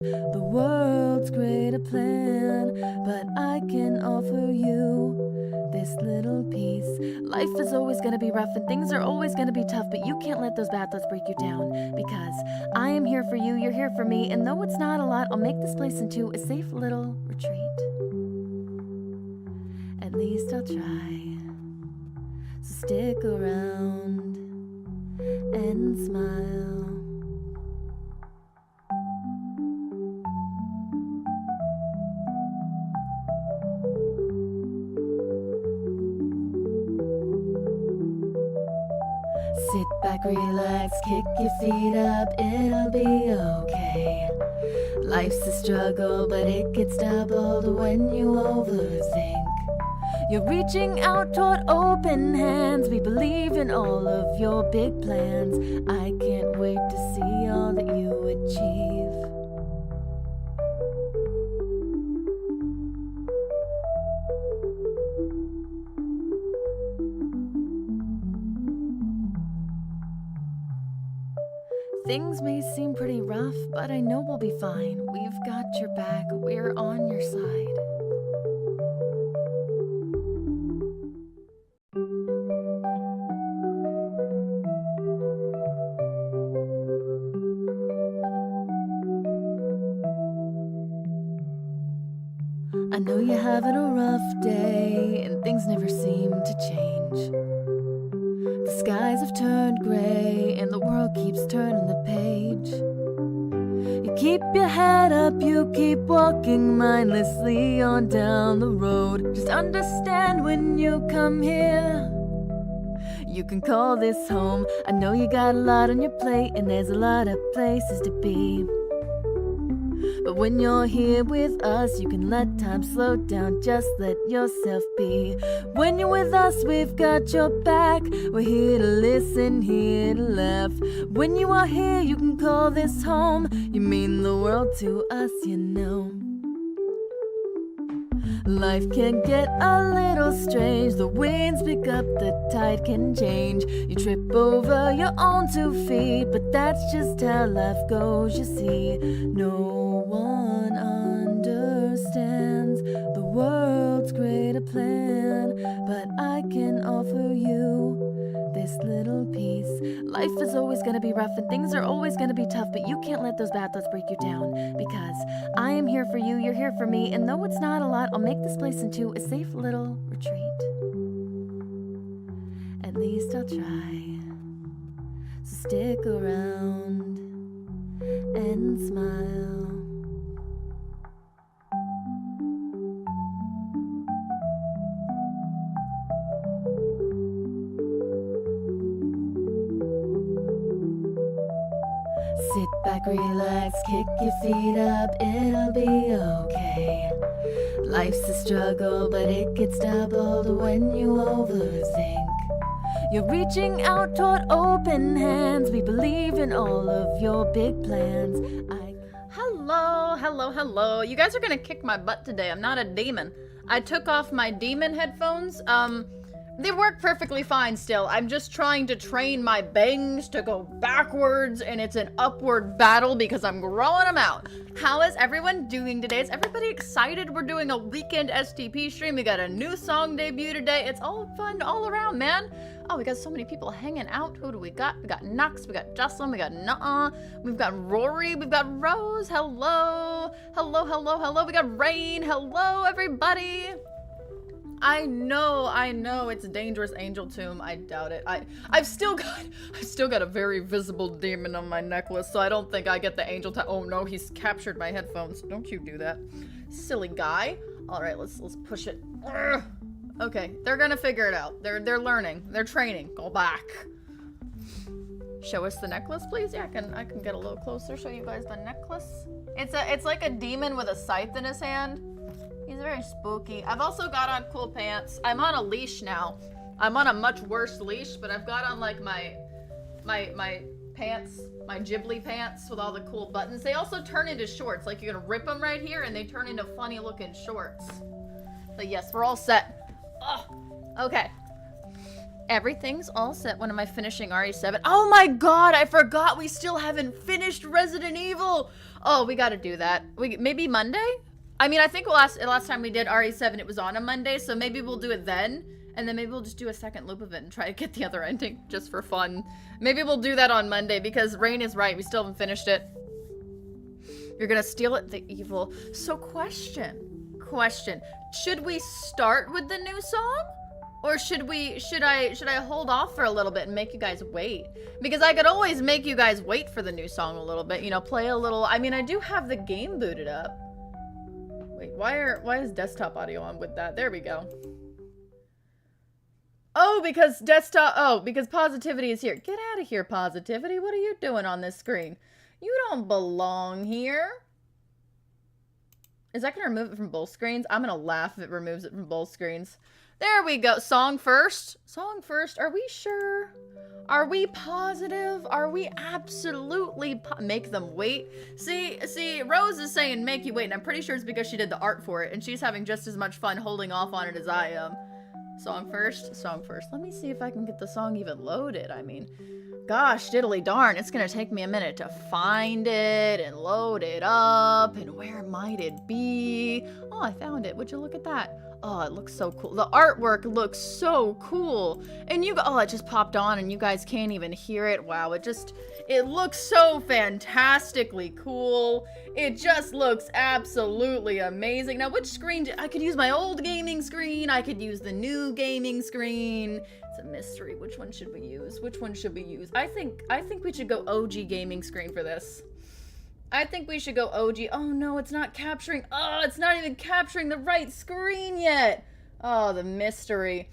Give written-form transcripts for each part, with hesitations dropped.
The world's great a plan, but I can offer you this little piece. Life is always gonna be rough and things are always gonna be tough, but you can't let those bad thoughts break you down, because I am here for you, you're here for me, and though it's not a lot, I'll make this place into a safe little retreat. At least I'll try. So stick around and smile. Sit back, relax, kick your feet up, it'll be okay. Life's a struggle, but it gets doubled when you overthink. You're reaching out toward open hands, we believe in all of your big plans. I can't wait to see all that you achieve. Things may seem pretty rough, but I know we'll be fine. We've got your back, we're on your side. I know you're having a rough day, and things never seem to change. The skies have turned gray, and the world keeps turning the page. You keep your head up, you keep walking mindlessly on down the road. Just understand when you come here, you can call this home. I know you got a lot on your plate, and there's a lot of places to be. But when you're here with us, you can let time slow down, just let yourself be. When you're with us, we've got your back. We're here to listen, here to laugh. When you are here, you can call this home. You mean the world to us, you know. Life can get a little strange. The winds pick up, the tide can change. You trip over your own 2 feet, but that's just how life goes, you see. No one understands the world's great a plan, but I can offer you this little piece. Life is always gonna be rough and things are always gonna be tough, but you can't let those bad thoughts break you down, because I am here for you, you're here for me, and though it's not a lot, I'll make this place into a safe little retreat. At least I'll try. So stick around and smile. Sit back, relax, kick your feet up, it'll be okay. Life's a struggle, but it gets doubled when you overthink. You're reaching out toward open hands, we believe in all of your big plans. Hello. You guys are gonna kick my butt today. I'm not a demon. I took off my demon headphones. They work perfectly fine still. I'm just trying to train my bangs to go backwards, and it's an upward battle because I'm growing them out. How is everyone doing today? Is everybody excited? We're doing a weekend STP stream. We got a new song debut today. It's all fun all around, man. Oh, we got so many people hanging out. Who do we got? We got Nux, we got Jocelyn, we got Nuh-uh, we've got Rory, we've got Rose. Hello. We got Rain. Hello, everybody. I know it's a dangerous angel tomb. I doubt it. I've still got a very visible demon on my necklace, so I don't think I get the angel oh no, he's captured my headphones. Don't you do that. Silly guy. Alright, let's push it. Urgh. Okay, they're gonna figure it out. They're learning. They're training. Go back. Show us the necklace, please. Yeah, I can get a little closer, show you guys the necklace. It's like a demon with a scythe in his hand. He's very spooky. I've also got on cool pants. I'm on a leash now. I'm on a much worse leash, but I've got on like my pants, my Ghibli pants with all the cool buttons. They also turn into shorts. Like you're gonna rip them right here and they turn into funny looking shorts. But yes, we're all set. Ugh. Okay. Everything's all set. When am I finishing RE7? Oh my god, I forgot we still haven't finished Resident Evil. Oh, we gotta do that. Maybe Monday? I mean, I think last time we did RE7, it was on a Monday, so maybe we'll do it then. And then maybe we'll just do a second loop of it and try to get the other ending, just for fun. Maybe we'll do that on Monday, because Rain is right, we still haven't finished it. You're gonna steal it, the evil. So question. Should we start with the new song? Or should I hold off for a little bit and make you guys wait? Because I could always make you guys wait for the new song a little bit, you know, play a little. I mean, I do have the game booted up. Wait, why is desktop audio on with that? There we go. Oh, because because Positivity is here. Get out of here, Positivity. What are you doing on this screen? You don't belong here. Is that gonna remove it from both screens? I'm gonna laugh if it removes it from both screens. There we go. Song first. Song first. Are we sure? Are we positive? Are we absolutely make them wait? See, Rose is saying make you wait, and I'm pretty sure it's because she did the art for it, and she's having just as much fun holding off on it as I am. Song first. Song first. Let me see if I can get the song even loaded. I mean, gosh, diddly darn, it's gonna take me a minute to find it and load it up, and where might it be? Oh, I found it. Would you look at that? Oh, it looks so cool. The artwork looks so cool. And oh, it just popped on and you guys can't even hear it. Wow, it looks so fantastically cool. It just looks absolutely amazing. Now, which screen I could use my old gaming screen. I could use the new gaming screen. It's a mystery. Which one should we use? Which one should we use? I think we should go OG gaming screen for this. I think we should go OG. Oh no, it's not capturing. Oh, it's not even capturing the right screen yet. Oh, the mystery.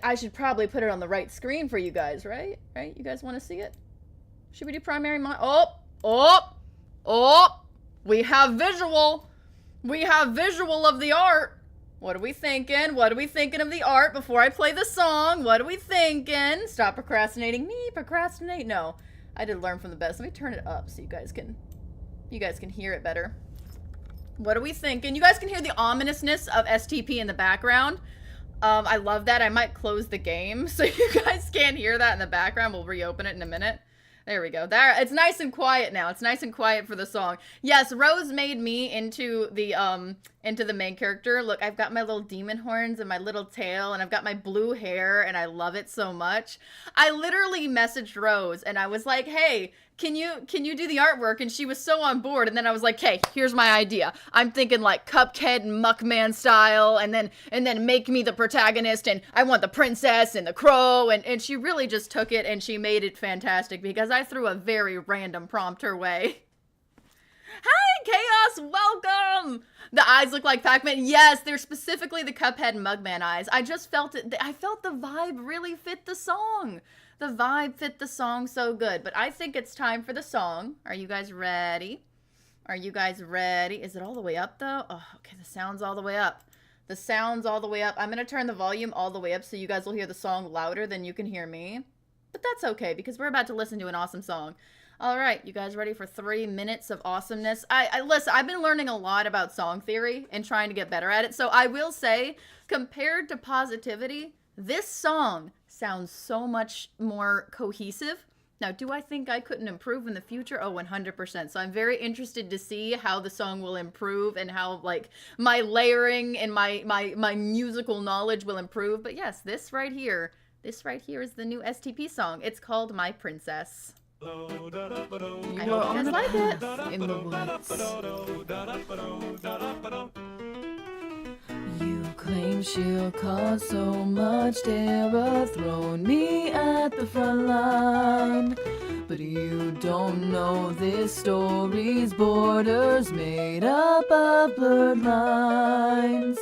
I should probably put it on the right screen for you guys, right? Right? You guys want to see it? Should we do primary Oh! We have visual. We have visual of the art. What are we thinking? What are we thinking of the art before I play the song? What are we thinking? Stop procrastinating. Me procrastinate? No. I did learn from the best. Let me turn it up so you guys can hear it better. What are we thinking? You guys can hear the ominousness of STP in the background. I love that. I might close the game so you guys can't hear that in the background. We'll reopen it in a minute. There we go. There, it's nice and quiet now. It's nice and quiet for the song. Yes, Rose made me into the main character. Look, I've got my little demon horns and my little tail, and I've got my blue hair, and I love it so much. I literally messaged Rose, and I was like, hey, can you do the artwork? And she was so on board, and then I was like, hey, here's my idea. I'm thinking like Cuphead and Muckman style, and then make me the protagonist, and I want the princess and the crow, and she really just took it, and she made it fantastic, because I threw a very random prompt her way. Hi, Chaos, welcome! The eyes look like Pac-Man. Yes, they're specifically the Cuphead and Mugman eyes. I just felt it. I felt the vibe really fit the song. The vibe fit the song so good. But I think it's time for the song. Are you guys ready? Are you guys ready? Is it all the way up, though? Oh, okay, the sound's all the way up. The sound's all the way up. I'm going to turn the volume all the way up so you guys will hear the song louder than you can hear me. But that's okay, because we're about to listen to an awesome song. All right, you guys ready for 3 minutes of awesomeness? Listen, I've been learning a lot about song theory and trying to get better at it. So I will say, compared to Positivity, this song sounds so much more cohesive. Now, do I think I couldn't improve in the future? Oh, 100%. So I'm very interested to see how the song will improve and how, like, my layering and my musical knowledge will improve. But yes, this right here is the new STP song. It's called My Princess. I hope you guys like it. In the woods. You claim she'll cause so much terror, throwing me at the front line. But you don't know this story's borders made up of blurred lines.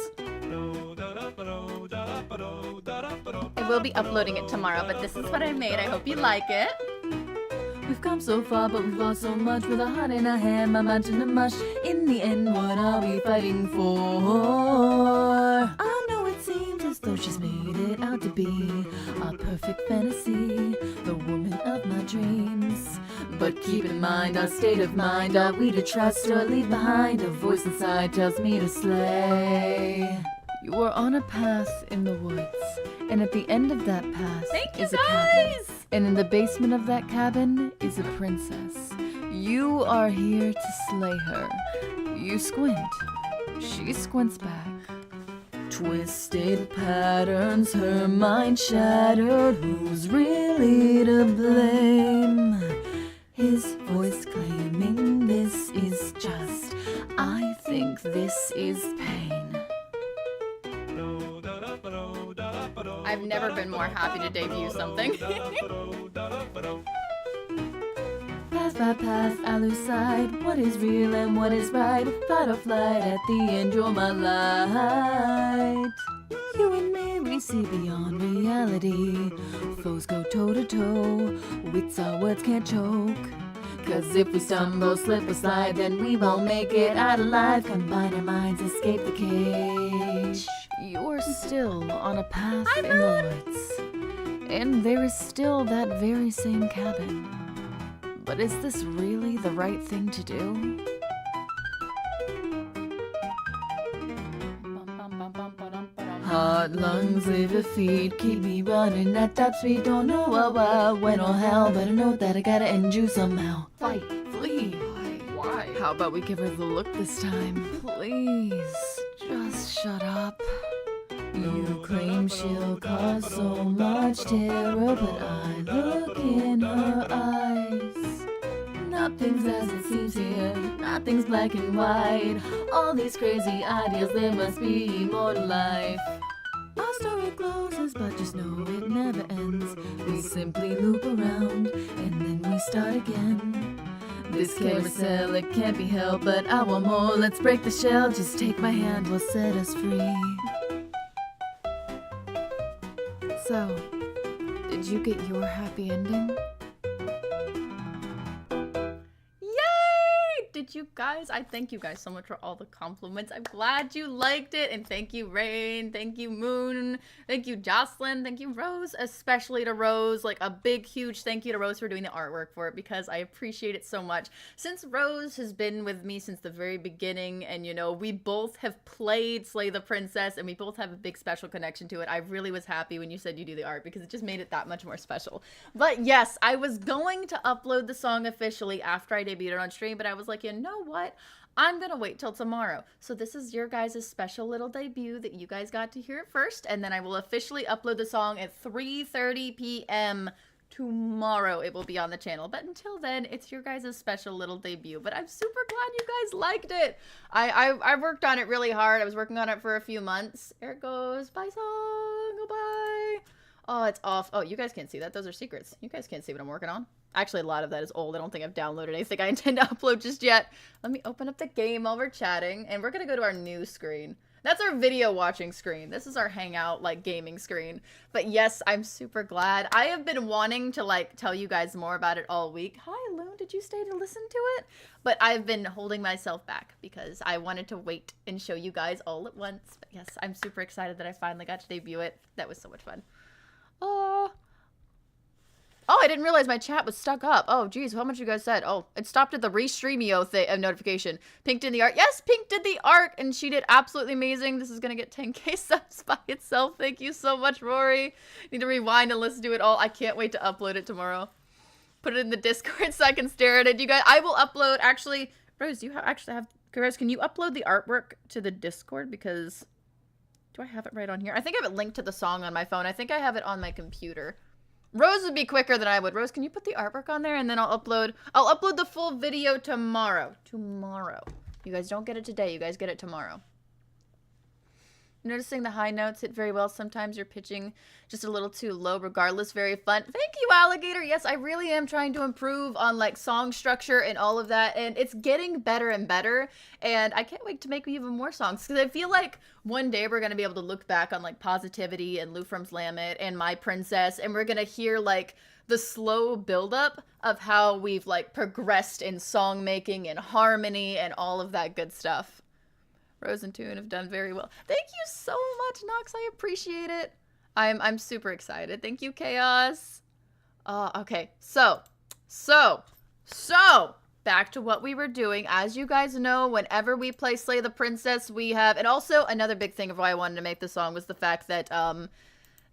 I will be uploading it tomorrow, but this is what I made. I hope you like it. We've come so far, but we've lost so much. With a heart in our hand, my mountain of mush. In the end, what are we fighting for? I know it seems as though she's made it out to be a perfect fantasy, the woman of my dreams. But keep in mind our state of mind. Are we to trust or leave behind? A voice inside tells me to slay. You are on a path in the woods, and at the end of that path is a cabin. And in the basement of that cabin is a princess. You are here to slay her. You squint. She squints back. Twisted patterns, her mind shattered. Who's really to blame? His voice claiming this is just. I think this is pain. I've never been more happy to debut something. Path by path, I lose sight. What is real and what is right? Fight or flight, at the end you're my light. You and me, we see beyond reality. Foes go toe to toe. Wits our words can't choke. Cause if we stumble, slip or slide, then we won't make it out alive. Combine our minds, escape the cage. You're still on a path in the woods. And there is still that very same cabin. But is this really the right thing to do? Heart, lungs, liver, feet, keep me running at top speed. Don't know why, when or how, but I know that I gotta end you somehow. Fight, flee. Why? How about we give her the look this time? Please, just shut up. You claim she'll cause so much terror, but I look in her eyes. Nothing's as it seems here, nothing's black and white. All these crazy ideas, there must be more to life. Our story closes, but just know it never ends. We simply loop around, and then we start again. This carousel, it can't be helped, but I want more. Let's break the shell, just take my hand, we'll set us free. So, did you get your happy ending? Did you guys? I thank you guys so much for all the compliments. I'm glad you liked it. And thank you, Rain. Thank you, Moon. Thank you, Jocelyn. Thank you, Rose. Especially to Rose. Like a big, huge thank you to Rose for doing the artwork for it because I appreciate it so much. Since Rose has been with me since the very beginning and, you know, we both have played Slay the Princess and we both have a big special connection to it. I really was happy when you said you do the art because it just made it that much more special. But yes, I was going to upload the song officially after I debuted it on stream, but I was like, you know what? I'm gonna wait till tomorrow. So this is your guys' special little debut that you guys got to hear it first, and then I will officially upload the song at 3:30 p.m. tomorrow. It will be on the channel, but until then, it's your guys' special little debut. But I'm super glad you guys liked it. I worked on it really hard. I was working on it for a few months. There it goes. Bye, song. Goodbye. Oh, it's off. Oh, you guys can't see that. Those are secrets. You guys can't see what I'm working on. Actually, a lot of that is old. I don't think I've downloaded anything I intend to upload just yet. Let me open up the game while we're chatting, and we're going to go to our new screen. That's our video watching screen. This is our hangout, like, gaming screen. But yes, I'm super glad. I have been wanting to, like, tell you guys more about it all week. Hi, Loon. Did you stay to listen to it? But I've been holding myself back because I wanted to wait and show you guys all at once. But yes, I'm super excited that I finally got to debut it. That was so much fun. Oh, I didn't realize my chat was stuck up. Oh, geez, how much you guys said? Oh, it stopped at the Restreamio notification. Pink did the art. Yes, Pink did the art, and she did absolutely amazing. This is going to get 10K subs by itself. Thank you so much, Rory. Need to rewind and listen to it all. I can't wait to upload it tomorrow. Put it in the Discord so I can stare at it. You guys, I will upload, actually, Rose, do you actually have, Rose, can you upload the artwork to the Discord? Because, do I have it right on here? I think I have it linked to the song on my phone. I think I have it on my computer. Rose would be quicker than I would. Rose, can you put the artwork on there? And then I'll upload the full video tomorrow. Tomorrow. You guys don't get it today. You guys get it tomorrow. Noticing the high notes hit very well. Sometimes you're pitching just a little too low. Regardless, very fun. Thank you, Alligator. Yes, I really am trying to improve on like song structure and all of that. And it's getting better and better. And I can't wait to make even more songs. Because I feel like one day we're going to be able to look back on like Positivity and Lou from Slam It and My Princess. And we're going to hear like the slow buildup of how we've like progressed in song making and harmony and all of that good stuff. Rose and Toon have done very well. Thank you so much, Nox. I appreciate it. I'm super excited. Thank you, Chaos. Okay. So back to what we were doing. As you guys know, whenever we play Slay the Princess, we have, and also another big thing of why I wanted to make this song was the fact that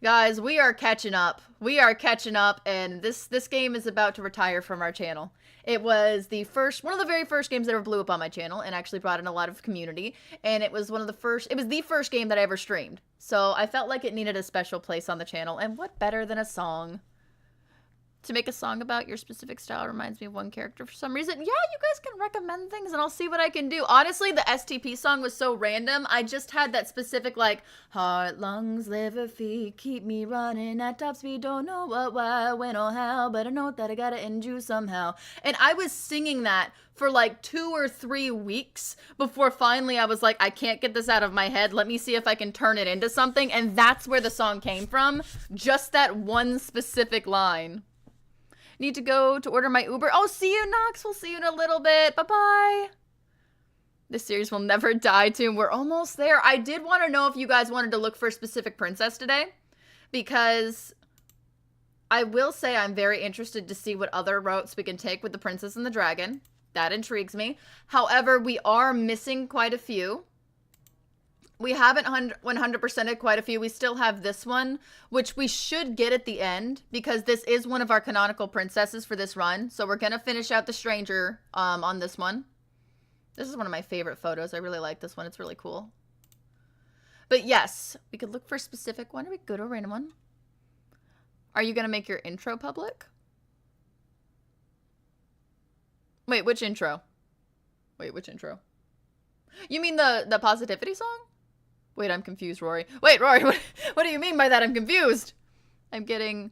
Guys, we are catching up. We are catching up, and this game is about to retire from our channel. It was one of the very first games that ever blew up on my channel and actually brought in a lot of community, and it was the first game that I ever streamed. So I felt like it needed a special place on the channel, and what better than a song? To make a song about your specific style reminds me of one character for some reason. Yeah, you guys can recommend things and I'll see what I can do. Honestly, the STP song was so random. I just had that specific, like, heart, lungs, liver, feet, keep me running at top speed, don't know what, why, when, or how, but I know that I gotta end you somehow. And I was singing that for like 2 or 3 weeks before finally I was like, I can't get this out of my head. Let me see if I can turn it into something. And that's where the song came from. Just that one specific line. Need to go to order my Uber. Oh, see you, Nox. We'll see you in a little bit. Bye-bye. This series will never die, too. We're almost there. I did want to know if you guys wanted to look for a specific princess today, because I will say I'm very interested to see what other routes we can take with the Princess and the Dragon. That intrigues me. However, we are missing quite a few. We haven't 100%ed quite a few. We still have this one, which we should get at the end, because this is one of our canonical princesses for this run. So we're going to finish out the stranger on this one. This is one of my favorite photos. I really like this one. It's really cool. But yes, we could look for a specific one. Are we good or random one? Are you going to make your intro public? Wait, which intro? Wait, which intro? You mean the positivity song? Wait, I'm confused, Rory. Wait, Rory, what do you mean by that? I'm confused. I'm getting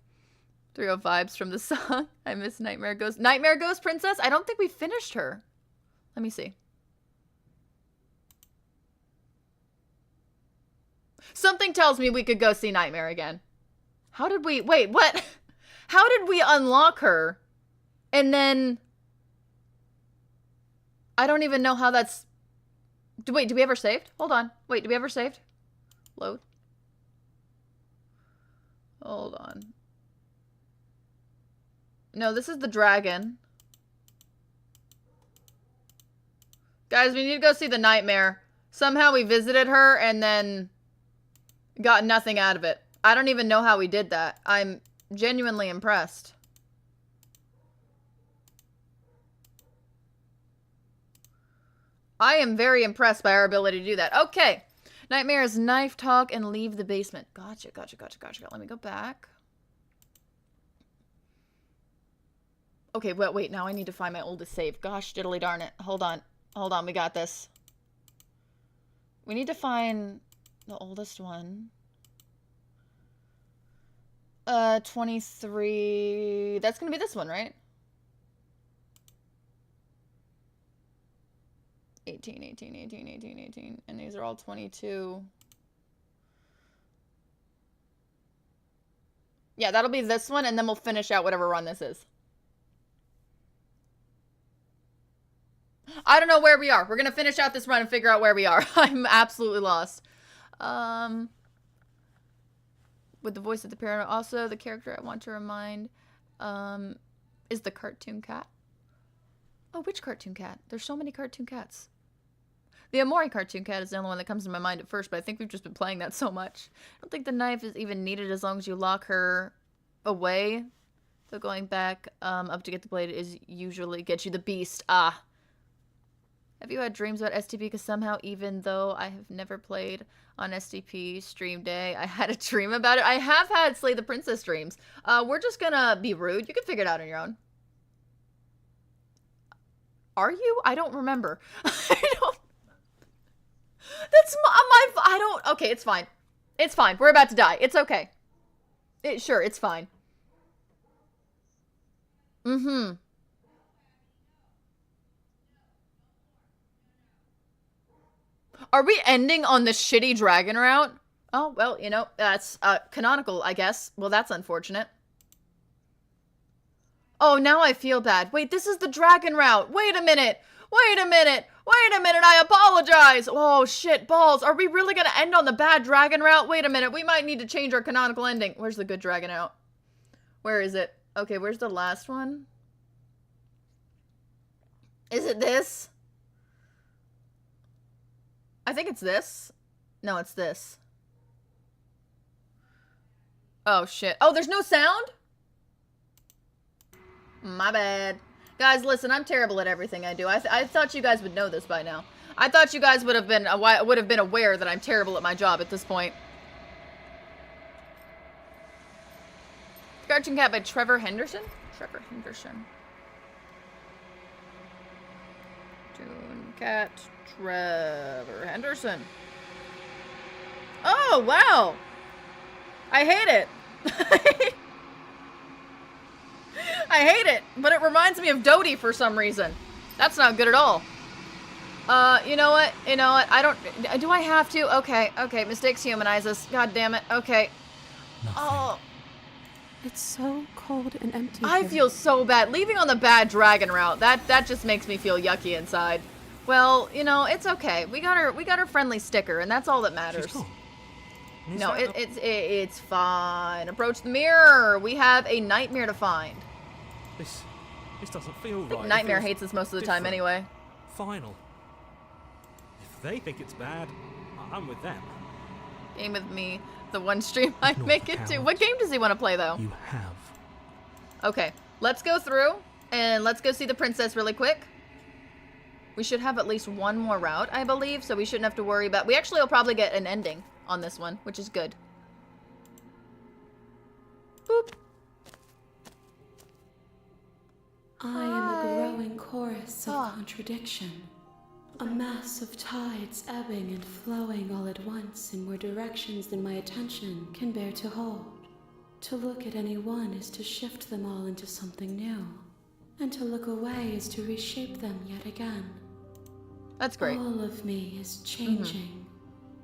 3.0 vibes from the song. I miss Nightmare Ghost. Nightmare Ghost Princess? I don't think we finished her. Let me see. Something tells me we could go see Nightmare again. How did we... Wait, what? How did we unlock her? And then... I don't even know how that's... Wait, do we ever saved? Hold on. Wait, do we ever saved? Load. Hold on. No, this is the dragon. Guys, we need to go see the Nightmare. Somehow we visited her and then got nothing out of it. I don't even know how we did that. I'm genuinely impressed. I am very impressed by our ability to do that. Okay. Nightmare is knife talk and leave the basement. Gotcha. Let me go back. Okay, wait. Now I need to find my oldest save. Gosh, diddly darn it. Hold on. We got this. We need to find the oldest one. 23. That's gonna be this one, right? 18, and these are all 22. Yeah, that'll be this one, and then we'll finish out whatever run this is. I don't know where we are. We're gonna finish out this run and figure out where we are. I'm absolutely lost. With the voice of the piano. Also, the character I want to remind is the cartoon cat. Oh, which cartoon cat? There's so many cartoon cats. The Amori cartoon cat is the only one that comes to my mind at first, but I think we've just been playing that so much. I don't think the knife is even needed as long as you lock her away. So going back up to get the blade is usually get you the beast. Ah. Have you had dreams about STP? Because somehow, even though I have never played on STP stream day, I had a dream about it. I have had Slay the Princess dreams. We're just gonna be rude. You can figure it out on your own. Are you? I don't remember. I don't. That's I don't. Okay, it's fine. It's fine. We're about to die. It's okay. Sure, it's fine. Mm-hmm. Are we ending on the shitty dragon route? Oh, well, you know, that's canonical, I guess. Well, that's unfortunate. Oh, now I feel bad. Wait, this is the dragon route. Wait a minute. I apologize. Oh, shit, balls. Are we really going to end on the bad dragon route? Wait a minute. We might need to change our canonical ending. Where's the good dragon out? Where is it? Okay, where's the last one? Is it this? I think it's this. No, it's this. Oh, shit. Oh, there's no sound? My bad. Guys, listen, I'm terrible at everything I do. I thought you guys would know this by now. I thought you guys would have been aware that I'm terrible at my job at this point. Crouching Cat by Trevor Henderson? Trevor Henderson. Toon Cat Trevor Henderson. Oh, wow. I hate it. I hate it, but it reminds me of Dodie for some reason. That's not good at all. You know what? I don't... Do I have to? Okay. Mistakes humanize us. God damn it. Okay. Nothing. Oh. It's so cold and empty I here. feel so bad. Leaving on the bad dragon route, that just makes me feel yucky inside. Well, it's okay. We got her friendly sticker, and that's all that matters. She's gone. Is No, that it's fine. Approach the mirror. We have a nightmare to find. This doesn't feel I think right. Nightmare It feels hates us most of the time different. anyway. Final. If they think it's bad, I'm with them. Game with me. The one stream I Ignore make the it to. count. What game does he want to play, though? You have. Okay, let's go through, and let's go see the princess really quick. We should have at least one more route, I believe, so we shouldn't have to worry about... We actually will probably get an ending on this one, which is good. Boop. I am a growing chorus of Oh. contradiction. A mass of tides ebbing and flowing all at once in more directions than my attention can bear to hold. To look at any one is to shift them all into something new, and to look away is to reshape them yet again. That's great. All of me is changing,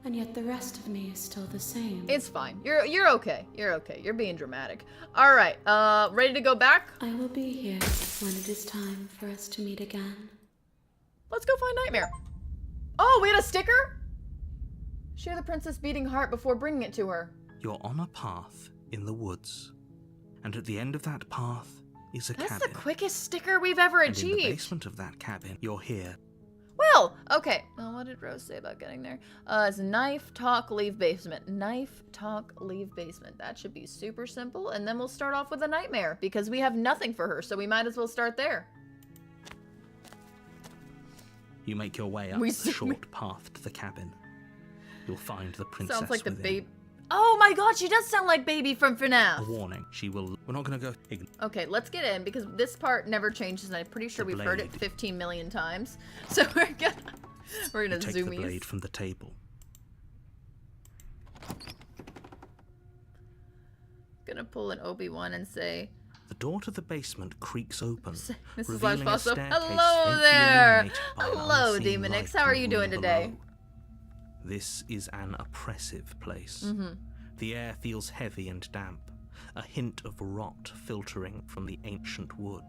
and yet the rest of me is still the same. It's fine. You're okay. You're okay. You're being dramatic. All right. Ready to go back? I will be here when it is time for us to meet again. Let's go find Nightmare. Oh, we had a sticker? Share the princess beating heart before bringing it to her. You're on a path in the woods, and at the end of that path is a That's cabin. the quickest sticker we've ever and in the achieved. basement of that cabin, you're here. Well, okay. Well, what did Rose say about getting there? It's knife, talk, leave basement. Knife, talk, leave basement. That should be super simple. And then we'll start off with a nightmare because we have nothing for her, so we might as well start there. You make your way up We the see- short path to the cabin. You'll find the princess Sounds like the within. babe. Oh my god, she does sound like Baby from A FNAF. warning, she will... We're not going to go... Okay, let's get in because this part never changes and I'm pretty sure The we've heard it blade. 15 million times. So we're You gonna take zoom the in. blade from the table. Gonna pull an Obi-Wan and say, The door to the basement creaks open, Mrs. revealing a Lifefosso. staircase Hello faintly there. illuminated by an Hello, unseen Demonix. light How are in you the doing room today? below. This is an oppressive place. Mm-hmm. The air feels heavy and damp, a hint of rot filtering from the ancient wood.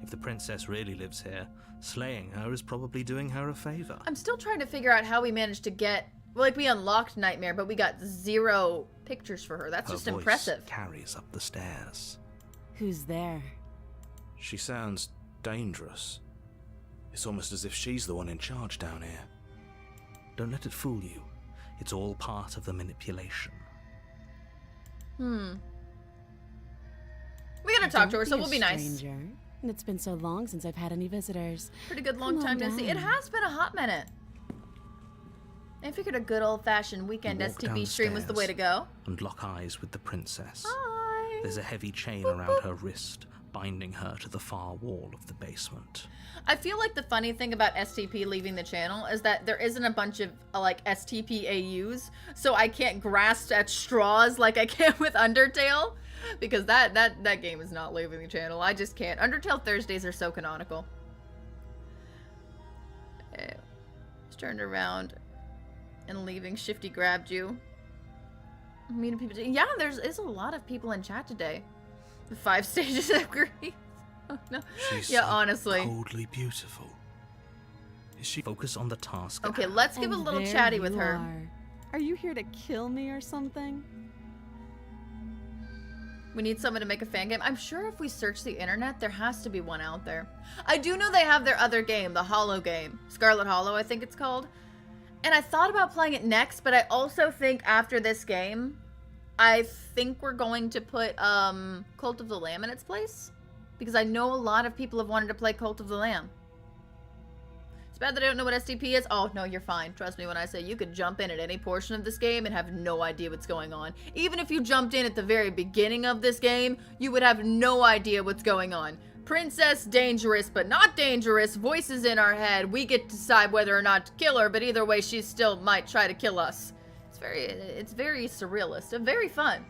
If the princess really lives here, slaying her is probably doing her a favor. I'm still trying to figure out how we managed to get, like, we unlocked Nightmare, but we got 0 pictures for her. That's Her just voice impressive. carries up the stairs. Who's there? She sounds dangerous. It's almost as if she's the one in charge down here. Don't let it fool you. It's all part of the manipulation. We gotta talk to her, so we'll be nice. Stranger. And it's been so long since I've had any visitors. Pretty good long Come on time no see. It down. has been a hot minute. I figured a good old-fashioned weekend You walk down STP the stream was the way to go. And lock eyes with the princess. Hi. There's a heavy chain around her wrist, binding her to the far wall of the basement. I feel like the funny thing about STP leaving the channel is that there isn't a bunch of like STP AUs, so I can't grasp at straws like I can with Undertale, because that game is not leaving the channel. I just can't. Undertale Thursdays are so canonical. Just turned around and leaving. Shifty grabbed you. Meeting people. Yeah, there's a lot of people in chat today. The 5 stages of grief. Oh, no. She's Yeah, so honestly. coldly beautiful. Is she focus on the task? at Okay, hand? let's give a And little there chatty with you her. Are you here to kill me or something? We need someone to make a fan game. I'm sure if we search the internet, there has to be one out there. I do know they have their other game, the Hollow game. Scarlet Hollow, I think it's called. And I thought about playing it next, but I also think after this game, I think we're going to put Cult of the Lamb in its place, because I know a lot of people have wanted to play Cult of the Lamb. It's bad that I don't know what STP is. Oh, no, you're fine. Trust me when I say you could jump in at any portion of this game and have no idea what's going on. Even if you jumped in at the very beginning of this game, you would have no idea what's going on. Princess, dangerous, but not dangerous. Voices in our head. We get to decide whether or not to kill her, but either way, she still might try to kill us. It's very surrealist and very fun.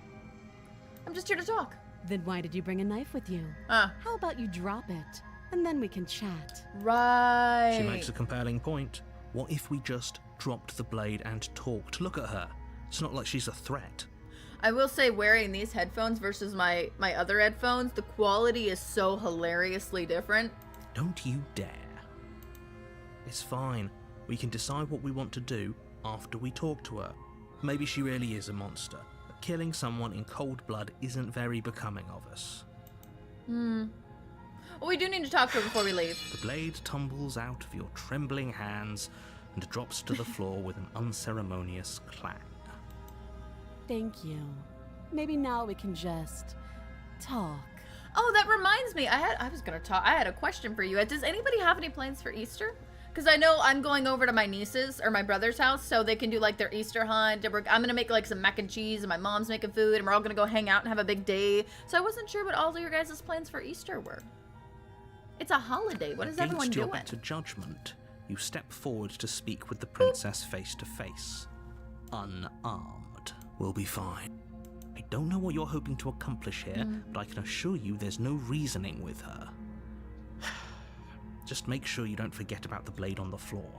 I'm just here to talk. Then why did you bring a knife with you? How about you drop it, and then we can chat? Right. She makes a compelling point. What if we just dropped the blade and talked? Look at her. It's not like she's a threat. I will say, wearing these headphones versus my other headphones, the quality is so hilariously different. Don't you dare. It's fine. We can decide what we want to do after we talk to her. Maybe she really is a monster, but killing someone in cold blood isn't very becoming of us. Well, we do need to talk to her before we leave. The blade tumbles out of your trembling hands and drops to the floor with an unceremonious clang. Thank you. Maybe now we can just talk. Oh, that reminds me. I had a question for you. Does anybody have any plans for Easter? Because I know I'm going over to my niece's or my brother's house so they can do like their Easter hunt. I'm going to make like some mac and cheese, and my mom's making food, and we're all going to go hang out and have a big day. So I wasn't sure what all of your guys' plans for Easter were. It's a holiday. What is everyone Against your doing? better judgment, you step forward to speak with the princess face to face. Unarmed. We'll be fine. I don't know what you're hoping to accomplish here, but I can assure you there's no reasoning with her. Just make sure you don't forget about the blade on the floor.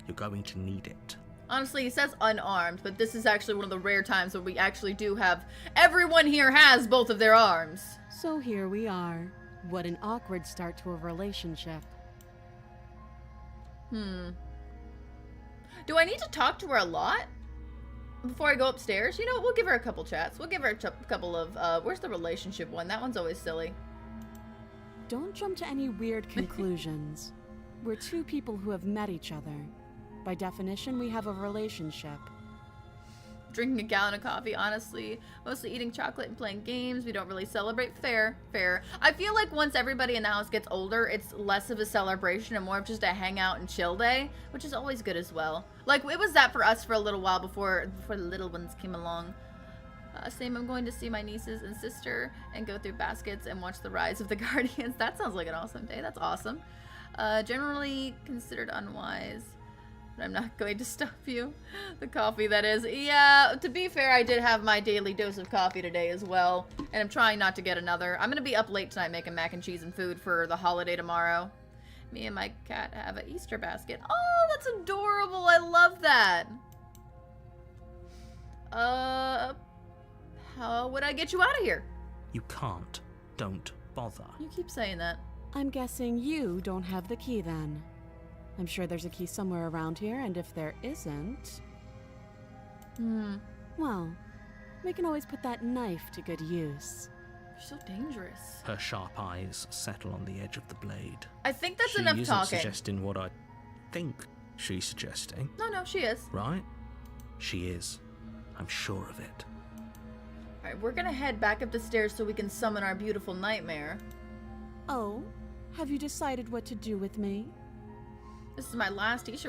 You're going to need it. Honestly, he says unarmed, but this is actually one of the rare times where we actually do have... Everyone here has both of their arms. So here we are. What an awkward start to a relationship. Do I need to talk to her a lot before I go upstairs? You know, we'll give her a couple chats. We'll give her a couple of... where's the relationship one? That one's always silly. Don't jump to any weird conclusions. We're two people who have met each other. By definition, we have a relationship. Drinking a gallon of coffee, honestly. Mostly eating chocolate and playing games. We don't really celebrate. Fair. I feel like once everybody in the house gets older, it's less of a celebration and more of just a hangout and chill day, which is always good as well. Like, it was that for us for a little while before the little ones came along. Same, I'm going to see my nieces and sister and go through baskets and watch the rise of the Guardians. That sounds like an awesome day. That's awesome. Generally considered unwise, but I'm not going to stop you. The coffee, that is. Yeah, to be fair, I did have my daily dose of coffee today as well, and I'm trying not to get another. I'm going to be up late tonight making mac and cheese and food for the holiday tomorrow. Me and my cat have an Easter basket. Oh, that's adorable. I love that. How would I get you out of here? You can't. Don't bother. You keep saying that. I'm guessing you don't have the key then. I'm sure there's a key somewhere around here, and if there isn't... Well, we can always put that knife to good use. You're so dangerous. Her sharp eyes settle on the edge of the blade. I think that's she enough isn't talking. Suggesting what I think she's suggesting. No, she is. Right? She is. I'm sure of it. Alright, we're gonna head back up the stairs so we can summon our beautiful nightmare. Oh? Have you decided what to do with me? This is my last Easter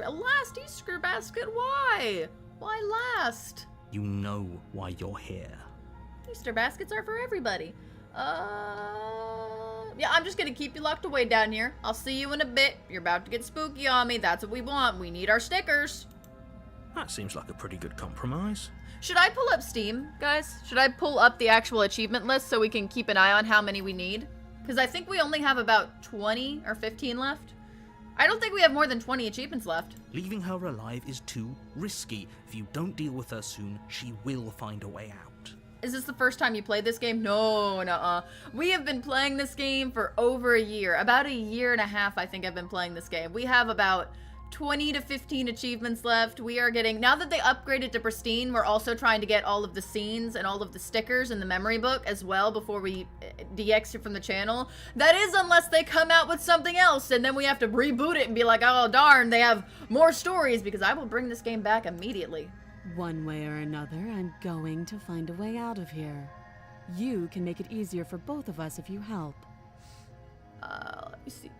basket. Why? Why last? You know why you're here. Easter baskets are for everybody. Yeah, I'm just gonna keep you locked away down here. I'll see you in a bit. You're about to get spooky on me. That's what we want. We need our stickers. That seems like a pretty good compromise. Should I pull up Steam, guys? Should I pull up the actual achievement list so we can keep an eye on how many we need? Because I think we only have about 20 or 15 left. I don't think we have more than 20 achievements left. Leaving her alive is too risky. If you don't deal with her soon, she will find a way out. Is this the first time you played this game? No, nuh-uh. We have been playing this game for over a year. About a year and a half, I think I've been playing this game. We have about 20 to 15 achievements left. We are getting, now that they upgraded to Pristine, we're also trying to get all of the scenes and all of the stickers in the memory book as well before we DX it from the channel. That is unless they come out with something else and then we have to reboot it and be like, oh darn, they have more stories, because I will bring this game back immediately. One way or another, I'm going to find a way out of here. You can make it easier for both of us if you help. Let me see.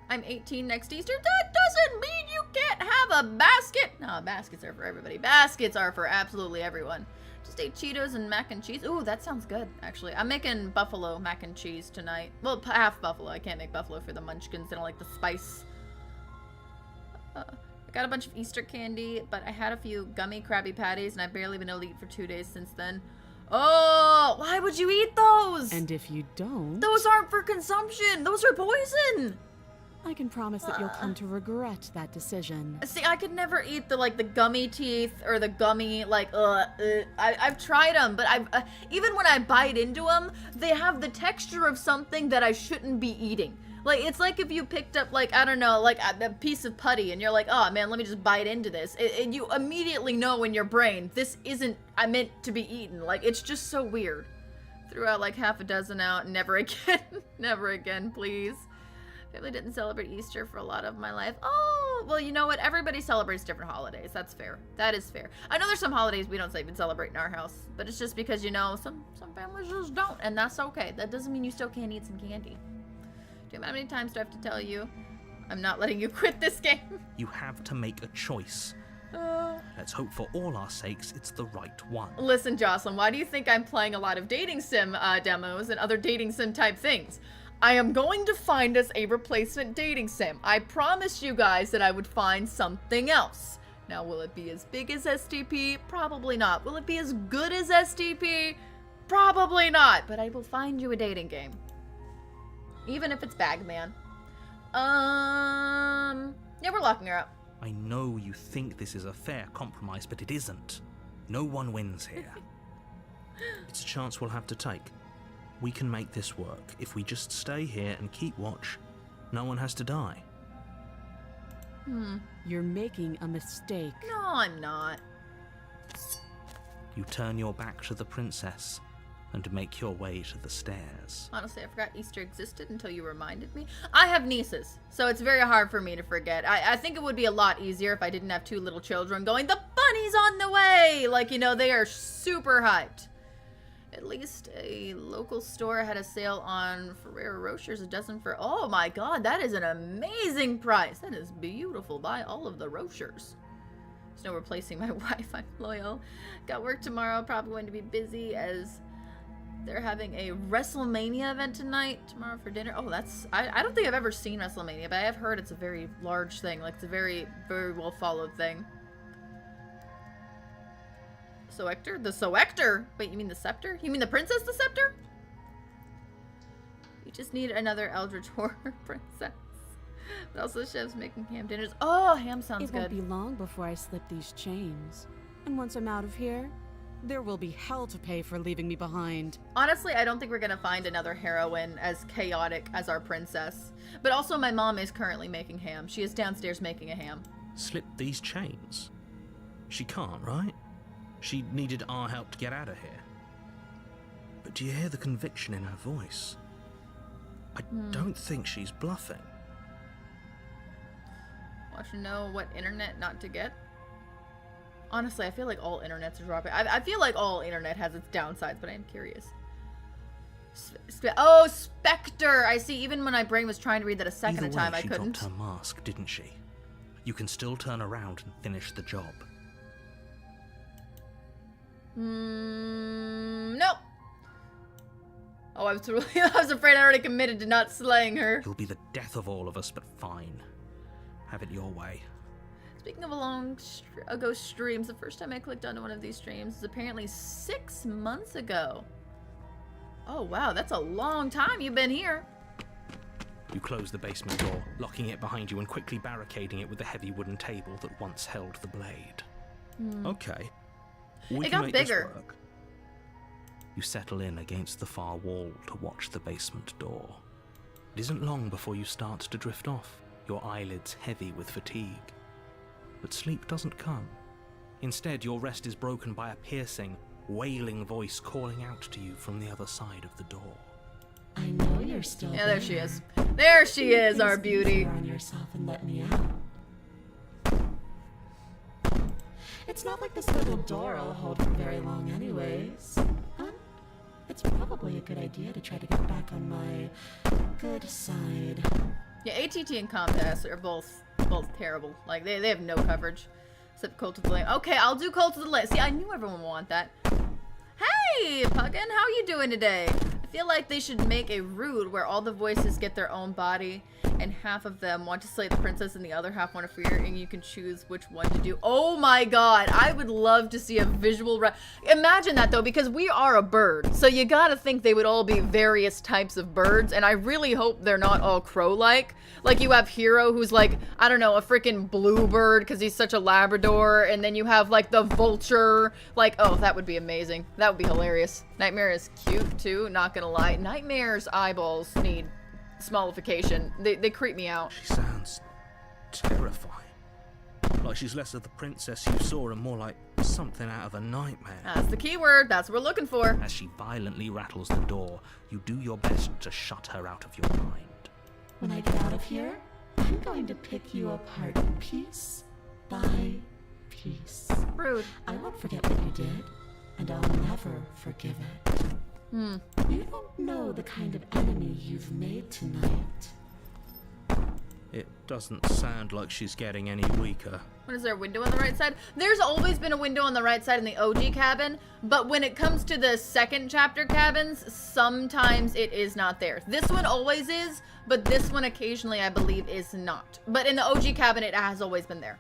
I'm 18 next Easter. That doesn't mean you can't have a basket. No, baskets are for everybody. Baskets are for absolutely everyone. Just ate Cheetos and mac and cheese. Ooh, that sounds good, actually. I'm making buffalo mac and cheese tonight. Well, half buffalo. I can't make buffalo for the munchkins. They don't like the spice. I got a bunch of Easter candy, but I had a few gummy Krabby Patties, and I've barely been able to eat for 2 days since then. Oh, why would you eat those? And if you don't... Those aren't for consumption. Those are poison. I can promise that you'll come to regret that decision. See, I could never eat the gummy teeth or the gummy, I've tried them, but even when I bite into them, they have the texture of something that I shouldn't be eating. Like, it's like if you picked up, I don't know, a piece of putty and you're like, oh man, let me just bite into this. And you immediately know in your brain, this isn't meant to be eaten. Like, it's just so weird. Threw out half a dozen out, never again. Never again, please. Family didn't celebrate Easter for a lot of my life. Oh, well, you know what? Everybody celebrates different holidays. That's fair. That is fair. I know there's some holidays we don't even celebrate in our house, but it's just because, some families just don't, and that's okay. That doesn't mean you still can't eat some candy. Jim, how many times do I have to tell you I'm not letting you quit this game? You have to make a choice. Let's hope for all our sakes it's the right one. Listen, Jocelyn, why do you think I'm playing a lot of dating sim demos and other dating sim type things? I am going to find us a replacement dating sim. I promised you guys that I would find something else. Now, will it be as big as STP? Probably not. Will it be as good as STP? Probably not. But I will find you a dating game. Even if it's Bagman. Yeah, we're locking her up. I know you think this is a fair compromise, but it isn't. No one wins here. It's a chance we'll have to take. We can make this work. If we just stay here and keep watch, no one has to die. You're making a mistake. No, I'm not. You turn your back to the princess and make your way to the stairs. Honestly, I forgot Easter existed until you reminded me. I have nieces, so it's very hard for me to forget. I think it would be a lot easier if I didn't have 2 little children going, the bunny's on the way! They are super hyped. At least a local store had a sale on Ferrero Rochers, a dozen for, oh my god, that is an amazing price. That is beautiful. Buy all of the Rochers. There's no replacing my wife. I'm loyal. Got work tomorrow. Probably going to be busy as they're having a WrestleMania event tonight. Tomorrow for dinner. Oh, that's, I don't think I've ever seen WrestleMania, but I have heard it's a very large thing. It's a very, very well followed thing. Soector? The Soector? Wait, you mean the scepter? You mean the princess the scepter? You just need another Eldritch Horror princess. But also chefs making ham dinners. Oh, ham sounds good. It won't be long before I slip these chains. And once I'm out of here, there will be hell to pay for leaving me behind. Honestly, I don't think we're gonna find another heroine as chaotic as our princess. But also my mom is currently making ham. She is downstairs making a ham. Slip these chains? She can't, right? She needed our help to get out of here. But do you hear the conviction in her voice? I don't think she's bluffing. Want to know what internet not to get? Honestly, I feel like all internets are dropping. I feel like all internet has its downsides, but I am curious. Oh, Spectre! I see, even when my brain was trying to read that a second time, I couldn't. She dropped her mask, didn't she? You can still turn around and finish the job. Nope. Oh, I was afraid I already committed to not slaying her. You'll be the death of all of us, but fine. Have it your way. Speaking of a long ago streams, the first time I clicked onto one of these streams was apparently 6 months ago. Oh wow, that's a long time you've been here. You close the basement door, locking it behind you and quickly barricading it with the heavy wooden table that once held the blade. Okay. We can make this work. You settle in against the far wall to watch the basement door. It isn't long before you start to drift off, your eyelids heavy with fatigue. But sleep doesn't come. Instead, your rest is broken by a piercing, wailing voice calling out to you from the other side of the door. I know you're still there. Yeah, there she is. There she is, our beauty. On yourself and let me out. It's not like this little door will hold for very long anyways. It's probably a good idea to try to get back on my good side. Yeah, ATT and Comcast are both terrible. Like, they have no coverage. Except Cult of the Lamb. Okay, I'll do Cult of the Lamb. See, I knew everyone would want that. Hey, Puggin, how are you doing today? I feel like they should make a route where all the voices get their own body, and half of them want to slay the princess and the other half want to free her, and you can choose which one to do. Oh my god, I would love to see a visual imagine that though, because we are a bird, so you gotta think they would all be various types of birds, and I really hope they're not all crow-like. Like, you have Hero, who's like, I don't know, a freaking bluebird because he's such a Labrador, and then you have like the vulture. Like, oh, that would be amazing. That would be hilarious. Nightmare is cute too, not gonna lie. Nightmare's eyeballs need smallification. They creep me out. She sounds terrifying. Like she's less of the princess you saw and more like something out of a nightmare. That's the key word. That's what we're looking for. As she violently rattles the door, you do your best to shut her out of your mind. When I get out of here, I'm going to pick you apart piece by piece. Rude. I won't forget what you did, and I'll never forgive it. You don't know the kind of enemy you've made tonight. It doesn't sound like she's getting any weaker. What, is there a window on the right side? There's always been a window on the right side in the OG cabin, but when it comes to the second chapter cabins, sometimes it is not there. This one always is, but this one occasionally I believe is not. But in the OG cabin, it has always been there.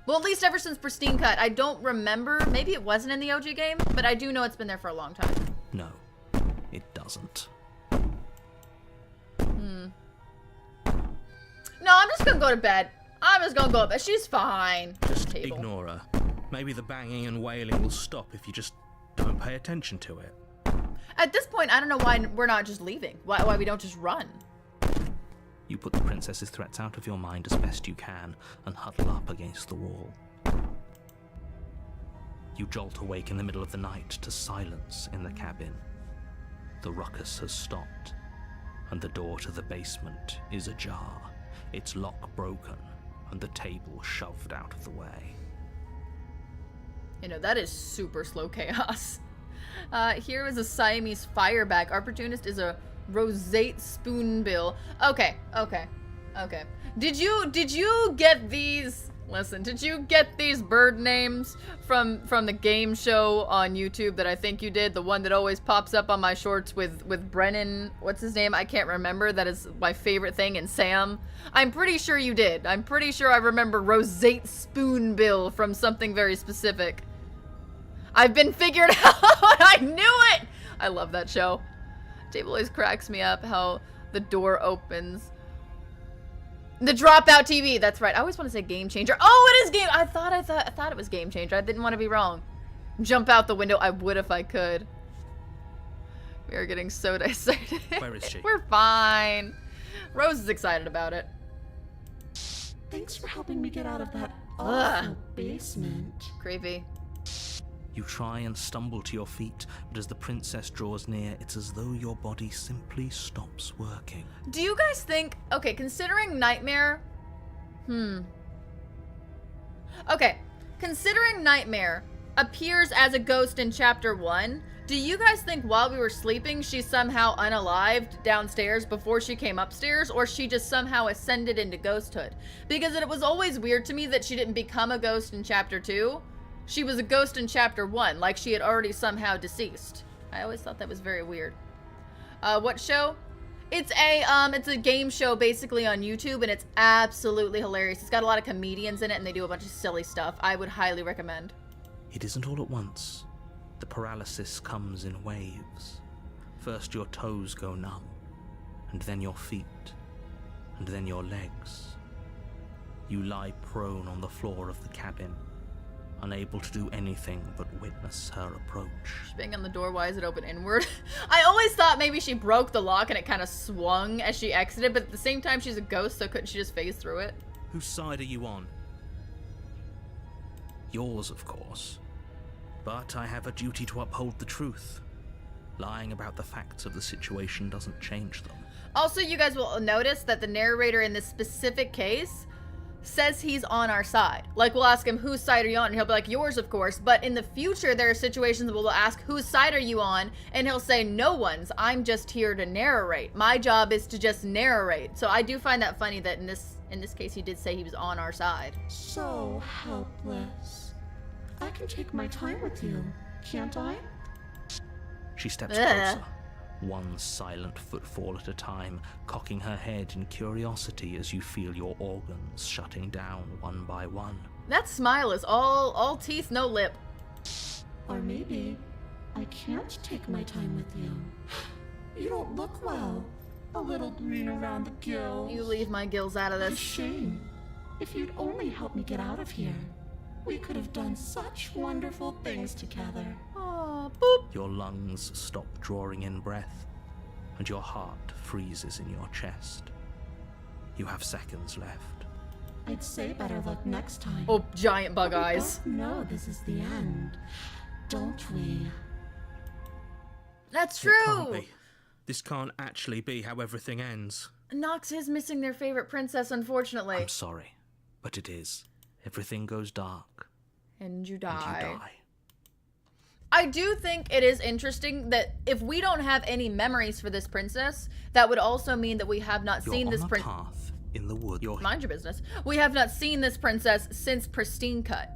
Well, at least ever since Pristine Cut. I don't remember, maybe it wasn't in the OG game, but I do know it's been there for a long time. No, it doesn't. No, I'm just gonna go to bed. I'm just gonna go to bed. She's fine. Just ignore her. Maybe the banging and wailing will stop if you just don't pay attention to it. At this point, I don't know why we're not just leaving. Why we don't just run. You put the princess's threats out of your mind as best you can and huddle up against the wall. You jolt awake in the middle of the night to silence in the cabin. The ruckus has stopped, and the door to the basement is ajar, its lock broken, and the table shoved out of the way. You know, that is super slow chaos. Here is a Siamese fireback. Opportunist is a roseate spoonbill. Okay. Did you get these? Listen, did you get these bird names from the game show on YouTube that I think you did? The one that always pops up on my shorts with Brennan. What's his name? I can't remember. That is my favorite thing. And Sam. I'm pretty sure you did. I'm pretty sure I remember roseate spoonbill from something very specific. I've been figured out. I knew it. I love that show. Table always cracks me up how the door opens. The Dropout TV. That's right. I always want to say Game Changer. Oh, it is Game. I thought it was Game Changer. I didn't want to be wrong. Jump out the window. I would if I could. We are getting so excited. Where is she? We're fine. Rose is excited about it. Thanks for helping me get out of that awful basement. Creepy. You try and stumble to your feet, but as the princess draws near, it's as though your body simply stops working. Do you guys think, okay, considering Nightmare, okay, considering Nightmare appears as a ghost in chapter 1, do you guys think while we were sleeping, she's somehow unalived downstairs before she came upstairs, or she just somehow ascended into ghosthood? Because it was always weird to me that she didn't become a ghost in chapter 2. She was a ghost in chapter 1, like she had already somehow deceased. I always thought that was very weird. What show? It's a game show basically on YouTube, and it's absolutely hilarious. It's got a lot of comedians in it, and they do a bunch of silly stuff. I would highly recommend. It isn't all at once. The paralysis comes in waves. First your toes go numb, and then your feet, and then your legs. You lie prone on the floor of the cabin, unable to do anything but witness her approach. She's banging on the door. Why is it open inward? I always thought maybe she broke the lock and it kind of swung as she exited, but at the same time she's a ghost, so couldn't she just phase through it? Whose side are you on? Yours, of course. But I have a duty to uphold the truth. Lying about the facts of the situation doesn't change them. Also, you guys will notice that the narrator in this specific case says he's on our side. Like, we'll ask him, whose side are you on? And he'll be like, yours, of course. But in the future, there are situations where we'll ask, whose side are you on? And he'll say, no one's. I'm just here to narrate. My job is to just narrate. So I do find that funny that in this case, he did say he was on our side. So helpless. I can take my time with you, can't I? She steps Ugh. closer, one silent footfall at a time, cocking her head in curiosity as you feel your organs shutting down one by one. That smile is all teeth, no lip. Or maybe I can't take my time with you. You don't look well. A little green around the gills. You leave my gills out of What a this. shame. If you'd only helped me get out of here, we could have done such wonderful things together. Oh, boop. Your lungs stop drawing in breath, and your heart freezes in your chest. You have seconds left. I'd say better luck next time. Oh, giant bug But we eyes. both know this is the end, don't we? That's It can't true. be. This can't actually be how everything ends. Nox is missing their favorite princess, unfortunately. I'm sorry, but it is. Everything goes dark, And you and die. you die. I do think it is interesting that if we don't have any memories for this princess, that would also mean that we have not You're seen on this a princess. path in the wood. You're Mind your business. We have not seen this princess since Pristine Cut.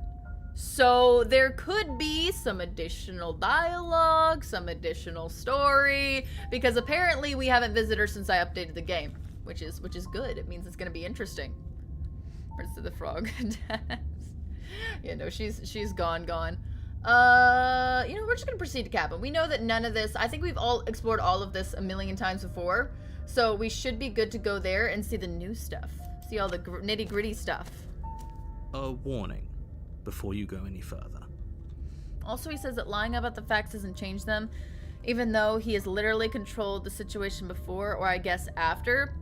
So there could be some additional dialogue, some additional story, because apparently we haven't visited her since I updated the game, which is good. It means it's going to be interesting. Prince of the Frog dance. Yeah, no, she's gone. We're just gonna proceed to cabin. We know that none of this, I think we've all explored all of this a million times before, so we should be good to go there and see the new stuff. See all the nitty gritty stuff. a warning before you go any further. Also, he says that lying about the facts doesn't change them, even though he has literally controlled the situation before, or I guess after.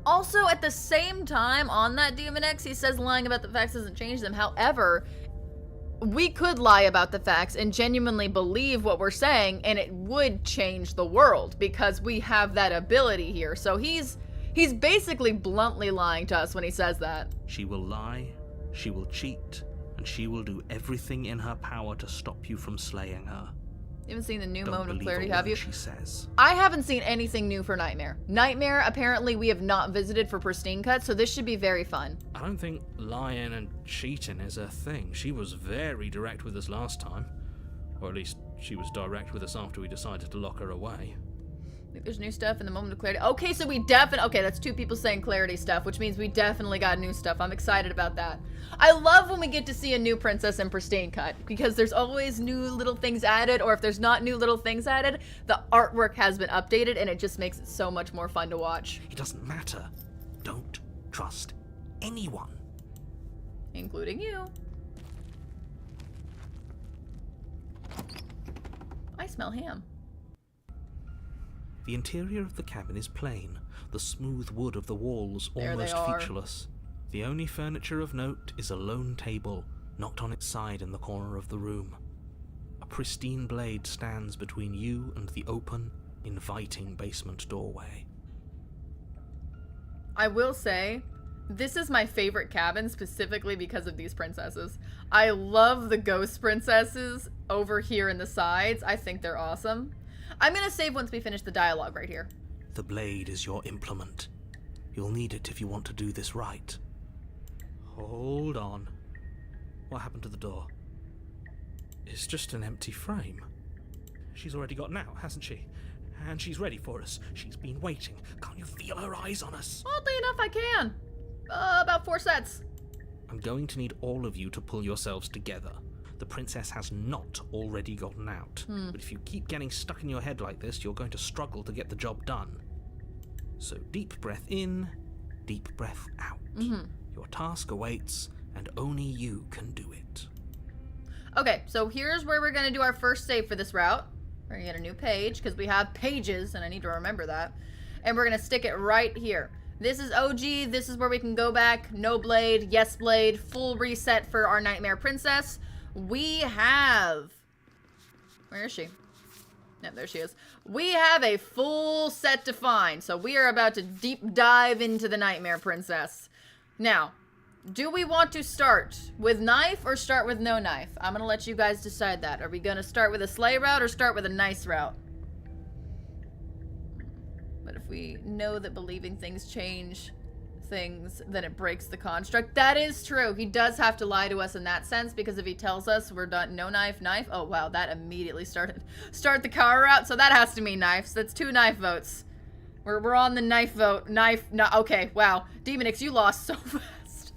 Also, at the same time, on that Demon X, he says lying about the facts doesn't change them. However, we could lie about the facts and genuinely believe what we're saying, and it would change the world, because we have that ability here. So he's basically bluntly lying to us when he says that. She will lie, she will cheat, and she will do everything in her power to stop you from slaying her. You haven't seen the new Don't moment of believe clarity, a have word you? she says. I haven't seen anything new for Nightmare. Nightmare, apparently, we have not visited for Pristine Cut, so this should be very fun. I don't think lying and cheating is a thing. She was very direct with us last time. Or at least she was direct with us after we decided to lock her away. I think there's new stuff in the moment of clarity. Okay, so we definitely... Okay, that's two people saying clarity stuff, which means we definitely got new stuff. I'm excited about that. I love when we get to see a new princess in Pristine Cut, because there's always new little things added, or if there's not new little things added, the artwork has been updated, and it just makes it so much more fun to watch. It doesn't matter. Don't trust anyone. Including you. I smell ham. The interior of the cabin is plain, the smooth wood of the walls There they almost are. featureless. The only furniture of note is a lone table, knocked on its side in the corner of the room. A pristine blade stands between you and the open, inviting basement doorway. I will say, this is my favorite cabin specifically because of these princesses. I love the ghost princesses over here in the sides. I think they're awesome. I'm gonna save once we finish the dialogue right here. The blade is your implement. You'll need it if you want to do this right. Hold on. What happened to the door? It's just an empty frame. She's already got out, hasn't she? And she's ready for us. She's been waiting. Can't you feel her eyes on us? Oddly enough, I can. About 4 sets. I'm going to need all of you to pull yourselves together. The princess has not already gotten out. But if you keep getting stuck in your head like this, you're going to struggle to get the job done. So deep breath in, deep breath out. Your task awaits, and only you can do it. Okay, so here's where we're gonna do our first save for this route. We're gonna get a new page, because we have pages, and I need to remember that. And we're gonna stick it right here. This is OG, this is where we can go back. No blade, yes blade, full reset for our Nightmare Princess. We have... Where is she? Yep, there she is. We have a full set to find, so we are about to deep dive into the Nightmare Princess. Now, do we want to start with knife or start with no knife? I'm gonna let you guys decide that. Are we gonna start with a sleigh route or start with a nice route? But if we know that believing things change things, then it breaks the construct. That is true. He does have to lie to us in that sense, because if he tells us we're done, no knife, knife. Oh wow, that immediately start the car route. So that has to mean knives. That's 2 knife votes. We're on the knife vote. Knife. No. Okay. Wow. Demonix, you lost so fast.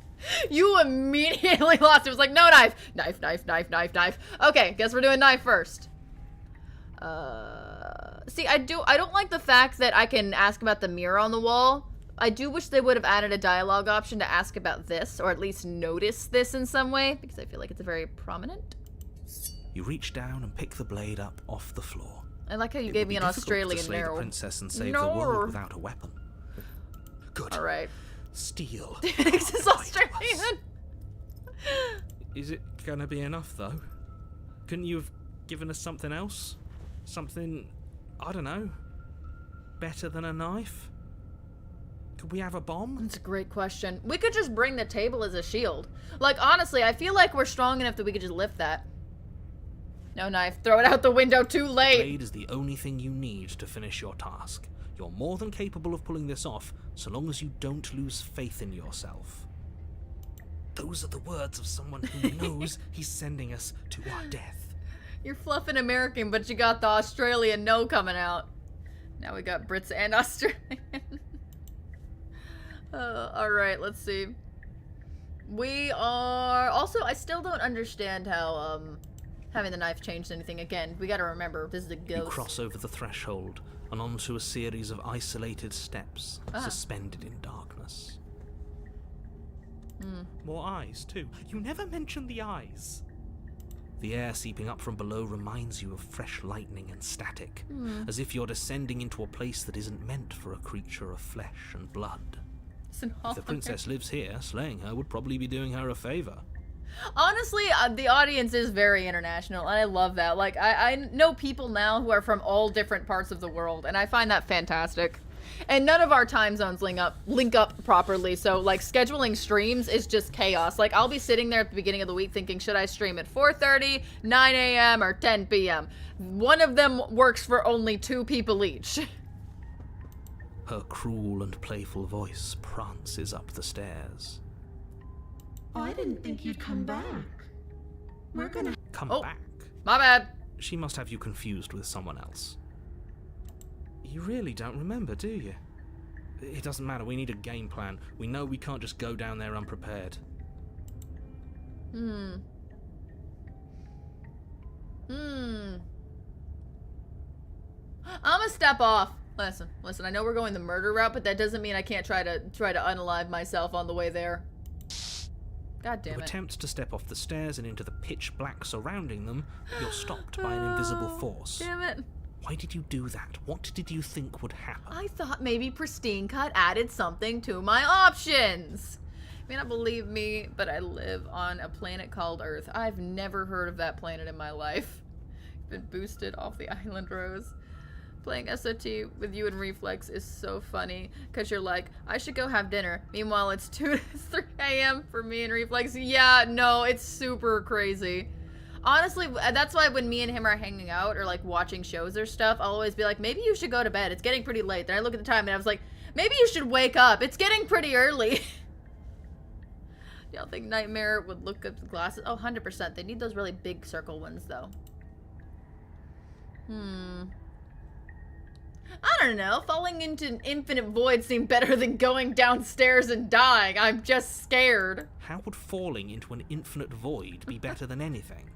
You immediately lost. It was like no knife. Knife. Knife. Knife. Knife. Knife. Okay. Guess we're doing knife first. See, I don't like the fact that I can ask about the mirror on the wall. I do wish they would have added a dialogue option to ask about this, or at least notice this in some way, because I feel like it's very prominent. You reach down and pick the blade up off the floor. I like how you It gave would me be an difficult Australian to slay the narrow. princess and save No. the world without a weapon. Good. All right. Steel. This is Australian. Is it gonna be enough, though? Couldn't you have given us something else? Something, I don't know, better than a knife? Could we have a bomb? That's a great question. We could just bring the table as a shield. Like, honestly, I feel like we're strong enough that we could just lift that. No knife. Throw it out the window. Too The late. blade is the only thing you need to finish your task. You're more than capable of pulling this off, so long as you don't lose faith in yourself. Those are the words of someone who knows he's sending us to our death. You're fluffing American, but you got the Australian no coming out. Now we got Brits and Australian. Alright, let's see. We are... Also, I still don't understand how, having the knife changed anything. Again, we gotta remember, this is a ghost. You cross over the threshold and onto a series of isolated steps, suspended in darkness. More eyes, too. You never mentioned the eyes. The air seeping up from below reminds you of fresh lightning and static, as if you're descending into a place that isn't meant for a creature of flesh and blood. If the princess lives here, slaying her would probably be doing her a favor. Honestly, the audience is very international, and I love that. Like, I know people now who are from all different parts of the world, and I find that fantastic. And none of our time zones link up properly, so, like, scheduling streams is just chaos. Like, I'll be sitting there at the beginning of the week thinking, should I stream at 4:30, 9 a.m., or 10 p.m.? One of them works for only 2 people each. Her cruel and playful voice prances up the stairs. I didn't think you'd come back. We're gonna... Come Oh. back. My bad. She must have you confused with someone else. You really don't remember, do you? It doesn't matter, we need a game plan. We know we can't just go down there unprepared. I'ma step off. Listen, I know we're going the murder route, but that doesn't mean I can't try to unalive myself on the way there. God damn You it. attempt to step off the stairs and into the pitch black surrounding them, but you're stopped by an invisible force. Damn it. Why did you do that? What did you think would happen? I thought maybe Pristine Cut added something to my options. You may not believe me, but I live on a planet called Earth. I've never heard of that planet in my life. Been boosted off the island, Rose. Playing SOT with you and Reflex is so funny, because you're like, I should go have dinner. Meanwhile, it's 2 to 3 a.m. for me and Reflex. Yeah, no, it's super crazy. Honestly, that's why when me and him are hanging out or like watching shows or stuff, I'll always be like, maybe you should go to bed. It's getting pretty late. Then I look at the time and I was like, maybe you should wake up. It's getting pretty early. Y'all think Nightmare would look at the glasses? Oh, 100%. They need those really big circle ones, though. I don't know. Falling into an infinite void seemed better than going downstairs and dying. I'm just scared. How would falling into an infinite void be better than anything?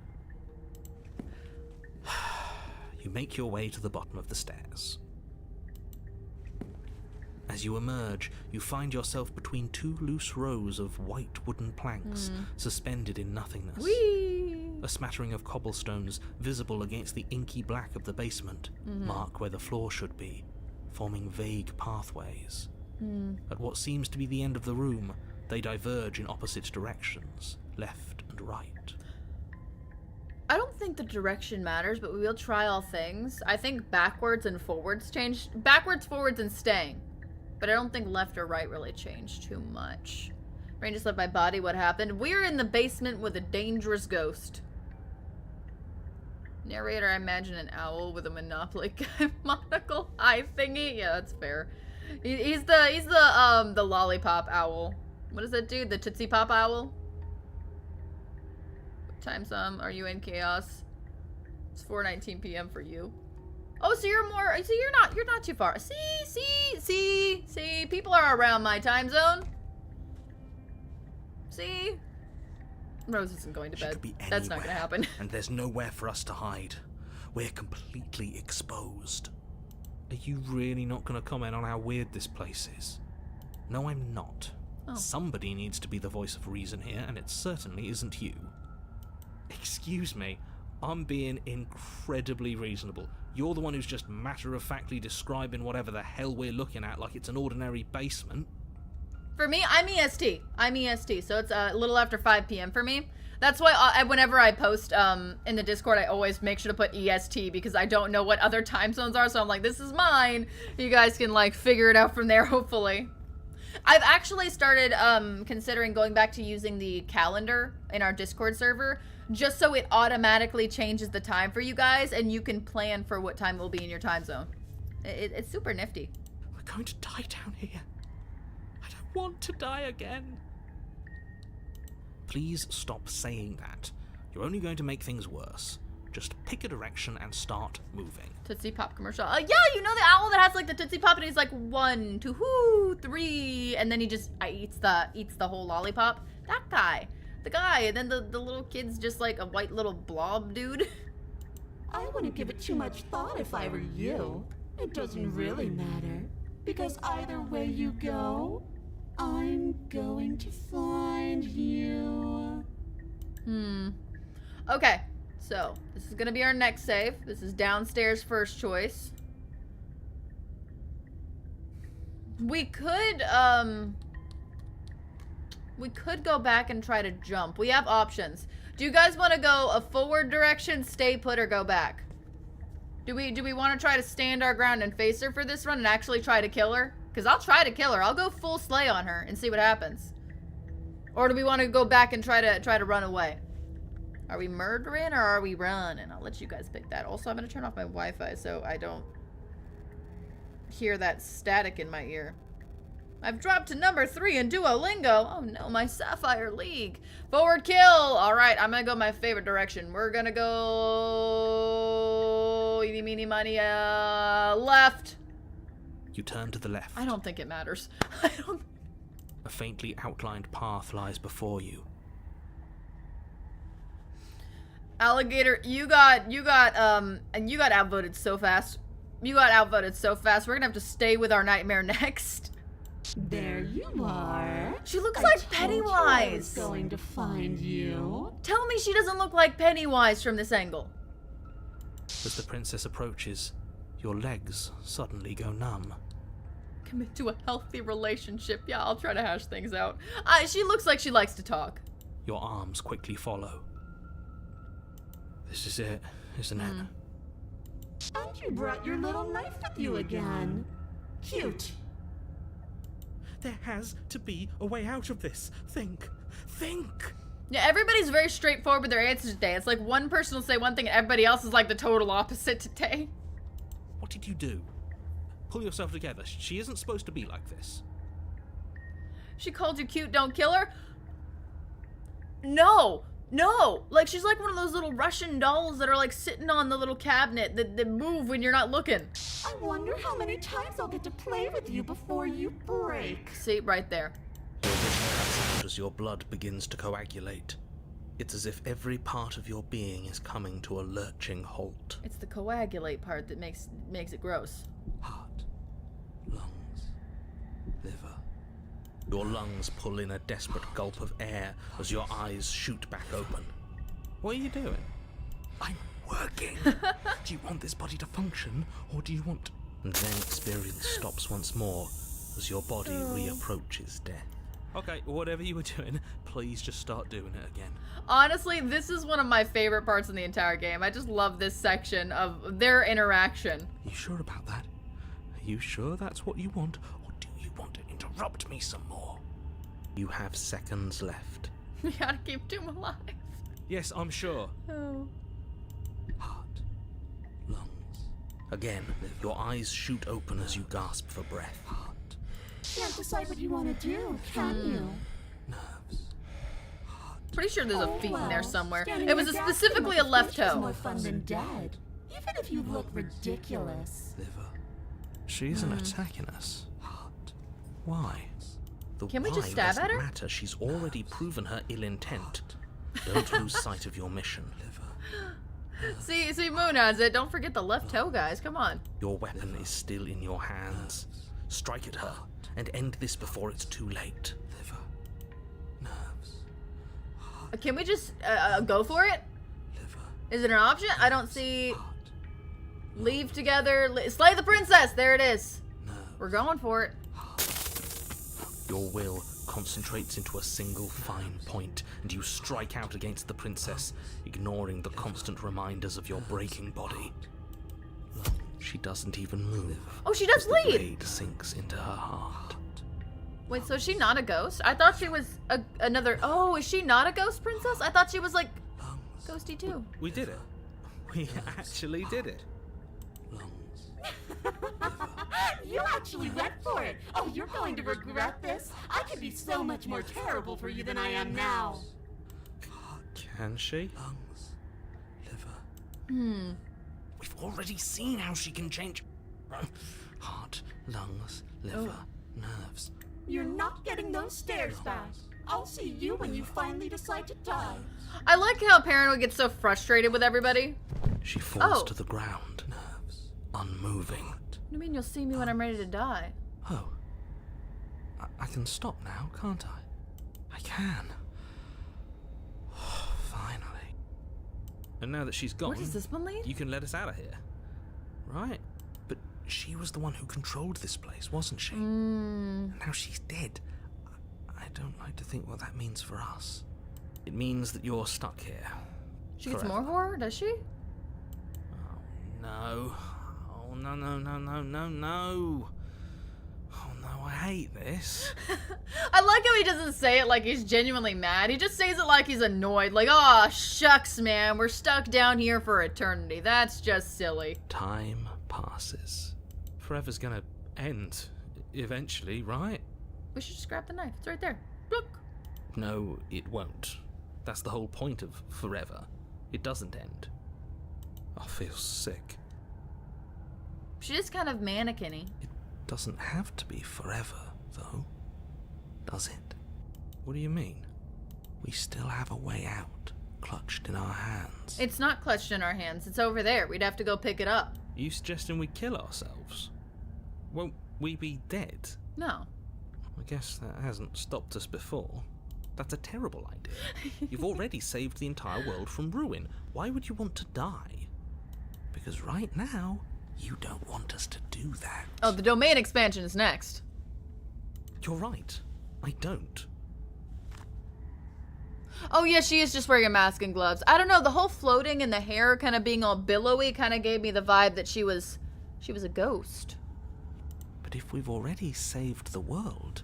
You make your way to the bottom of the stairs. As you emerge, you find yourself between 2 loose rows of white wooden planks suspended in nothingness. Whee! A smattering of cobblestones visible against the inky black of the basement mark where the floor should be, forming vague pathways. At what seems to be the end of the room, they diverge in opposite directions, left and right. I don't think the direction matters, but we will try all things. I think backwards and forwards change. Backwards, forwards, and staying. But I don't think left or right really changed too much. Brain just left my body. What happened? We're in the basement with a dangerous ghost. Narrator, I imagine an owl with a Monopoly monocle eye thingy. Yeah, that's fair. He's the lollipop owl. What does that do? The Tootsie Pop owl? What time are you in chaos? It's 4:19 p.m. for you. Oh, so you're more, so you're not too far. See, people are around my time zone. See? Rose isn't going to She bed. could be That's not anywhere, gonna happen. And there's nowhere for us to hide. We're completely exposed. Are you really not going to comment on how weird this place is? No, I'm not. Oh. Somebody needs to be the voice of reason here, and it certainly isn't you. Excuse me, I'm being incredibly reasonable. You're the one who's just matter-of-factly describing whatever the hell we're looking at like it's an ordinary basement. For me, I'm EST. I'm EST, so it's a little after 5 p.m. for me. That's why whenever I post in the Discord, I always make sure to put EST because I don't know what other time zones are, so I'm like, this is mine. You guys can, like, figure it out from there, hopefully. I've actually started considering going back to using the calendar in our Discord server, just so it automatically changes the time for you guys, and you can plan for what time will be in your time zone. It's super nifty. We're going to die down here. I don't want to die again. Please stop saying that. You're only going to make things worse. Just pick a direction and start moving. Tootsie Pop commercial. Yeah, you know the owl that has like the Tootsie Pop and he's like 1, 2, 3, and then he just eats the whole lollipop. That guy. The guy, and then the little kid's just like a white little blob dude. I wouldn't give it too much thought if I were you. It doesn't really matter, because either way you go, I'm going to find you. Okay, so this is gonna be our next save. This is downstairs first choice. We could go back and try to jump. We have options. Do you guys want to go a forward direction, stay put, or go back? Do we want to try to stand our ground and face her for this run and actually try to kill her? Because I'll try to kill her. I'll go full slay on her and see what happens. Or do we want to go back and try to run away? Are we murdering or are we running? I'll let you guys pick that. Also, I'm going to turn off my Wi-Fi so I don't hear that static in my ear. I've dropped to number 3 in Duolingo. Oh no, my Sapphire League. Forward kill. All right, I'm going to go my favorite direction. We're going to go... Eeny, meeny, miny, left. You turn to the left. I don't think it matters. I don't... A faintly outlined path lies before you. Alligator, you got outvoted so fast. You got outvoted so fast. We're gonna have to stay with our nightmare next. There you are. She looks I like told you I was Pennywise. going to find you. Tell me she doesn't look like Pennywise from this angle. As the princess approaches, your legs suddenly go numb. Commit to a healthy relationship. Yeah, I'll try to hash things out. She looks like she likes to talk. Your arms quickly follow. This is it, isn't it? And you brought your little knife with you again. Cute. There has to be a way out of this. Think. Yeah, everybody's very straightforward with their answers today. It's like one person will say one thing and everybody else is like the total opposite today. What did you do? Pull yourself together. She isn't supposed to be like this. She called you cute, don't kill her? No! Like, she's like one of those little Russian dolls that are like sitting on the little cabinet that move when you're not looking. I wonder how many times I'll get to play with you before you break. See, right there. Your vision cuts out as your blood begins to coagulate. It's as if every part of your being is coming to a lurching halt. It's the coagulate part that makes it gross. Heart, lungs, liver. Your lungs pull in a desperate gulp of air as your eyes shoot back open. What are you doing? I'm working. Do you want this body to function, or do you want... And then experience stops once more as your body reapproaches death. Okay, whatever you were doing, please just start doing it again. Honestly, this is one of my favorite parts in the entire game. I just love this section of their interaction. You sure about that? Are you sure that's what you want? Or do you want to interrupt me some more? You have seconds left. We gotta keep Doom alive. Yes, I'm sure. Oh. Heart. Lungs. Again, your eyes shoot open as you gasp for breath. Heart. Can't decide what you want to do, can you? Nerves. Pretty sure there's a feet in there well, somewhere. standing It was your ground specifically a like left fish is toe. more fun than dead. Even if you look ridiculous. Liver. She isn't attacking us. Heart. Why? The Can we just why stab doesn't at her? matter. She's already proven her ill intent. Don't lose sight of your mission. Liver. See, Moon has it. Don't forget the left toe, guys. Come on. Your weapon is still in your hands. Strike at her and end this before it's too late. Liver. Nerves. Can we just go for it? Liver. Is it an option? I don't see. Leave together. Slay the princess. There it is. We're going for it. Your will concentrates into a single fine point, and you strike out against the princess, ignoring the constant reminders of your breaking body. She doesn't even move. Oh, she does The bleed. blade sinks into her heart. Wait, so is she not a ghost? I thought she was another. Oh, is she not a ghost princess? I thought she was like ghosty too. We did it. We actually did it. You actually went for it. Oh, you're going to regret this. I could be so much more terrible for you than I am now. Can she? Lungs. Liver. We've already seen how she can change. Heart, lungs, liver, nerves. You're not getting those stairs back. I'll see you when you finally decide to die. I like how Paranoid gets so frustrated with everybody. She falls Oh. to the ground. Nerves. Unmoving. What do you mean you'll see me when I'm ready to die? Oh. I can stop now, can't I? I can. Finally. And now that she's gone, Where does this one lead? you can let us out of here. Right? But she was the one who controlled this place, wasn't she? Now she's dead. I don't like to think what that means for us. It means that you're stuck here. She gets forever. more horror, does she? No. Oh, no, no, no, no, no, no. Oh, no, I hate this. I like how he doesn't say it like he's genuinely mad. He just says it like he's annoyed. Like, aw, shucks, man. We're stuck down here for eternity. That's just silly. Time passes. Forever's gonna end eventually, right? We should just grab the knife. It's right there. Look. No, it won't. That's the whole point of forever. It doesn't end. I feel sick. She is kind of mannequin-y. It doesn't have to be forever, though. Does it? What do you mean? We still have a way out, clutched in our hands. It's not clutched in our hands. It's over there. We'd have to go pick it up. Are you suggesting we kill ourselves? Won't we be dead? No. I guess that hasn't stopped us before. That's a terrible idea. You've already saved the entire world from ruin. Why would you want to die? Because right now, you don't want us to do that. Oh, the domain expansion is next. You're right. I don't. Oh, yeah, she is just wearing a mask and gloves. I don't know. The whole floating and the hair kind of being all billowy kind of gave me the vibe that she was a ghost. But if we've already saved the world,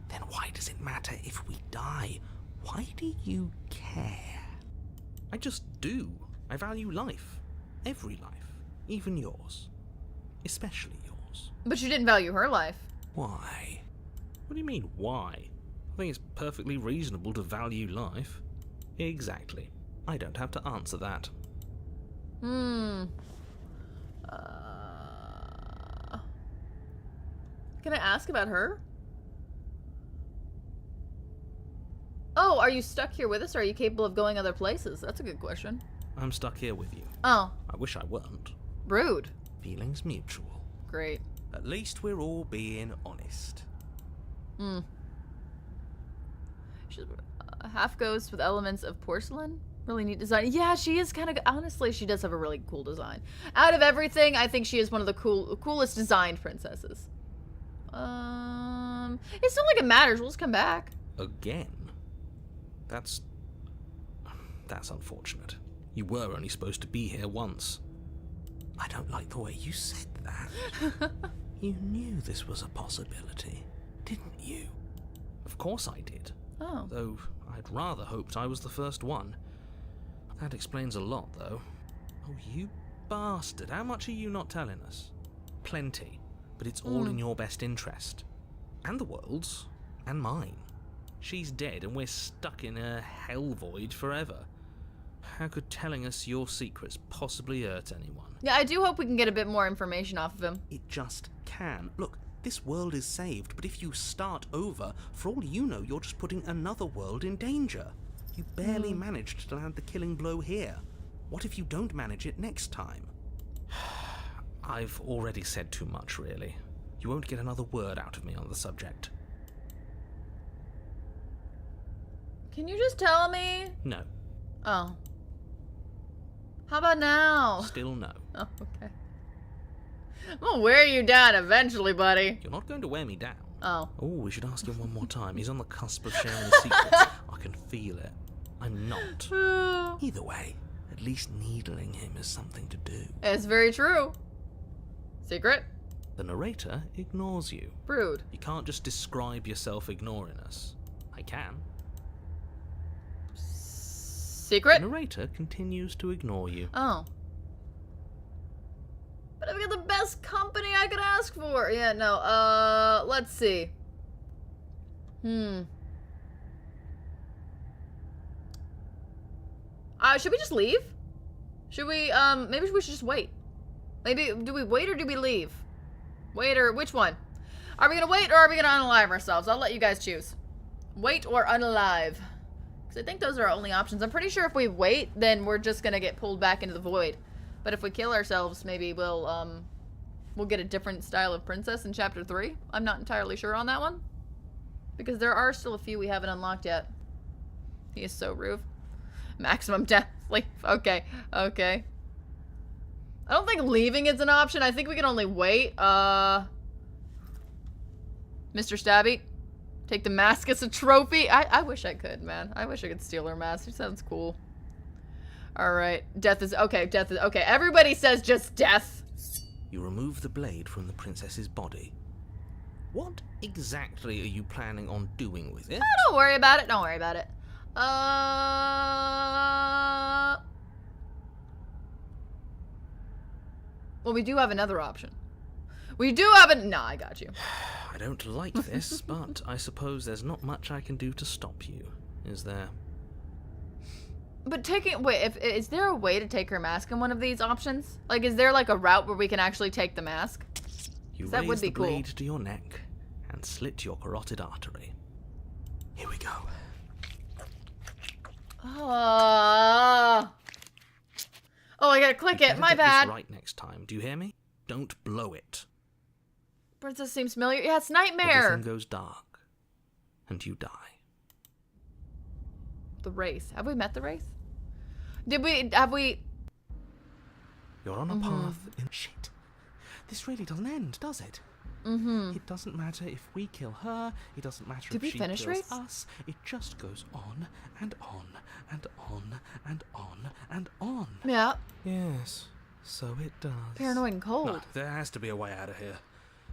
then why does it matter if we die? Why do you care? I just do. I value life. Every life. Even yours. Especially yours. But you didn't value her life. Why? What do you mean, why? I think it's perfectly reasonable to value life. Exactly. I don't have to answer that. Can I ask about her? Oh, are you stuck here with us, or are you capable of going other places? That's a good question. I'm stuck here with you. Oh, I wish I weren't. rude. Feelings mutual. Great. At least we're all being honest. She's a half ghost with elements of porcelain. Really neat design. Yeah, she is kind of... Honestly, she does have a really cool design. Out of everything, I think she is one of the coolest designed princesses. It's not like it matters. We'll just come back. Again? That's unfortunate. You were only supposed to be here once. I don't like the way you said that. You knew this was a possibility, didn't you? Of course I did. Oh. Though I'd rather hoped I was the first one. That explains a lot, though. Oh, you bastard. How much are you not telling us? Plenty. But it's all in your best interest. And the world's. And mine. She's dead and we're stuck in a hell void forever. How could telling us your secrets possibly hurt anyone? Yeah, I do hope we can get a bit more information off of him. It just can. Look, this world is saved, but if you start over, for all you know, you're just putting another world in danger. You barely managed to land the killing blow here. What if you don't manage it next time? I've already said too much, really. You won't get another word out of me on the subject. Can you just tell me? No. Oh. How about now? Still no. Oh, okay. I'm gonna wear you down eventually, buddy. You're not going to wear me down. Oh. Oh, we should ask him one more time. He's on the cusp of sharing the secrets. I can feel it. I'm not. Either way, at least needling him is something to do. It's very true. Secret? The narrator ignores you. Brood. You can't just describe yourself ignoring us. I can. Secret? The narrator continues to ignore you. Oh. But I've got the best company I could ask for. Yeah, no, let's see. Should we just leave? Should we, maybe we should just wait. Maybe, do we wait or do we leave? Wait or, which one? Are we gonna wait or are we gonna unalive ourselves? I'll let you guys choose. Wait or unalive. Because I think those are our only options. I'm pretty sure if we wait, then we're just gonna get pulled back into the void. But if we kill ourselves, maybe we'll get a different style of princess in chapter 3. I'm not entirely sure on that one. Because there are still a few we haven't unlocked yet. He is so rude. Maximum death sleep. Okay, okay. I don't think leaving is an option. I think we can only wait. Mr. Stabby, take the mask as a trophy. I wish I could, man. I wish I could steal her mask. It sounds cool. Alright, death is okay. Everybody says just death. You remove the blade from the princess's body. What exactly are you planning on doing with it? Oh, don't worry about it. Don't worry about it. Well, we do have another option. We do have a... No, I got you. I don't like this, but I suppose there's not much I can do to stop you, is there? But taking... Wait, is there a way to take her mask in one of these options? Like, is there like a route where we can actually take the mask? You that raise would be the cool. blade to your neck and slit your carotid artery. Here we go. Oh, I gotta click it. My Get bad. this right next time. Do you hear me? Don't blow it. Princess seems familiar. Yeah, it's Nightmare. Everything goes dark, and you die. The Wraith. Have we met the Wraith? Have we... You're on a path in... Shit. This really doesn't end, does it? It doesn't matter if we kill her. It doesn't matter Did if we she finish kills Wraith? us. It just goes on and on and on and on and on. Yeah. Yes, so it does. Paranoid and cold. No, there has to be a way out of here.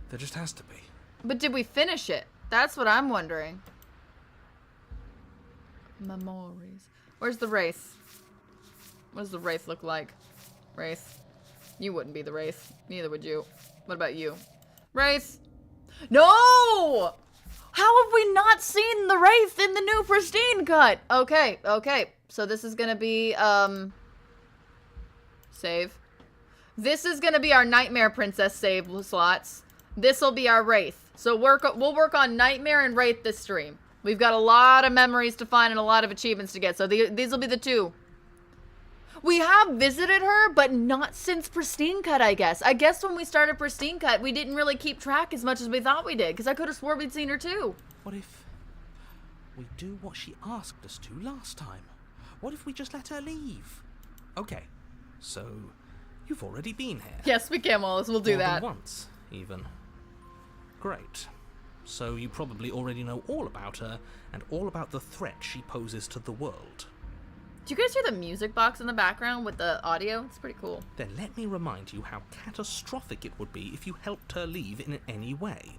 There just has to be. But did we finish it? That's what I'm wondering. Memories. Where's the Wraith? What does the Wraith look like? Wraith. You wouldn't be the Wraith. Neither would you. What about you? Wraith. No! How have we not seen the Wraith in the new pristine cut? Okay, okay. So this is gonna be, save. This is gonna be our Nightmare Princess save slots. This'll be our Wraith. So we'll work on Nightmare and Wraith this stream. We've got a lot of memories to find and a lot of achievements to get. So these will be the two. We have visited her, but not since Pristine Cut, I guess. I guess when we started Pristine Cut, we didn't really keep track as much as we thought we did, because I could have swore we'd seen her too. What if we do what she asked us to last time? What if we just let her leave? Okay, so you've already been here. Yes, we can, Wallace. We'll do More than that. once, even. Great. So you probably already know all about her, and all about the threat she poses to the world. Do you guys hear the music box in the background with the audio? It's pretty cool. Then let me remind you how catastrophic it would be if you helped her leave in any way.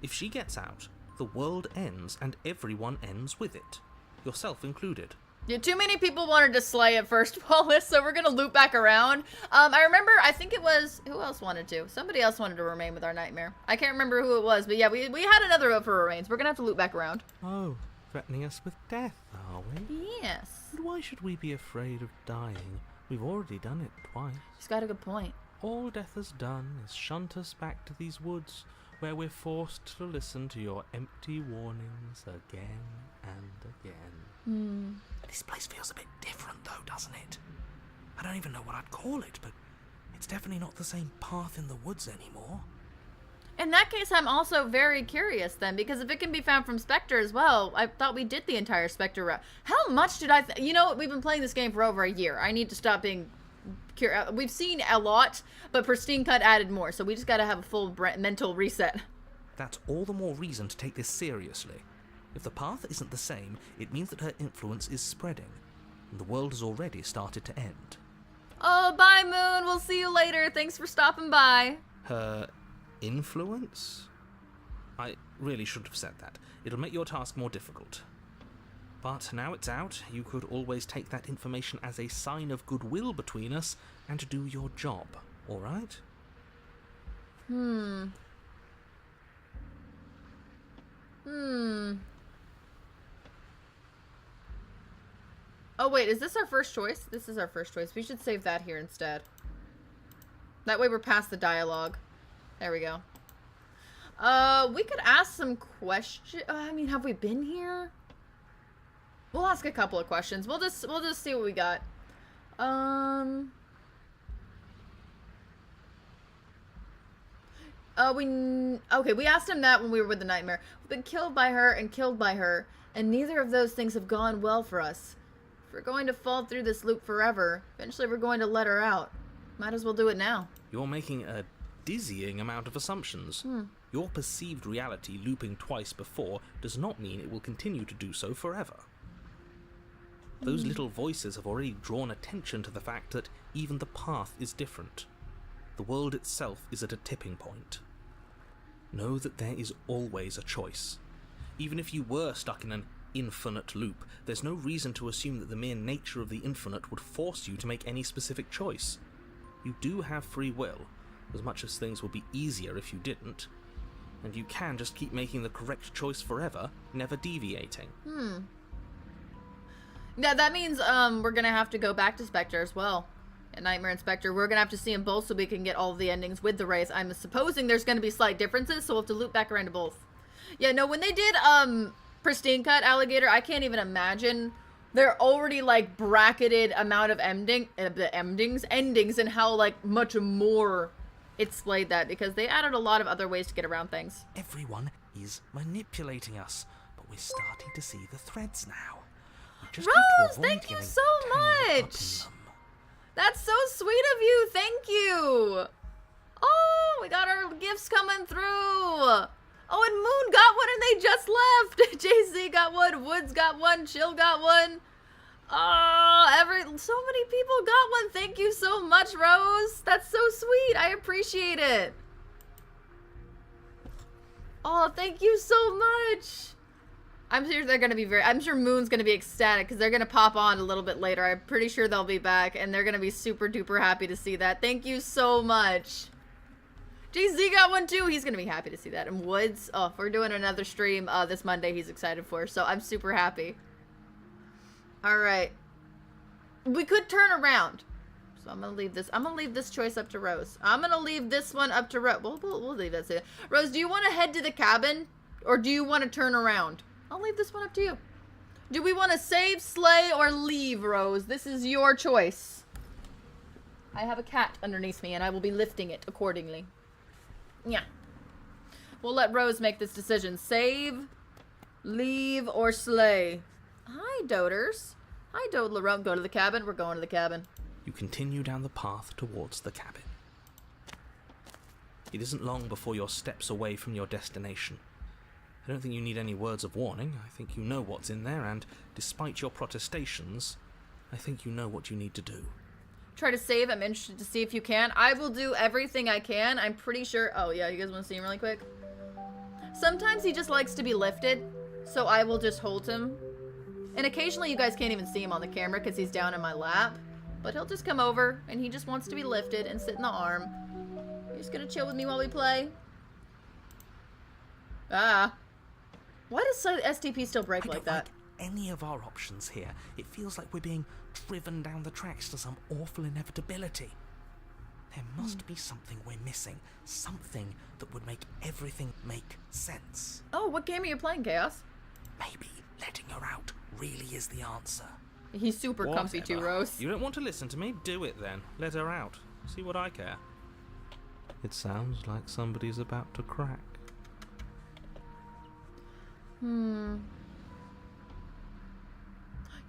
If she gets out, the world ends and everyone ends with it. Yourself included. Yeah, too many people wanted to slay at first, Wallace, so we're gonna loop back around. I remember, I think it was, who else wanted to? Somebody else wanted to remain with our nightmare. I can't remember who it was, but yeah, we had another vote for remains. We're gonna have to loop back around. Oh, threatening us with death, are we? Yes. And why should we be afraid of dying? We've already done it twice. He's got a good point. All death has done is shunt us back to these woods, where we're forced to listen to your empty warnings again and again. This place feels a bit different though, doesn't it? I don't even know what I'd call it, but it's definitely not the same path in the woods anymore. In that case, I'm also very curious then, because if it can be found from Spectre as well, I thought we did the entire Spectre route. How much did I... You know, we've been playing this game for over a year. I need to stop being... We've seen a lot, but Pristine Cut added more, so we just gotta have a full mental reset. That's all the more reason to take this seriously. If the path isn't the same, it means that her influence is spreading, and the world has already started to end. Oh, bye, Moon. We'll see you later. Thanks for stopping by. Her influence? I really shouldn't have said that. It'll make your task more difficult. But now it's out, you could always take that information as a sign of goodwill between us and do your job, alright? Oh, wait, is this our first choice? This is our first choice. We should save that here instead. That way we're past the dialogue. There we go. We could ask some questions. I mean, have we been here? We'll ask a couple of questions. We'll just see what we got. Okay, we asked him that when we were with the Nightmare. We've been killed by her and killed by her, and neither of those things have gone well for us. If we're going to fall through this loop forever, eventually we're going to let her out. Might as well do it now. You're making a dizzying amount of assumptions. Your perceived reality looping twice before does not mean it will continue to do so forever. Those little voices have already drawn attention to the fact that even the path is different. The world itself is at a tipping point. Know that there is always a choice. Even if you were stuck in an infinite loop, there's no reason to assume that the mere nature of the infinite would force you to make any specific choice. You do have free will, as much as things would be easier if you didn't. And you can just keep making the correct choice forever, never deviating. Yeah, that means we're gonna have to go back to Spectre as well. And Nightmare and Spectre, we're gonna have to see them both so we can get all of the endings with the Wraith. I'm supposing there's gonna be slight differences, so we'll have to loop back around to both. Yeah, no, when they did Pristine Cut Alligator, I can't even imagine. They're already like bracketed amount of endings and how like much more it splayed that, because they added a lot of other ways to get around things. Everyone is manipulating us, but we're starting to see the threads now. We just Rose, have to avoid thank you getting so tangled up in much. them. That's so sweet of you. Thank you. Oh, we got our gifts coming through. Oh, and Moon got one and they just left. JC got one. Woods got one. Chill got one. Oh, so many people got one. Thank you so much, Rose. That's so sweet. I appreciate it. Oh, thank you so much. I'm sure they're gonna be I'm sure Moon's gonna be ecstatic because they're gonna pop on a little bit later. I'm pretty sure they'll be back and they're gonna be super duper happy to see that. Thank you so much. JZ got one too. He's gonna be happy to see that. And Woods, oh, we're doing another stream this Monday he's excited for, so I'm super happy. Alright. We could turn around. So I'm gonna leave this choice up to Rose. I'm gonna leave this one up to Rose. We'll leave that. Rose, do you want to head to the cabin? Or do you want to turn around? I'll leave this one up to you. Do we want to save, slay, or leave, Rose? This is your choice. I have a cat underneath me, and I will be lifting it accordingly. Yeah. We'll let Rose make this decision. Save, leave, or slay. Hi, Doters. Hi, Dodelarone. Go to the cabin. We're going to the cabin. You continue down the path towards the cabin. It isn't long before you're steps away from your destination. I don't think you need any words of warning. I think you know what's in there, and despite your protestations, I think you know what you need to do. Try to save. I'm interested to see if you can. I will do everything I can. I'm pretty sure. Oh, yeah, you guys want to see him really quick? Sometimes he just likes to be lifted, so I will just hold him. And occasionally you guys can't even see him on the camera because he's down in my lap. But he'll just come over, and he just wants to be lifted and sit in the arm. You're just gonna chill with me while we play? Ah. Why does STP still break like that? Like any of our options here. It feels like we're being driven down the tracks to some awful inevitability. There must be something we're missing. Something that would make everything make sense. Oh, what game are you playing, Chaos? Maybe letting her out really is the answer. He's super comfy too, Rose. You don't want to listen to me? Do it then. Let her out. See what I care. It sounds like somebody's about to crack. Yeah,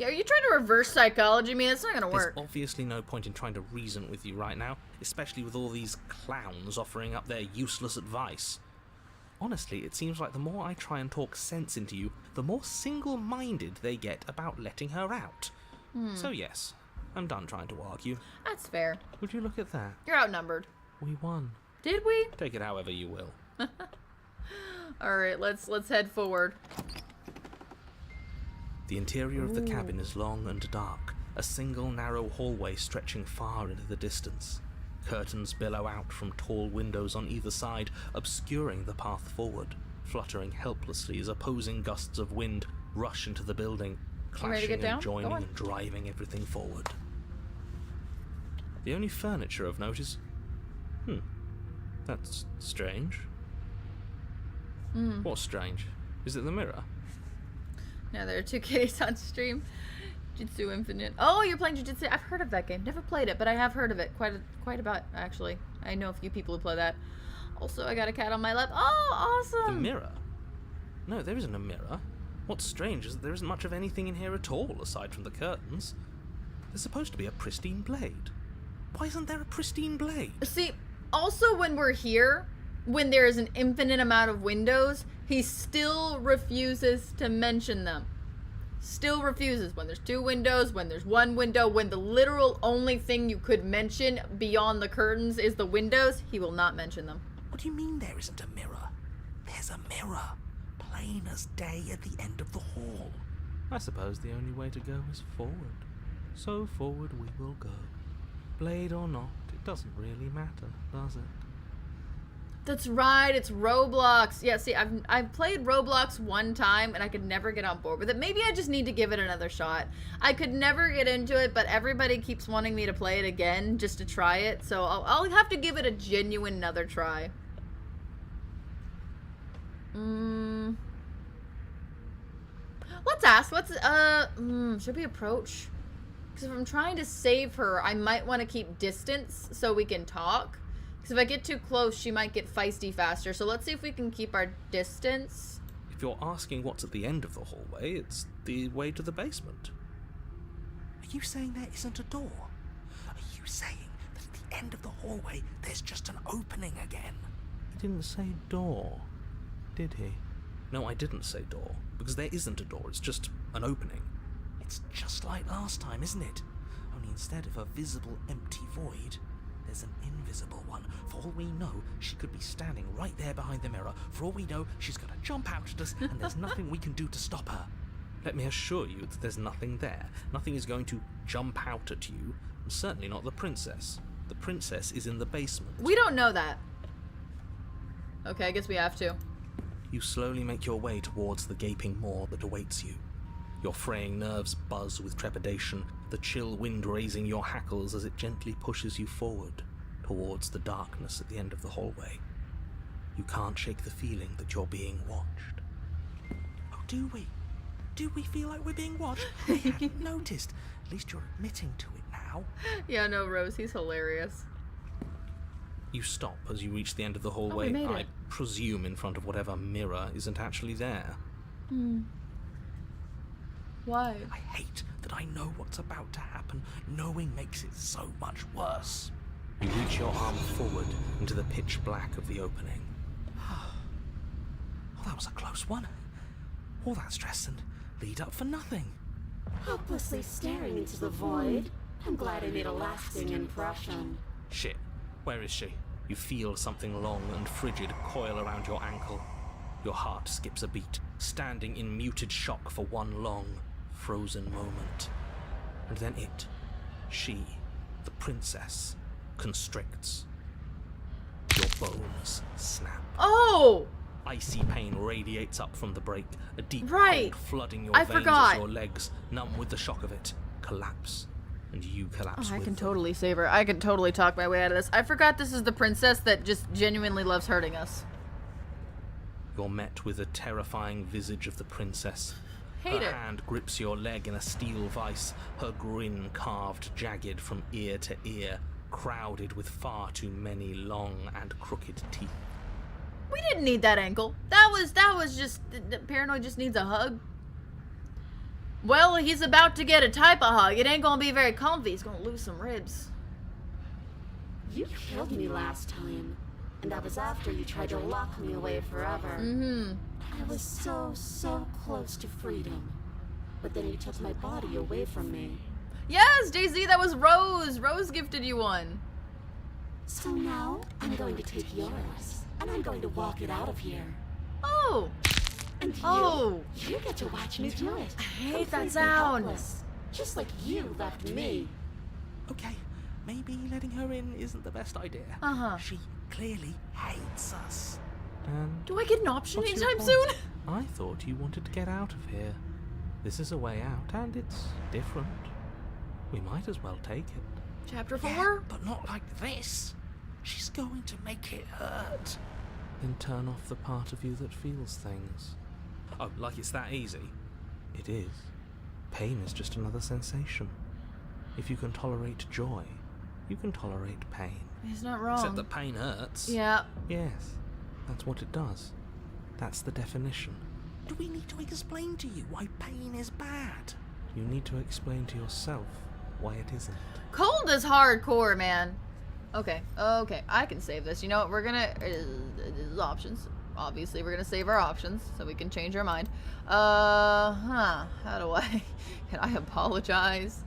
are you trying to reverse psychology me? That's not gonna work. There's obviously no point in trying to reason with you right now, especially with all these clowns offering up their useless advice. Honestly, it seems like the more I try and talk sense into you, the more single-minded they get about letting her out. So yes, I'm done trying to argue. That's fair. Would you look at that? You're outnumbered. We won. Did we? Take it however you will. Alright, let's head forward. The interior of the cabin is long and dark, a single narrow hallway stretching far into the distance. Curtains billow out from tall windows on either side, obscuring the path forward, fluttering helplessly as opposing gusts of wind rush into the building, clashing and joining and driving everything forward. The only furniture of note is... that's strange. What's strange? Is it the mirror? Now there are 2 kitties on stream. Jujutsu Infinite. Oh, you're playing Jujutsu. I've heard of that game. Never played it, but I have heard of it quite a bit, actually. I know a few people who play that. Also, I got a cat on my lap. Oh, awesome! The mirror? No, there isn't a mirror. What's strange is that there isn't much of anything in here at all, aside from the curtains. There's supposed to be a pristine blade. Why isn't there a pristine blade? See, also when we're here, when there is an infinite amount of windows, he still refuses to mention them. Still refuses. When there's 2 windows, when there's 1 window, when the literal only thing you could mention beyond the curtains is the windows, he will not mention them. What do you mean there isn't a mirror? There's a mirror, plain as day at the end of the hall. I suppose the only way to go is forward. So forward we will go. Blade or not, it doesn't really matter, does it? That's right, it's Roblox. Yeah, see, I've played Roblox 1 time and I could never get on board with it. Maybe I just need to give it another shot. I could never get into it, but everybody keeps wanting me to play it again just to try it, so I'll have to give it a genuine another try. Let's ask, should we approach? Because if I'm trying to save her, I might want to keep distance so we can talk. Because if I get too close, she might get feisty faster. So let's see if we can keep our distance. If you're asking what's at the end of the hallway, it's the way to the basement. Are you saying there isn't a door? Are you saying that at the end of the hallway, there's just an opening again? He didn't say door, did he? No, I didn't say door, because there isn't a door, it's just an opening. It's just like last time, isn't it? Only instead of a visible empty void, there's an invisible one. For all we know, she could be standing right there behind the mirror. For all we know, she's going to jump out at us, and there's nothing we can do to stop her. Let me assure you that there's nothing there. Nothing is going to jump out at you, and certainly not the princess. The princess is in the basement. We don't know that. Okay, I guess we have to. You slowly make your way towards the gaping maw that awaits you. Your fraying nerves buzz with trepidation, the chill wind raising your hackles as it gently pushes you forward, towards the darkness at the end of the hallway. You can't shake the feeling that you're being watched. Oh, do we? Do we feel like we're being watched? I hadn't noticed. At least you're admitting to it now. Yeah, no, Rose, he's hilarious. You stop as you reach the end of the hallway, I presume in front of whatever mirror isn't actually there. Why? I hate that I know what's about to happen. Knowing makes it so much worse. You reach your arm forward into the pitch black of the opening. Oh, that was a close one. All that stress and lead up for nothing. Helplessly staring into the void. I'm glad I made a lasting impression. Shit, where is she? You feel something long and frigid coil around your ankle. Your heart skips a beat, standing in muted shock for one long, frozen moment. And then she, the princess, constricts. Your bones snap. Oh! Icy pain radiates up from the break, a deep Right. cold flooding your I veins forgot. as your legs, numb with the shock of it, collapse. And you collapse I with can them. totally save her. I can totally talk my way out of this. I forgot this is the princess that just genuinely loves hurting us. You're met with a terrifying visage of the princess. Hate Her it. hand grips your leg in a steel vice, her grin carved jagged from ear to ear, crowded with far too many long and crooked teeth. We didn't need that ankle. That was just... Paranoid just needs a hug. Well, he's about to get a type of hug. It ain't gonna be very comfy. He's gonna lose some ribs. You killed me last time, and that was after you tried to lock me away forever. Mm-hmm. I was so close to freedom. But then you took my body away from me. Yes, Jay-Z, that was Rose. Rose gifted you one. So now, I'm going to take yours, and I'm going to walk it out of here. Oh. And you, Oh. you get to watch me do it. I hate that Completely sound. helpless, just like you left me. Okay, maybe letting her in isn't the best idea. Uh-huh. She clearly hates us. And Do I get an option what's your anytime point? soon? I thought you wanted to get out of here. This is a way out, and it's different. We might as well take it. Chapter 4? Yeah, but not like this. She's going to make it hurt. Then turn off the part of you that feels things. Oh, like it's that easy? It is. Pain is just another sensation. If you can tolerate joy, you can tolerate pain. He's not wrong. Except that pain hurts. Yeah. Yes, that's what it does. That's the definition. Do we need to explain to you why pain is bad? You need to explain to yourself why it isn't. Cold is hardcore, man. Okay, I can save this. You know what? We're gonna... options. Obviously, we're gonna save our options so we can change our mind. How do I... Can I apologize?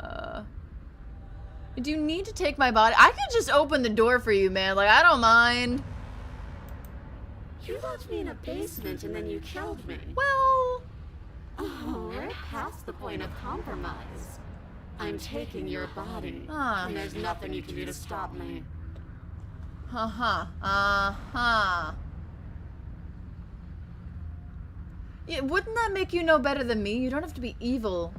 Do you need to take my body? I could just open the door for you, man. Like, I don't mind. You left me in a basement and then you killed me. Well... Oh, we're past the point of compromise. I'm taking your body, Huh. and there's nothing you can do to stop me. Yeah, wouldn't that make you know better than me? You don't have to be evil.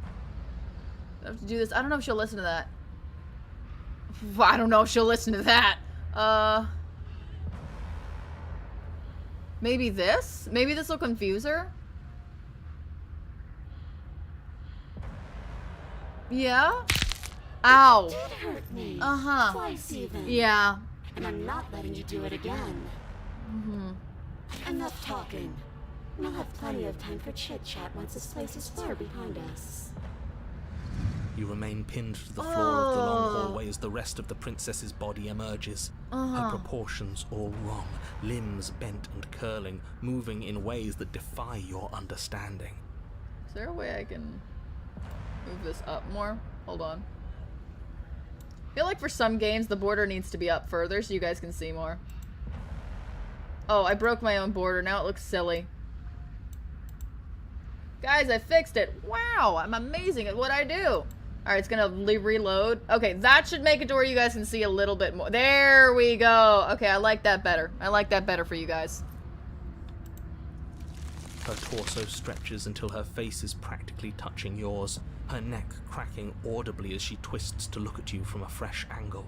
You have to do this. I don't know if she'll listen to that. I don't know if she'll listen to that. Maybe this? Maybe this will confuse her? Yeah? Ow. You did hurt me. Uh-huh. Twice even. Yeah. And I'm not letting you do it again. Enough talking. We'll have plenty of time for chit-chat once this place is far behind us. You remain pinned to the floor of the long hallway as the rest of the princess's body emerges. Her proportions all wrong, limbs bent and curling, moving in ways that defy your understanding. Is there a way I can move this up more? Hold on. I feel like for some games the border needs to be up further so you guys can see more. Oh, I broke my own border. Now it looks silly. Guys, I fixed it. Wow, I'm amazing at what I do. Alright, it's gonna reload. Okay, that should make it to where you guys can see a little bit more. There we go. Okay, I like that better. I like that better for you guys. Her torso stretches until her face is practically touching yours, her neck cracking audibly as she twists to look at you from a fresh angle.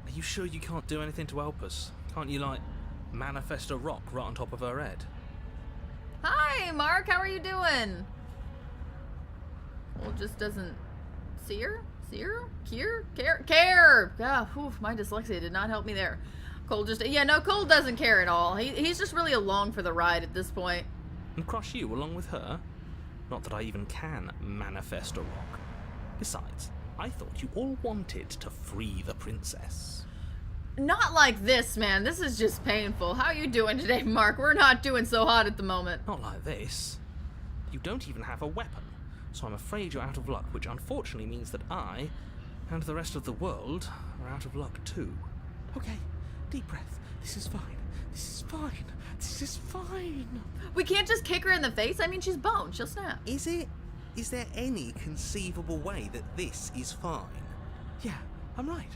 Are you sure you can't do anything to help us? Can't you, like, manifest a rock right on top of her head? Hi, Mark. How are you doing? Well, it just doesn't see her? See her? Care! Ah, whew, my dyslexia did not help me there. Cole just... Yeah, no, Cole doesn't care at all. He's just really along for the ride at this point. And crush you along with her? Not that I even can manifest a rock. Besides, I thought you all wanted to free the princess. Not like this, man. This is just painful. How you doing today, Mark? We're not doing so hot at the moment. Not like this. You don't even have a weapon, so I'm afraid you're out of luck, which unfortunately means that I, and the rest of the world, are out of luck too. Okay, deep breath. This is fine. This is fine. This is fine. We can't just kick her in the face. I mean, she's bone. She'll snap. Is it? Is there any conceivable way that this is fine? Yeah, I'm right.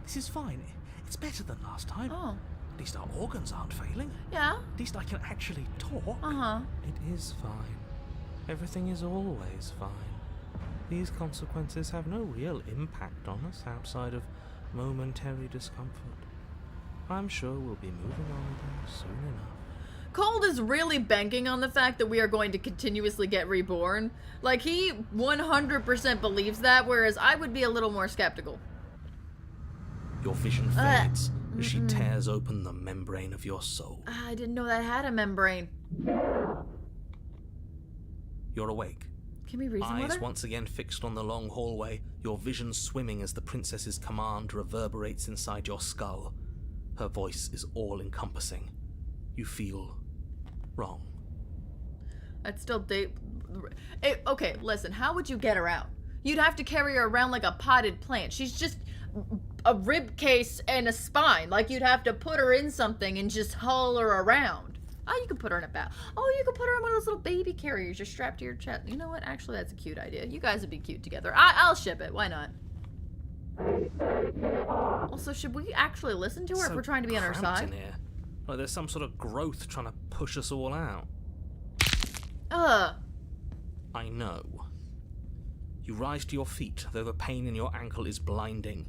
This is fine. It's better than last time. Oh. At least our organs aren't failing. Yeah. At least I can actually talk. Uh-huh. It is fine. Everything is always fine. These consequences have no real impact on us outside of momentary discomfort. I'm sure we'll be moving on again soon enough. Cold is really banking on the fact that we are going to continuously get reborn. Like, he 100% believes that, whereas I would be a little more skeptical. Your vision fades as she tears open the membrane of your soul. I didn't know that had a membrane. You're awake. Can we reason with Eyes her? once again fixed on the long hallway, your vision swimming as the princess's command reverberates inside your skull. Her voice is all-encompassing. You feel wrong. I'd still date... Okay, listen, how would you get her out? You'd have to carry her around like a potted plant. She's just a rib case and a spine. Like, you'd have to put her in something and just haul her around. Oh, you could put her in a bag. Oh, you could put her in one of those little baby carriers just strapped to your chest. You know what? Actually, that's a cute idea. You guys would be cute together. I'll ship it. Why not? Also, should we actually listen to her if we're trying to be on her cramped side? in here. Like there's some sort of growth trying to push us all out. I know. You rise to your feet, though the pain in your ankle is blinding.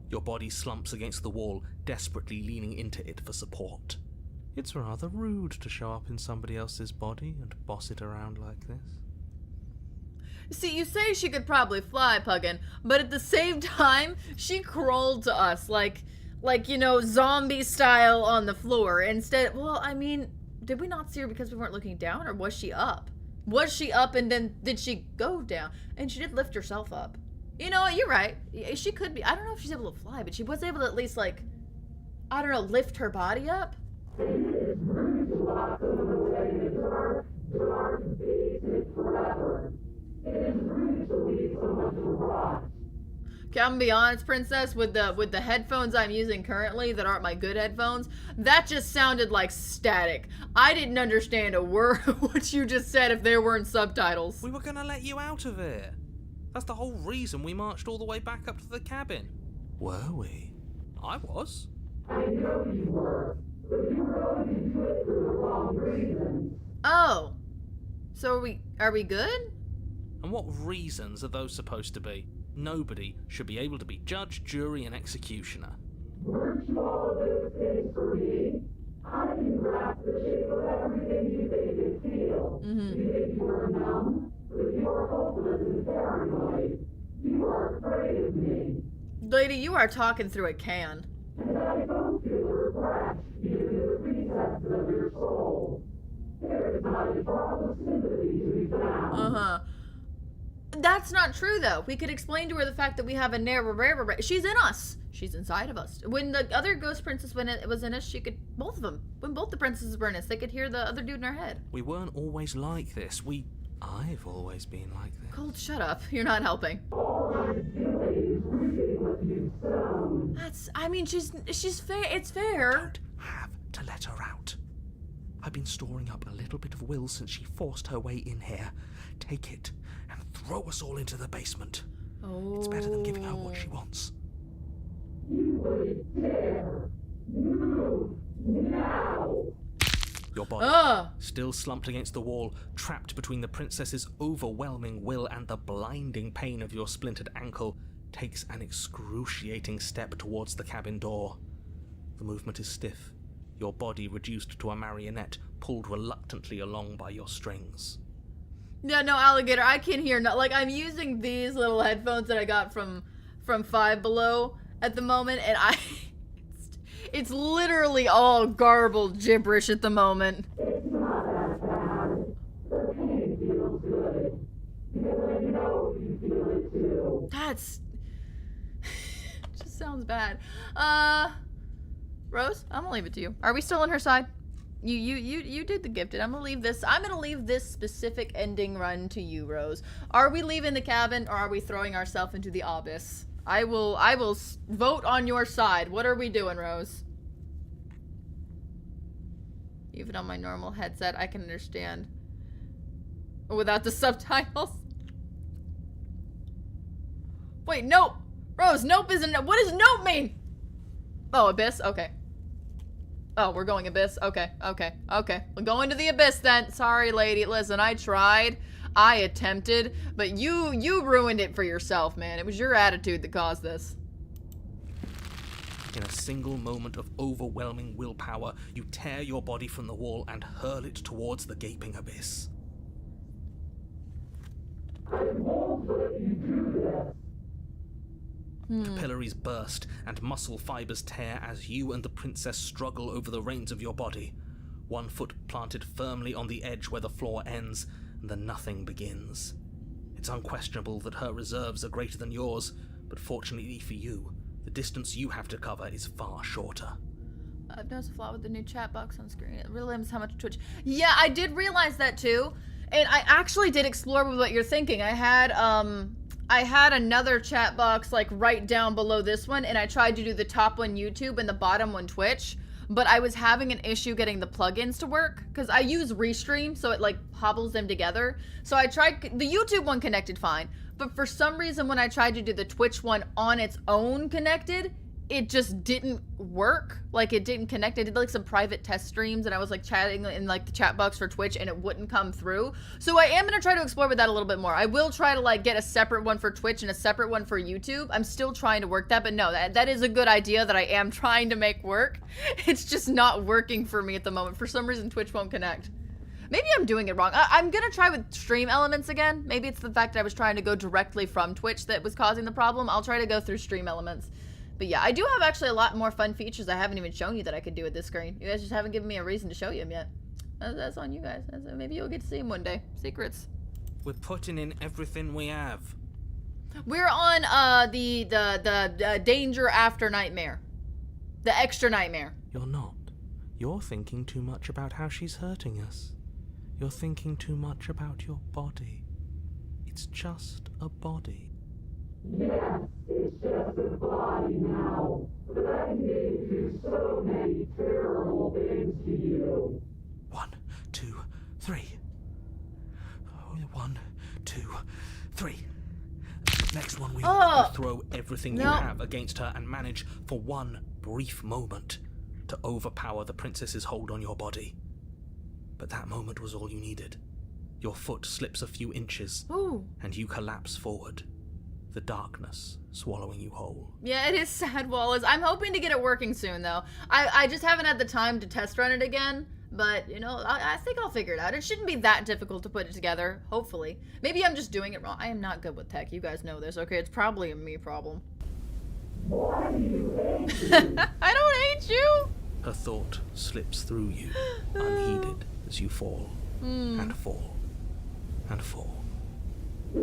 Your body slumps against the wall, desperately leaning into it for support. It's rather rude to show up in somebody else's body and boss it around like this. See, you say she could probably fly, Puggin, but at the same time, she crawled to us like, you know, zombie style on the floor. Instead, well, I mean, did we not see her because we weren't looking down, or was she up? Was she up and then did she go down? And she did lift herself up. You know what, you're right. She could be. I don't know if she's able to fly, but she was able to at least, like, I don't know, lift her body up. Okay, I'm gonna be honest, Princess, with the headphones I'm using currently that aren't my good headphones, that just sounded like static. I didn't understand a word of what you just said if there weren't subtitles. We were gonna let you out of here. That's the whole reason we marched all the way back up to the cabin. Were we? I was. Oh. So are we good? And what reasons are those supposed to be? Nobody should be able to be judge, jury, and executioner. Lady, you are talking through a can. Uh-huh. That's not true, though. We could explain to her the fact that we have a narrow... She's in us. She's inside of us. When the other ghost princess was in us, she could... Both of them. When both the princesses were in us, they could hear the other dude in her head. We weren't always like this. I've always been like this. Cold, shut up. You're not helping. I mean, she's fair. It's fair. Don't have to let her out. I've been storing up a little bit of will since she forced her way in here. Take it and throw us all into the basement. Oh. It's better than giving her what she wants. Your body, still slumped against the wall, trapped between the princess's overwhelming will and the blinding pain of your splintered ankle, takes an excruciating step towards the cabin door. The movement is stiff, your body reduced to a marionette, pulled reluctantly along by your strings. Yeah, no, alligator, I can't hear. Like, I'm using these little headphones that I got from Five Below at the moment, and it's literally all garbled gibberish at the moment. It's not that bad. The pain feels good. Because I know you feel it too. sounds bad. Rose, I'm gonna leave it to you. Are we still on her side? You did the gifted. I'm gonna leave this specific ending run to you, Rose. Are we leaving the cabin or are we throwing ourselves into the abyss? I will vote on your side. What are we doing, Rose? Even on my normal headset, I can understand. Without the subtitles. Wait, nope. Rose, nope isn't. What does nope mean? Oh, abyss? Okay. Oh, we're going abyss? Okay. We're going to the abyss then. Sorry, lady. Listen, I tried. I attempted. But you ruined it for yourself, man. It was your attitude that caused this. In a single moment of overwhelming willpower, you tear your body from the wall and hurl it towards the gaping abyss. Capillaries burst and muscle fibers tear as you and the princess struggle over the reins of your body. One foot planted firmly on the edge where the floor ends, and the nothing begins. It's unquestionable that her reserves are greater than yours, but fortunately for you, the distance you have to cover is far shorter. I've noticed a flaw with the new chat box on screen. It really limits how much Twitch. Yeah, I did realize that too. And I actually did explore with what you're thinking. I had another chat box like right down below this one, and I tried to do the top one YouTube and the bottom one Twitch, but I was having an issue getting the plugins to work because I use Restream, so it like hobbles them together. So I tried the YouTube one connected fine, but for some reason when I tried to do the Twitch one on its own connected, it just didn't work. Like it didn't connect. I did like some private test streams and I was like chatting in like the chat box for Twitch and it wouldn't come through. So I am going to try to explore with that a little bit more. I will try to like get a separate one for Twitch and a separate one for YouTube. I'm still trying to work that, but no, that is a good idea that I am trying to make work. It's just not working for me at the moment. For some reason, Twitch won't connect. Maybe I'm doing it wrong. I'm going to try with stream elements again. Maybe it's the fact that I was trying to go directly from Twitch that was causing the problem. I'll try to go through stream elements. But yeah, I do have actually a lot more fun features I haven't even shown you that I could do with this screen. You guys just haven't given me a reason to show you them yet. That's on you guys. Maybe you'll get to see them one day. Secrets. We're putting in everything we have. We're on the danger after nightmare. The extra nightmare. You're not. You're thinking too much about how she's hurting us. You're thinking too much about your body. It's just a body. Yes, it's just a body now, but I gave you so many terrible things to you. 1, 2, 3. 1, 2, 3. Next one, we throw everything you have against her and manage for one brief moment to overpower the princess's hold on your body. But that moment was all you needed. Your foot slips a few inches, and you collapse forward. The darkness swallowing you whole. Yeah, it is sad, Wallace. I'm hoping to get it working soon, though. I just haven't had the time to test run it again. But, you know, I think I'll figure it out. It shouldn't be that difficult to put it together, hopefully. Maybe I'm just doing it wrong. I am not good with tech. You guys know this, okay? It's probably a me problem. Why do you hate me? I don't hate you! Her thought slips through you, unheeded, as you fall, and fall, and fall. We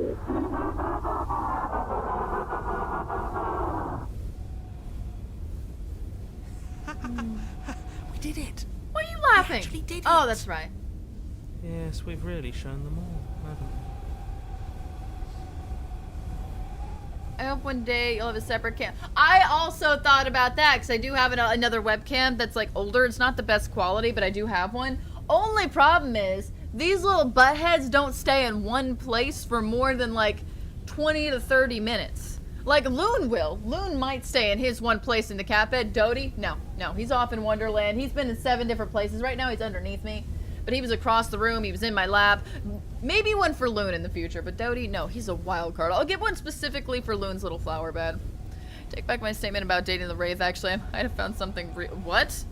did it! Why are you laughing? We actually did it! Oh, that's right. Yes, we've really shown them all, haven't we? I hope one day you'll have a separate cam. I also thought about that because I do have another webcam that's like older. It's not the best quality, but I do have one. Only problem is these little butt heads don't stay in one place for more than like 20 to 30 minutes. Like Loon will. Loon might stay in his one place in the cat bed. Doty, no, he's off in Wonderland. He's been in 7 different places. Right now he's underneath me, but he was across the room. He was in my lap. Maybe one for Loon in the future, but Doty, no, he's a wild card. I'll get one specifically for Loon's little flower bed. Take back my statement about dating the Wraith, actually. I might have found something What?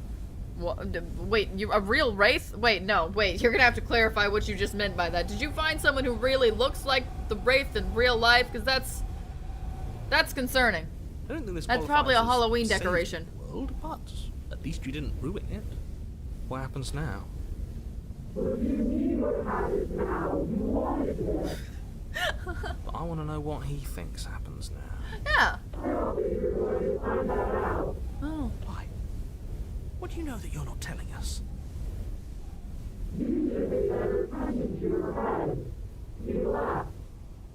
Wait, a real Wraith? Wait, no, wait, you're gonna have to clarify what you just meant by that. Did you find someone who really looks like the Wraith in real life? Because that's concerning. I don't think this That's probably a qualifies as Halloween saving decoration. the world, but at least you didn't ruin it. What happens now? If you knew what happens now, you wanted it. But I want to know what he thinks happens now. Yeah. I don't think you're going to find do you know that you're not telling us? You should be better attention to your head. You left.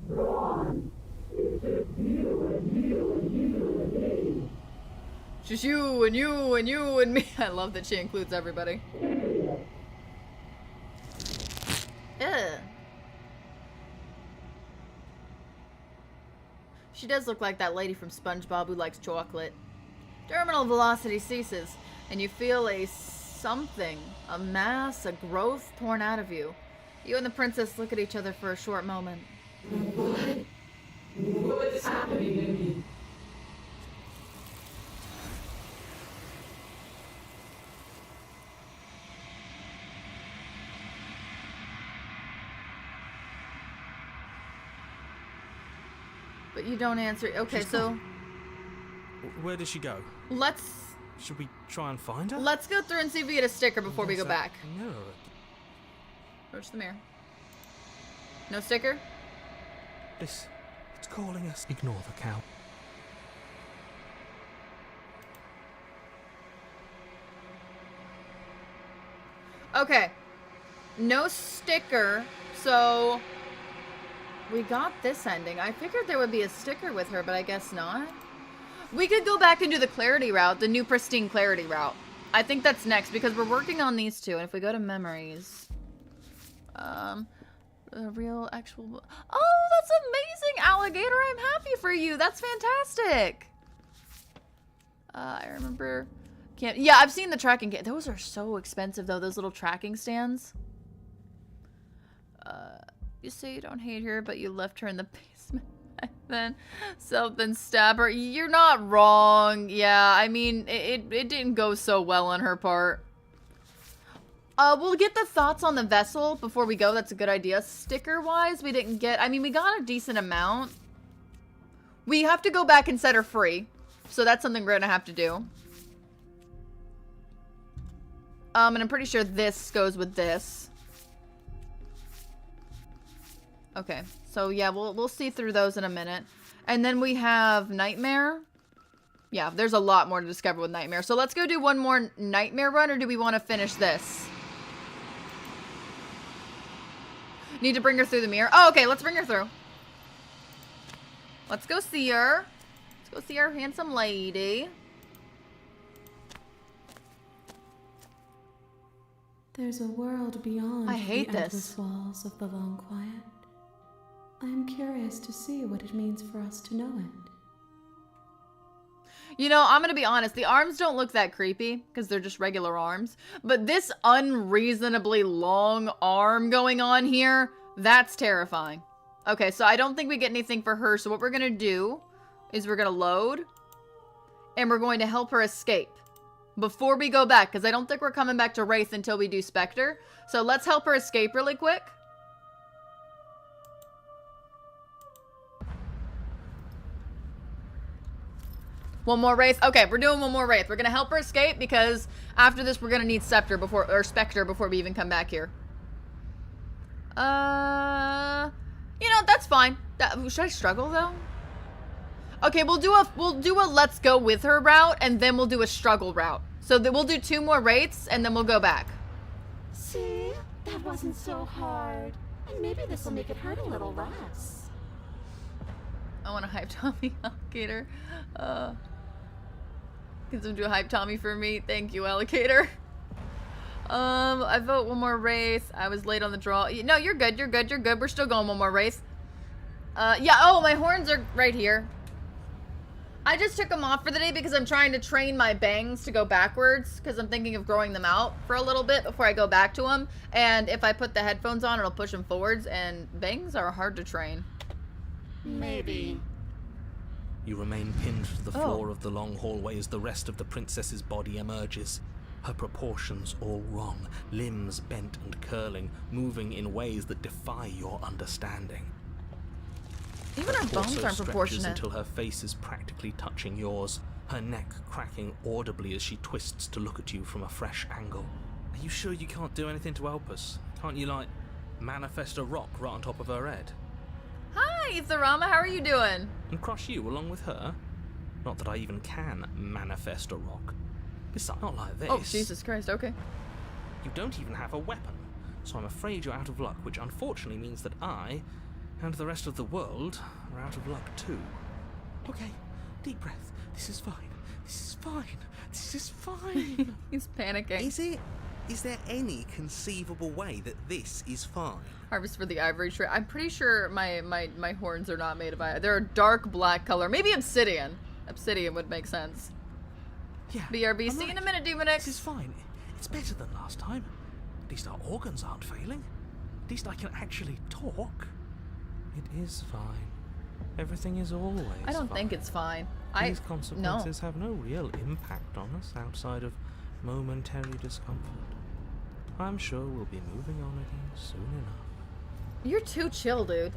Go on. It's just you and you and you and me. Just you and you and you and me. I love that she includes everybody. Ugh. She does look like that lady from SpongeBob who likes chocolate. Terminal velocity ceases, and you feel a something, a mass, a growth torn out of you. You and the princess look at each other for a short moment. What's happening to me? But you don't answer. Okay, so Where did she go? let's Should we try and find her? go through and see if we get a sticker before we go There's back. a mirror. Approach the mirror. No sticker? It's calling us. Ignore the cow. Okay. No sticker, so we got this ending. I figured there would be a sticker with her, but I guess not. We could go back and do the clarity route, the new pristine clarity route. I think that's next because we're working on these two. And if we go to memories, a real actual. Oh, that's amazing, alligator! I'm happy for you. That's fantastic. I remember. Can't. Yeah, I've seen the tracking. Those are so expensive though. Those little tracking stands. You say you don't hate her, but you left her in the basement back then. Something stab her. You're not wrong. Yeah, I mean, it didn't go so well on her part. We'll get the thoughts on the vessel before we go. That's a good idea. Sticker-wise, we didn't get... I mean, we got a decent amount. We have to go back and set her free. So that's something we're gonna have to do. And I'm pretty sure this goes with this. Okay, so yeah, we'll see through those in a minute. And then we have Nightmare. Yeah, there's a lot more to discover with Nightmare. So let's go do one more Nightmare run, or do we want to finish this? Need to bring her through the mirror? Oh, okay, let's bring her through. Let's go see her. Let's go see our handsome lady. There's a world beyond I hate the this. endless walls of the long quiet. I am curious to see what it means for us to know it. You know, I'm gonna be honest, the arms don't look that creepy, because they're just regular arms. But this unreasonably long arm going on here, that's terrifying. Okay, so I don't think we get anything for her, so what we're gonna do is we're gonna load, and we're going to help her escape before we go back, because I don't think we're coming back to Wraith until we do Spectre. So let's help her escape really quick. One more Wraith. Okay, we're doing one more Wraith. We're gonna help her escape because after this we're gonna need Spectre before we even come back here. You know, that's fine. Should I struggle though? Okay, we'll do a let's go with her route and then we'll do a struggle route. So we'll do 2 more Wraiths and then we'll go back. See? That wasn't so hard. And maybe this will make it hurt a little less. I want a hype Tommy alligator. Can someone do a hype Tommy for me? Thank you, alligator. I vote one more Wraith. I was late on the draw. No, you're good. You're good. You're good. We're still going one more Wraith. Yeah. Oh, my horns are right here. I just took them off for the day because I'm trying to train my bangs to go backwards because I'm thinking of growing them out for a little bit before I go back to them. And if I put the headphones on, it'll push them forwards, and bangs are hard to train. Maybe. You remain pinned to the floor of the long hallway as the rest of the princess's body emerges. Her proportions all wrong, limbs bent and curling, moving in ways that defy your understanding. Even her bones torso aren't stretches proportionate. until her face is practically touching yours, her neck cracking audibly as she twists to look at you from a fresh angle. Are you sure you can't do anything to help us? Can't you, like, manifest a rock right on top of her head? Hi, Thorama. How are you doing? And crush you along with her? Not that I even can manifest a rock. Besides, not like this. Oh, Jesus Christ, okay. You don't even have a weapon, so I'm afraid you're out of luck, which unfortunately means that I, and the rest of the world, are out of luck too. Okay, deep breath. This is fine. This is fine. This is fine. He's panicking. Is it? Is there any conceivable way that this is fine? Harvest for the ivory tree. I'm pretty sure my horns are not made of ivory. They're a dark black color. Maybe obsidian. Obsidian would make sense. Yeah. BRB. I'm See you in a right. minute, Demon X. This is fine. It's better than last time. At least our organs aren't failing. At least I can actually talk. It is fine. Everything is always I don't fine. think it's fine. These consequences have no real impact on us outside of momentary discomfort. I'm sure we'll be moving on again soon enough. You're too chill, dude.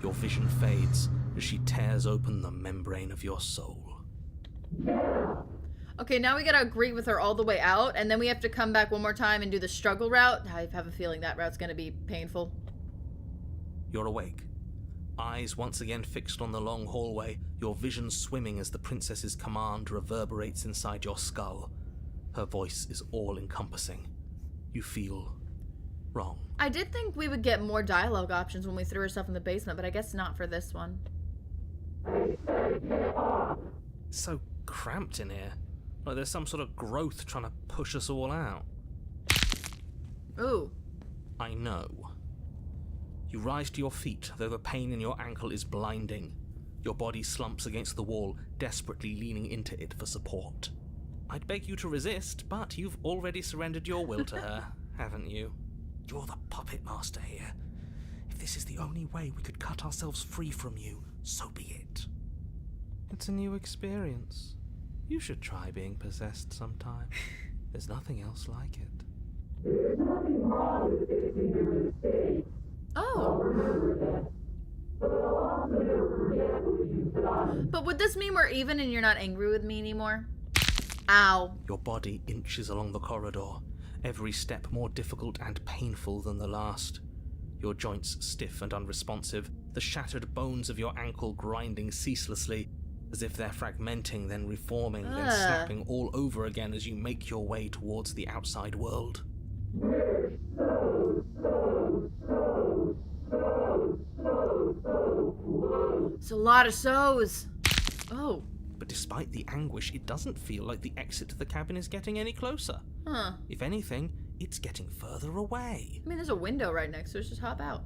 Your vision fades as she tears open the membrane of your soul. Okay, now we gotta agree with her all the way out, and then we have to come back one more time and do the struggle route. I have a feeling that route's gonna be painful. You're awake. Eyes once again fixed on the long hallway, your vision swimming as the princess's command reverberates inside your skull. Her voice is all-encompassing. You feel wrong. I did think we would get more dialogue options when we threw herself in the basement, but I guess not for this one. It's so cramped in here. Like there's some sort of growth trying to push us all out. Ooh. I know. You rise to your feet, though the pain in your ankle is blinding. Your body slumps against the wall, desperately leaning into it for support. I'd beg you to resist, but you've already surrendered your will to her, haven't you? You're the puppet master here. If this is the only way we could cut ourselves free from you, so be it. It's a new experience. You should try being possessed sometime. There's nothing else like it. There's nothing wrong with fixing your mistakes. Oh. Remember that. But I'll also never forget what you've done. But would this mean we're even and you're not angry with me anymore? Ow. Your body inches along the corridor, every step more difficult and painful than the last. Your joints stiff and unresponsive, the shattered bones of your ankle grinding ceaselessly, as if they're fragmenting, then reforming, then snapping all over again as you make your way towards the outside world. We're so It's a lot of so's. Oh. But despite the anguish, it doesn't feel like the exit to the cabin is getting any closer. Huh. If anything, it's getting further away. I mean, there's a window right next to us. Just hop out.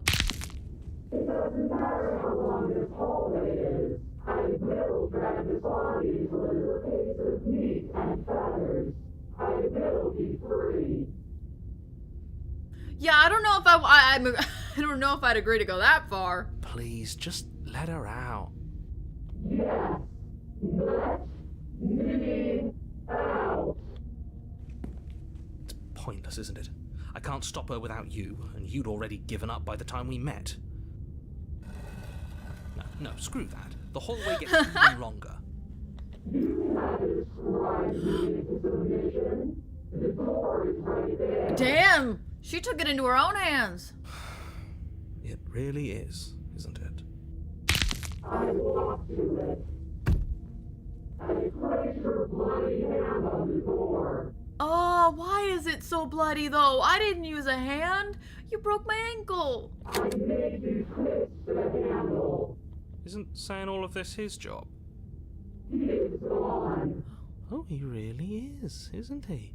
It doesn't matter how long this hallway is. I will drag this body till it's a piece of meat and feathers. I will be free. Yeah, I don't know if I don't know if I'd agree to go that far. Please, just let her out. Yes. Let me out. It's pointless, isn't it? I can't stop her without you, and you'd already given up by the time we met. No, screw that. The hallway gets even longer. You have described me into submission. The door is right there. Damn! She took it into her own hands. It really is, isn't it? I walked to it. I placed your bloody hand on the door. Oh, why is it so bloody though? I didn't use a hand. You broke my ankle. I made you twist the handle. Isn't saying all of this his job? He's gone. Oh, he really is, isn't he?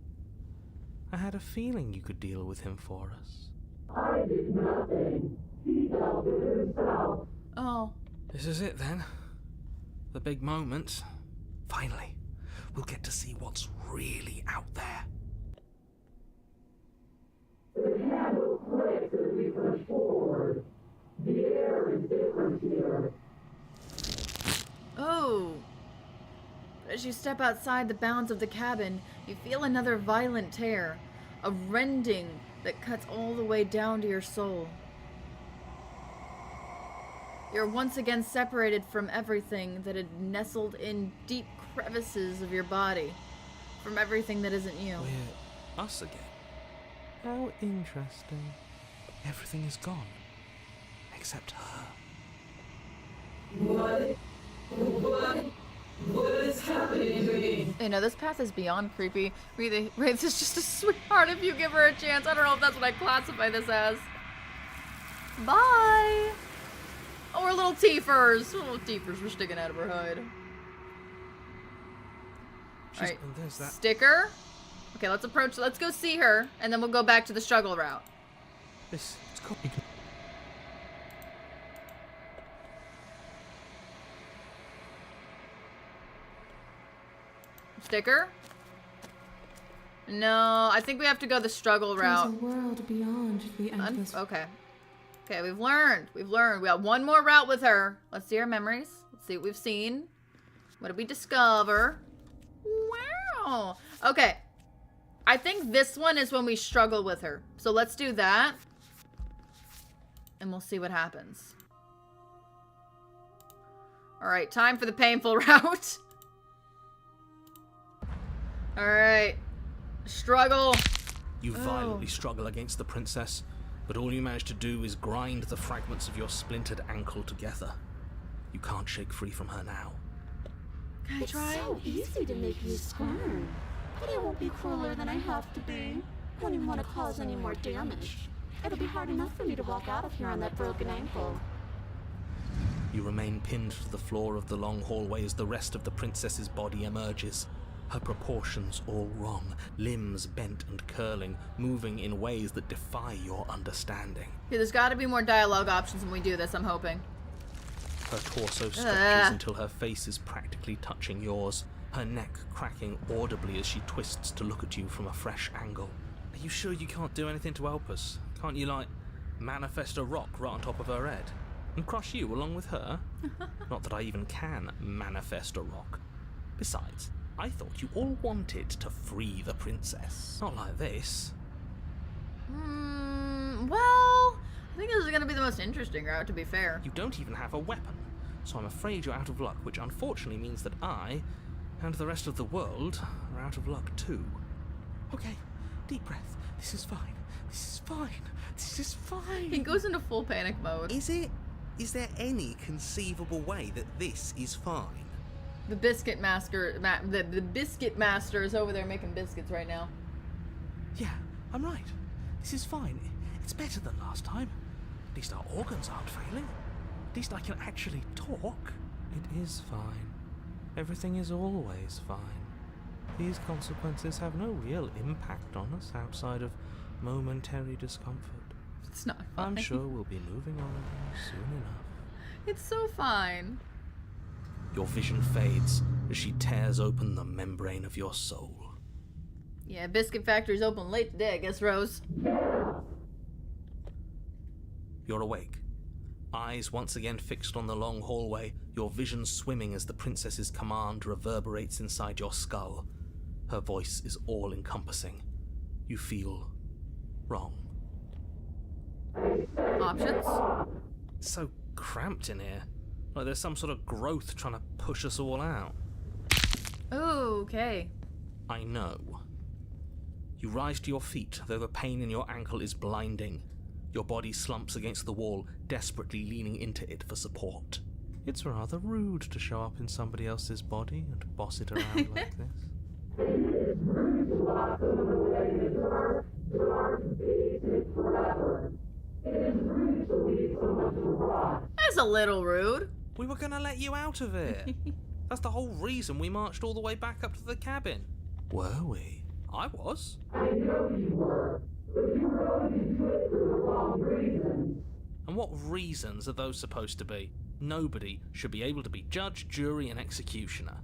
I had a feeling you could deal with him for us. I did nothing. He dealt with himself. Oh. This is it then. The big moment. Finally, we'll get to see what's really out there. The handle clicks as we push forward. The air is different here. Oh. As you step outside the bounds of the cabin, you feel another violent tear, a rending that cuts all the way down to your soul. You're once again separated from everything that had nestled in deep crevices of your body, from everything that isn't you. We're us again. How interesting. Everything is gone. Except her. What is happening to me? You know, this path is beyond creepy. Wraith is just a sweetheart if you give her a chance. I don't know if that's what I classify this as. Bye! Oh, we're little teefers. Little teefers were sticking out of her hide. Alright, and there's that. sticker. Okay, let's approach, let's go see her, and then we'll go back to the struggle route. It's called. Sticker? No, I think we have to go the struggle route. There's a world beyond the endless. Okay. Okay, we've learned. We've learned. We got one more route with her. Let's see our memories. Let's see what we've seen. What did we discover? Wow. Okay. I think this one is when we struggle with her. So let's do that. And we'll see what happens. Alright, time for the painful route. Alright. Struggle. You violently struggle against the princess, but all you manage to do is grind the fragments of your splintered ankle together. You can't shake free from her now. Can I It's try? so easy to make you squirm. But I won't be crueler than I have to be. I don't even want to cause any more damage. It'll be hard enough for me to walk out of here on that broken ankle. You remain pinned to the floor of the long hallway as the rest of the princess's body emerges. Her proportions all wrong, limbs bent and curling, moving in ways that defy your understanding. Okay, there's got to be more dialogue options when we do this, I'm hoping. Her torso stretches until her face is practically touching yours, her neck cracking audibly as she twists to look at you from a fresh angle. Are you sure you can't do anything to help us? Can't you, like, manifest a rock right on top of her head? And crush you along with her? Not that I even can manifest a rock. Besides, I thought you all wanted to free the princess. Not like this. Well, I think this is going to be the most interesting route, to be fair. You don't even have a weapon, so I'm afraid you're out of luck, which unfortunately means that I, and the rest of the world, are out of luck too. Okay, deep breath. This is fine. This is fine. This is fine. He goes into full panic mode. Is it? Is there any conceivable way that this is fine? The biscuit master, the biscuit master is over there making biscuits right now. Yeah, I'm right. This is fine. It's better than last time. At least our organs aren't failing. At least I can actually talk. It is fine. Everything is always fine. These consequences have no real impact on us outside of momentary discomfort. It's not fine. I'm sure we'll be moving on again soon enough. It's so fine. Your vision fades as she tears open the membrane of your soul. Yeah, biscuit factory's open late today, I guess, Rose. You're awake. Eyes once again fixed on the long hallway, your vision swimming as the princess's command reverberates inside your skull. Her voice is all-encompassing. You feel wrong. Options? It's so cramped in here. Like there's some sort of growth trying to push us all out. Ooh, okay. I know. You rise to your feet, though the pain in your ankle is blinding. Your body slumps against the wall, desperately leaning into it for support. It's rather rude to show up in somebody else's body and boss it around like this. It is rude to lock someone away in the dark to face it forever. It is rude to leave someone to rot. That's a little rude. We were gonna let you out of it. That's the whole reason we marched all the way back up to the cabin. Were we? I was. I know you were, but you were only do it for the wrong reasons. And what reasons are those supposed to be? Nobody should be able to be judge, jury, and executioner.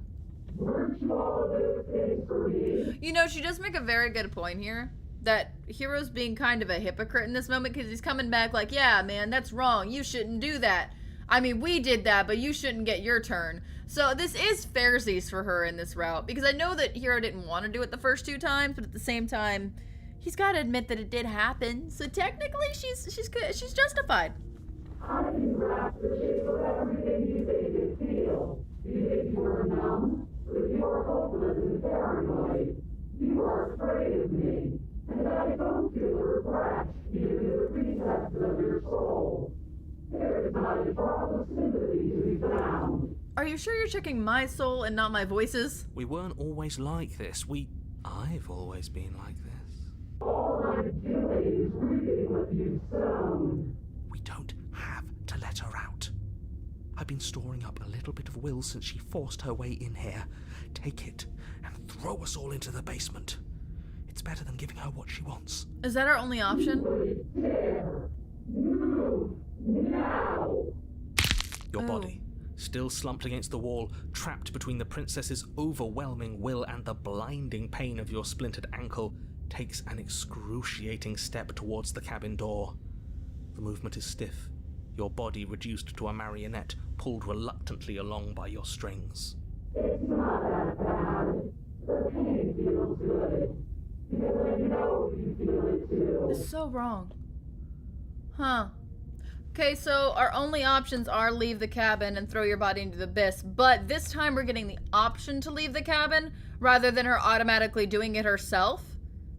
Weren't you all of those things for me? You know, she does make a very good point here. That Hero's being kind of a hypocrite in this moment because he's coming back like, yeah, man, that's wrong. You shouldn't do that. I mean, we did that, but you shouldn't get your turn. So this is fairsies for her in this route because I know that Hero didn't want to do it the first 2 times, but at the same time, he's got to admit that it did happen. So technically, she's good. She's justified. I can grasp the shape of everything you think and feel. You think you are numb, but you are hopeless and paranoid. You are afraid of me, and I don't feel regret, even in the recesses of your soul. There is not a drop of sympathy to be found. Are you sure you're checking my soul and not my voices? We weren't always like this. I've always been like this. All I'm doing is reading what you sound. We don't have to let her out. I've been storing up a little bit of will since she forced her way in here. Take it and throw us all into the basement. It's better than giving her what she wants. Is that our only option? There. Move. Now. Your Oh. body, still slumped against the wall, trapped between the princess's overwhelming will and the blinding pain of your splintered ankle, takes an excruciating step towards the cabin door. The movement is stiff, your body reduced to a marionette, pulled reluctantly along by your strings. It's not that bad. The pain feels good. Because I know you feel it too. It's so wrong. Huh. Okay, so our only options are leave the cabin and throw your body into the abyss, but this time we're getting the option to leave the cabin rather than her automatically doing it herself.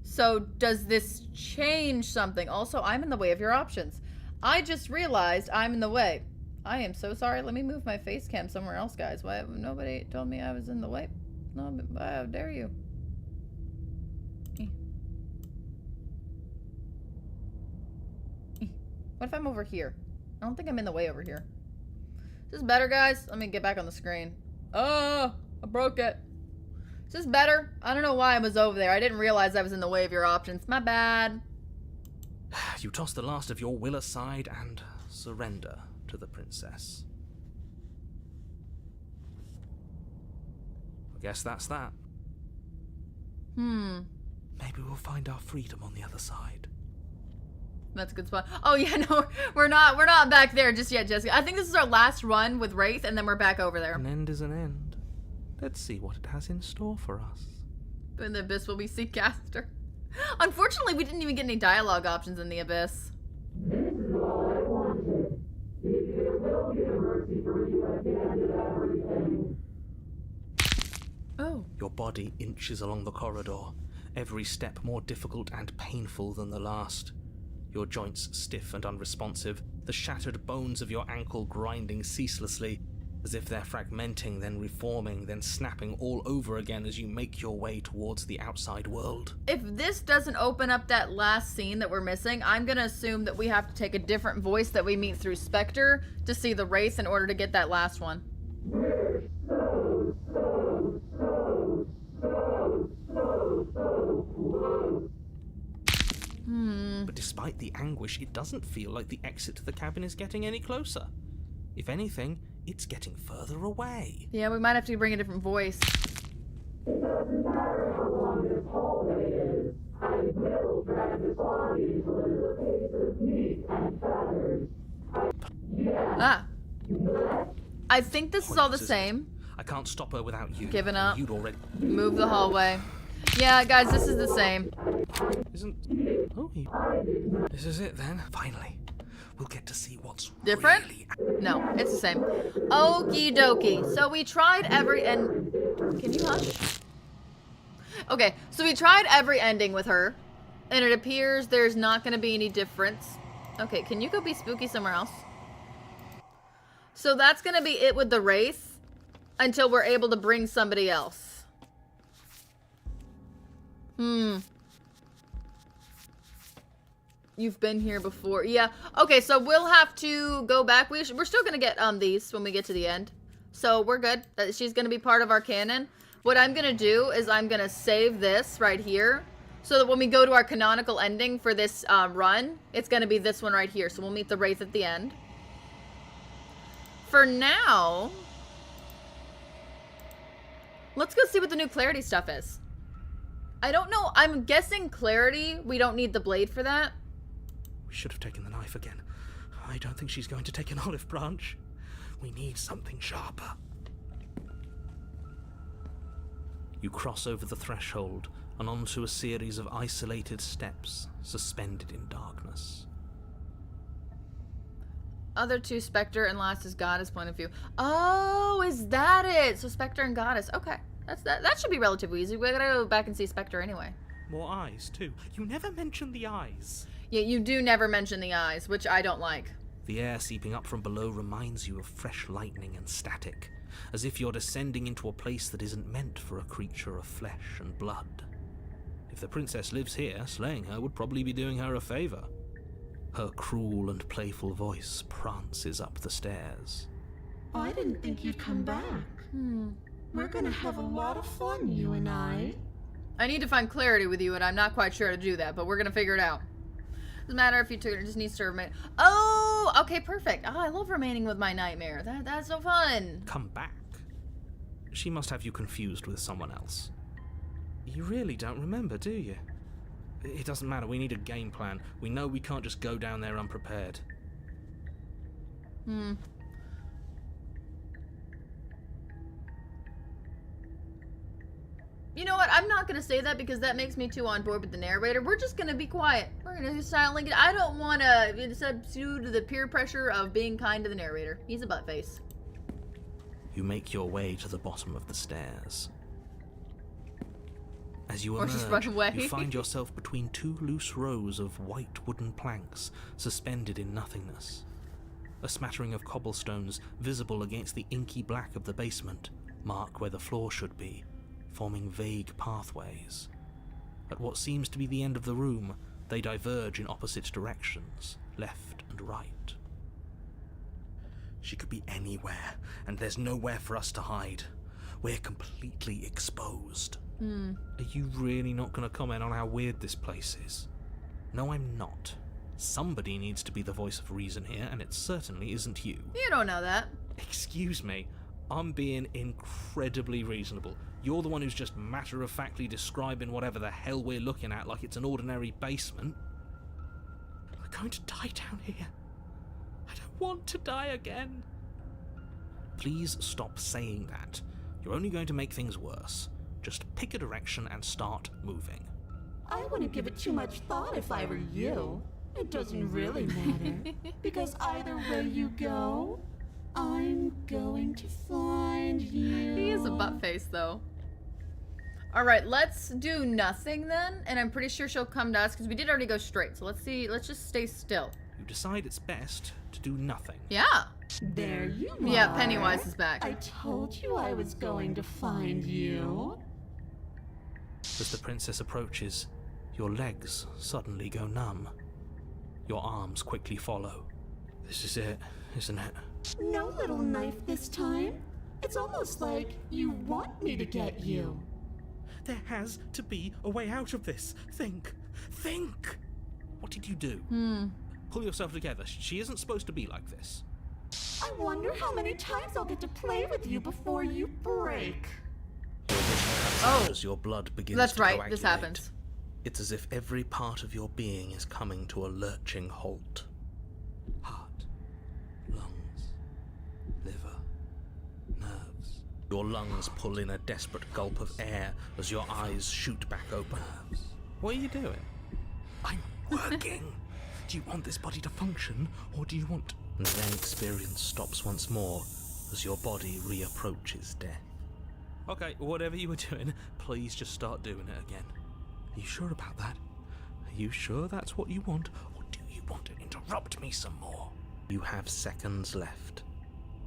So does this change something? Also, I'm in the way of your options. I just realized I'm in the way. I am so sorry. Let me move my face cam somewhere else, guys. Why nobody told me I was in the way? No, how dare you? What if I'm over here? I don't think I'm in the way over here. Is this better, guys? Let me get back on the screen. Oh, I broke it. Is this better? I don't know why I was over there. I didn't realize I was in the way of your options. My bad. You toss the last of your will aside and surrender to the princess. I guess that's that. Maybe we'll find our freedom on the other side. That's a good spot. Oh yeah, no, we're not back there just yet, Jessica. I think this is our last run with Wraith, and then we're back over there. An end is an end. Let's see what it has in store for us. In the Abyss will be Seacaster. Unfortunately, we didn't even get any dialogue options in the Abyss. This is all I wanted. If it will be a mercy for you at the end of everything. Oh. Your body inches along the corridor, every step more difficult and painful than the last. Your joints stiff and unresponsive, the shattered bones of your ankle grinding ceaselessly, as if they're fragmenting, then reforming, then snapping all over again as you make your way towards the outside world. If this doesn't open up that last scene that we're missing, I'm gonna assume that we have to take a different voice that we meet through Spectre to see the Wraith in order to get that last one. We're so close. But despite the anguish, it doesn't feel like the exit to the cabin is getting any closer. If anything, it's getting further away. Yeah, we might have to bring a different voice. It doesn't matter how long this hallway is. I will drag this body till it is a piece of meat and feathers. Ah. I think this is all the Pointless, isn't it? same. I can't stop her without you. Giving up. You'd already... Move the hallway. Yeah, guys, this is the same. Isn't... Oh, this is it then. Finally. We'll get to see what's Different? really... No, it's the same. Okie dokie. So we tried and can you hush? Okay, so we tried every ending with her, and it appears there's not going to be any difference. Okay, can you go be spooky somewhere else? So that's going to be it with the Wraith until we're able to bring somebody else. You've been here before. Yeah. Okay, so we'll have to go back. We're still going to get these when we get to the end. So we're good. She's going to be part of our canon. What I'm going to do is I'm going to save this right here so that when we go to our canonical ending for this run, it's going to be this one right here. So we'll meet the Wraith at the end. For now, let's go see what the new Clarity stuff is. I don't know. I'm guessing Clarity, we don't need the blade for that. We should have taken the knife again. I don't think she's going to take an olive branch. We need something sharper. You cross over the threshold and onto a series of isolated steps suspended in darkness. Other two, Spectre, and last is Goddess point of view. Oh, is that it? So Spectre and Goddess. Okay. That should be relatively easy. We gotta go back and see Spectre anyway. More eyes, too. You never mention the eyes. Yeah, you do never mention the eyes, which I don't like. The air seeping up from below reminds you of fresh lightning and static. as if you're descending into a place that isn't meant for a creature of flesh and blood. If the princess lives here, slaying her would probably be doing her a favor. Her cruel and playful voice prances up the stairs. I didn't think you'd come back. We're gonna have a lot of fun, you and I. I need to find clarity with you, and I'm not quite sure how to do that, but we're gonna figure it out. Doesn't matter if you took it, it just needs to remain. Oh, okay, perfect. Oh, I love remaining with my nightmare. That's so fun. Come back. She must have you confused with someone else. You really don't remember, do you? It doesn't matter, we need a game plan. We know we can't just go down there unprepared. You know what? I'm not going to say that because that makes me too on board with the narrator. We're just going to be quiet. We're going to silently I don't want to substitute the peer pressure of being kind to the narrator. He's a butt face. You make your way to the bottom of the stairs. As you Or just emerge, run away. you find yourself between two loose rows of white wooden planks suspended in nothingness. A smattering of cobblestones visible against the inky black of the basement mark where the floor should be, forming vague pathways. At what seems to be the end of the room, they diverge in opposite directions, left and right. She could be anywhere, and there's nowhere for us to hide. We're completely exposed. Are you really not going to comment on how weird this place is? No, I'm not. Somebody needs to be the voice of reason here, and it certainly isn't you. You don't know that. Excuse me, I'm being incredibly reasonable. You're the one who's just matter-of-factly describing whatever the hell we're looking at like it's an ordinary basement. We're going to die down here. I don't want to die again. Please stop saying that. You're only going to make things worse. Just pick a direction and start moving. I wouldn't give it too much thought if I were you. It doesn't really matter. Because either way you go, I'm going to find you. He is a butt face, though. Alright, let's do nothing then, and I'm pretty sure she'll come to us, because we did already go straight, so let's see, let's just stay still. You decide it's best to do nothing. Yeah. There you are. Yeah, Pennywise is back. I told you I was going to find you. As the princess approaches, your legs suddenly go numb. Your arms quickly follow. This is it, isn't it? No little knife this time. It's almost like you want me to get you. There has to be a way out of this. Think. What did you do? Pull yourself together. She isn't supposed to be like this. I wonder how many times I'll get to play with you before you break. Oh, as your blood begins that's to right, coagulate. this happens. It's as if every part of your being is coming to a lurching halt. Heart, lungs, liver, nerves. Your lungs pull in a desperate gulp of air as your eyes shoot back open. What are you doing? I'm working. Do you want this body to function, or do you want... And then experience stops once more as your body reapproaches death. Okay, whatever you were doing, please just start doing it again. Are you sure about that? Are you sure that's what you want, or do you want to interrupt me some more? You have seconds left.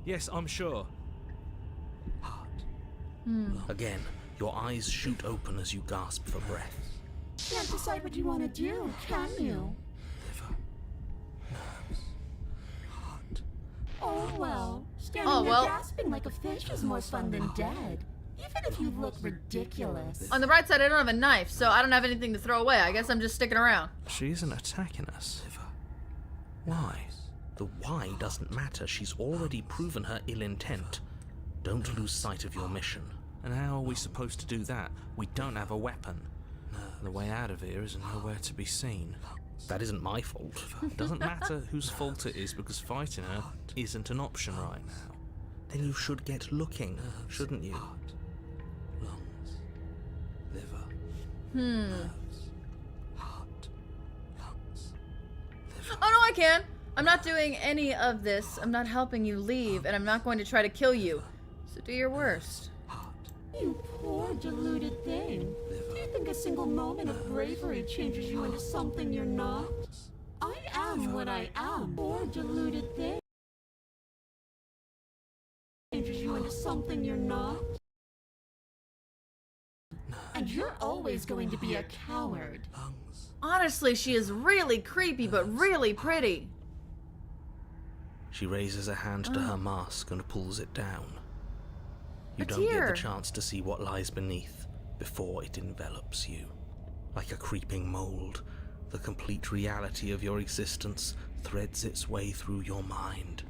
Yes, I'm sure. Heart. Again, your eyes shoot open as you gasp for breath. Can't decide what you want to do, can you? Liver, nerves, heart. Oh well, standing there well. gasping like a fish is more fun than dead. Even if you look ridiculous. On the right side, I don't have a knife, so I don't have anything to throw away. I guess I'm just sticking around. She isn't attacking us. Why? The why doesn't matter. She's already proven her ill intent. Don't lose sight of your mission. And how are we supposed to do that? We don't have a weapon. The way out of here is nowhere to be seen. That isn't my fault. It doesn't matter whose fault it is because fighting her isn't an option right now. Then you should get looking, shouldn't you? Lungs, liver, nerves, heart, lungs, liver. Oh no, I can. I'm not doing any of this. I'm not helping you leave, and I'm not going to try to kill you. So do your worst. You poor deluded thing. Do you think a single moment of bravery changes you into something you're not? I am what I am. Poor deluded thing. Changes you into something And you're always going to be a coward. Lungs. Honestly, she is really creepy, but really pretty. She raises a hand to her mask and pulls it down. You A don't get tear. the chance to see what lies beneath before it envelops you. Like a creeping mold, the complete reality of your existence threads its way through your mind.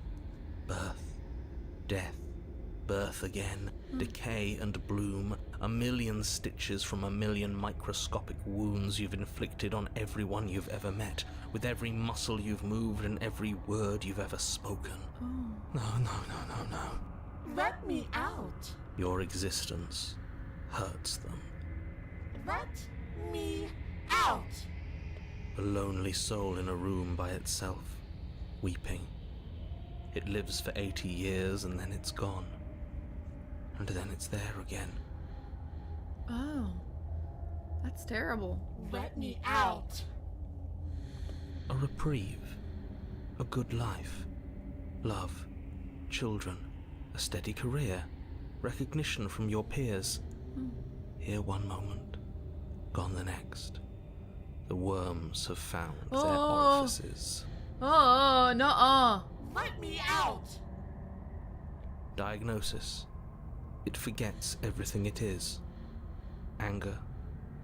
Birth, death, birth again, decay and bloom, a million stitches from a million microscopic wounds you've inflicted on everyone you've ever met, with every muscle you've moved and every word you've ever spoken. No. Let me out. Your existence hurts them. Let me out. A lonely soul in a room by itself, weeping. It lives for 80 years and then it's gone. And then it's there again. Oh. That's terrible. Let me out. A reprieve. A good life. Love. Children. A steady career. Recognition from your peers. Here one moment. Gone the next. The worms have found their orifices. Oh, no. Let me out. Diagnosis. It forgets everything it is. Anger,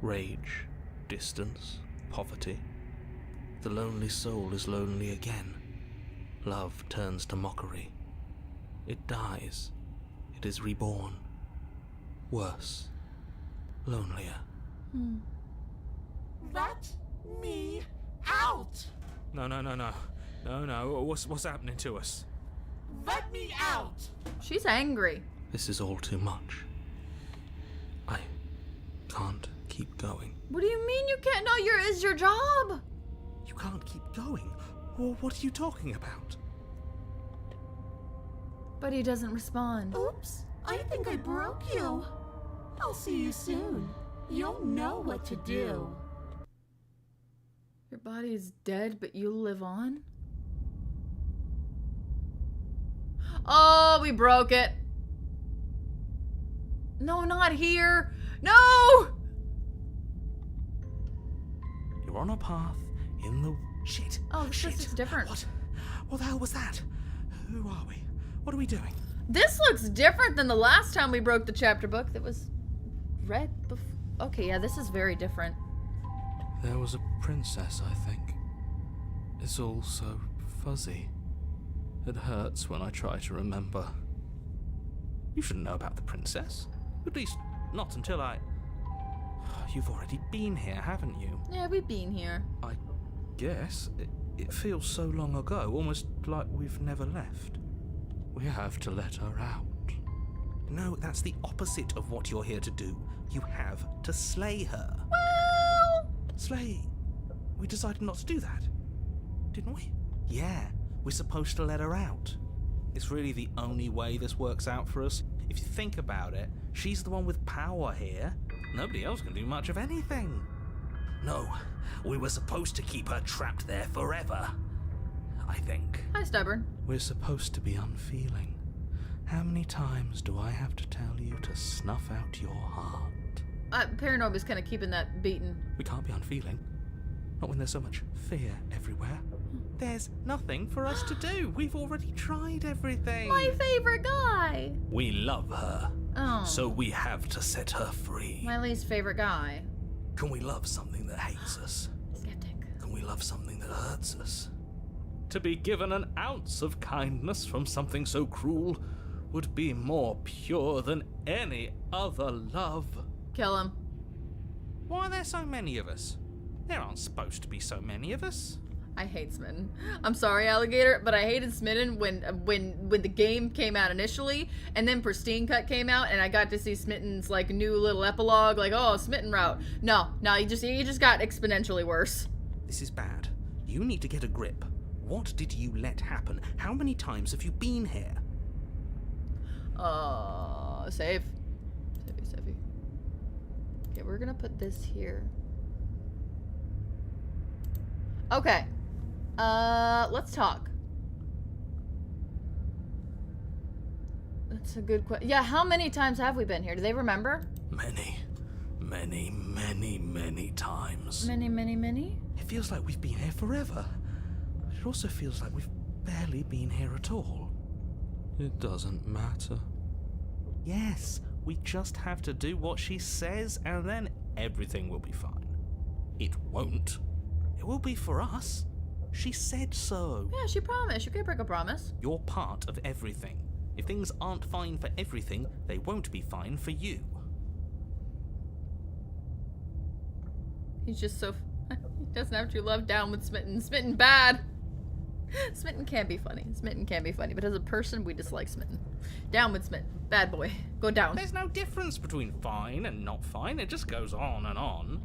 rage, distance, poverty. The lonely soul is lonely again. Love turns to mockery. It dies. It is reborn. Worse. Lonelier. Let me out. No. What's happening to us? Let me out. She's angry. This is all too much. I can't keep going. What do you mean you can't? No, it's your job. You can't keep going. What are you talking about? But he doesn't respond. Oops, I think I broke you. I'll see you soon. You'll know what to do. Your body is dead, but you live on? Oh, we broke it. No, not here. No! You're on a path in the... Shit. Oh, this Shit. is different. What the hell was that? Who are we? What are we doing? This looks different than the last time we broke the chapter book that was read before. Okay, yeah, this is very different. There was a princess, I think. It's all so fuzzy. It hurts when I try to remember. You shouldn't know about the princess. At least, not until I... You've already been here, haven't you? Yeah, we've been here. I guess. It feels so long ago, almost like we've never left. We have to let her out. No, that's the opposite of what you're here to do. You have to slay her. Well, Slay? We decided not to do that, didn't we? Yeah, we're supposed to let her out. It's really the only way this works out for us. If you think about it, she's the one with power here. Nobody else can do much of anything. No, we were supposed to keep her trapped there forever. I think. hi, stubborn. We're supposed to be unfeeling. How many times do I have to tell you to snuff out your heart? Paranoid is kind of keeping that beaten. We can't be unfeeling. Not when there's so much fear everywhere. There's nothing for us to do. We've already tried everything. My favorite guy. We love her, Oh. so we have to set her free. My least favorite guy. Can we love something that hates us? Skeptic. Can we love something that hurts us? To be given an ounce of kindness from something so cruel would be more pure than any other love. Kill him. Why are there so many of us? There aren't supposed to be so many of us. I hate Smitten. I'm sorry, Alligator, but I hated Smitten when the game came out initially, and then Pristine Cut came out, and I got to see Smitten's like new little epilogue, like, oh, Smitten route. No, he just got exponentially worse. This is bad. You need to get a grip. What did you let happen? How many times have you been here? Save. Savey. Okay, we're gonna put this here. Okay. Let's talk. That's a good question. Yeah, how many times have we been here? Do they remember? Many, many, many times. Many? It feels like we've been here forever. But it also feels like we've barely been here at all. It doesn't matter. Yes, we just have to do what she says and then everything will be fine. It won't. It will be for us. She said so. Yeah, she promised. You can't break a promise. You're part of everything. If things aren't fine for everything, they won't be fine for you. He's just so... he doesn't have to love down with Smitten. Smitten bad. Smitten can be funny. Smitten can be funny, but as a person, we dislike Smitten. Down with Smitten. Bad boy. Go down. There's no difference between fine and not fine. It just goes on and on.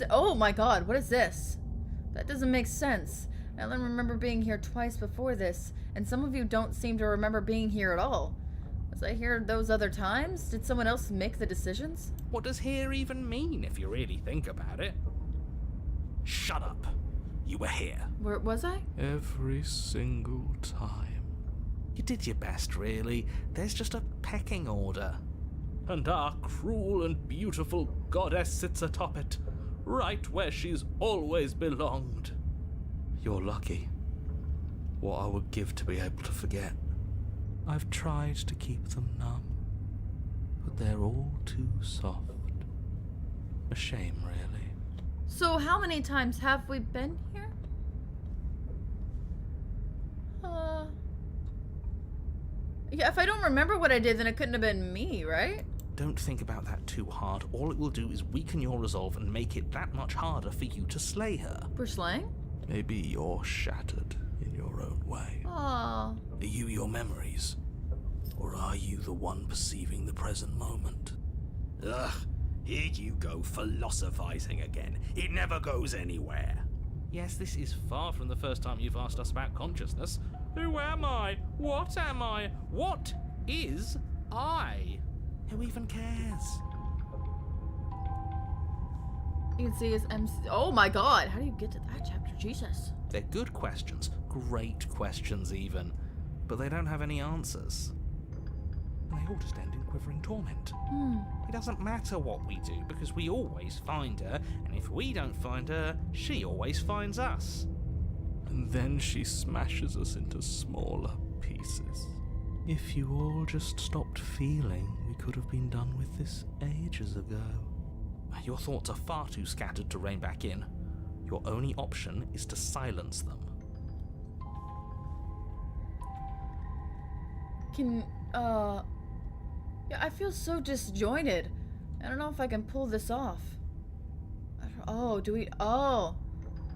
Oh my god, what is this? That doesn't make sense. I only remember being here twice before this, and some of you don't seem to remember being here at all. Was I here those other times? Did someone else make the decisions? What does here even mean if you really think about it? Shut up. You were here. Where was I? Every single time. You did your best, really. There's just a pecking order. And our cruel and beautiful goddess sits atop it, right where she's always belonged. You're lucky. What I would give to be able to forget. I've tried to keep them numb, but they're all too soft. A shame, really. So how many times have we been here? Yeah, if I don't remember what I did, then it couldn't have been me, right? Don't think about that too hard. All it will do is weaken your resolve and make it that much harder for you to slay her. For slaying? Maybe you're shattered in your own way. Aww. Are you your memories? Or are you the one perceiving the present moment? Ugh, here you go philosophizing again. It never goes anywhere. Yes, this is far from the first time you've asked us about consciousness. Who am I? What am I? What is I? Who even cares? You can see his MC. Oh my god, how do you get to that chapter? Jesus. They're good questions, great questions even, but they don't have any answers. And they all just end in quivering torment. It doesn't matter what we do, because we always find her, and if we don't find her, she always finds us. And then she smashes us into smaller pieces. If you all just stopped feeling, we could have been done with this ages ago. Your thoughts are far too scattered to rein back in. Your only option is to silence them. Yeah, I feel so disjointed. I don't know if I can pull this off.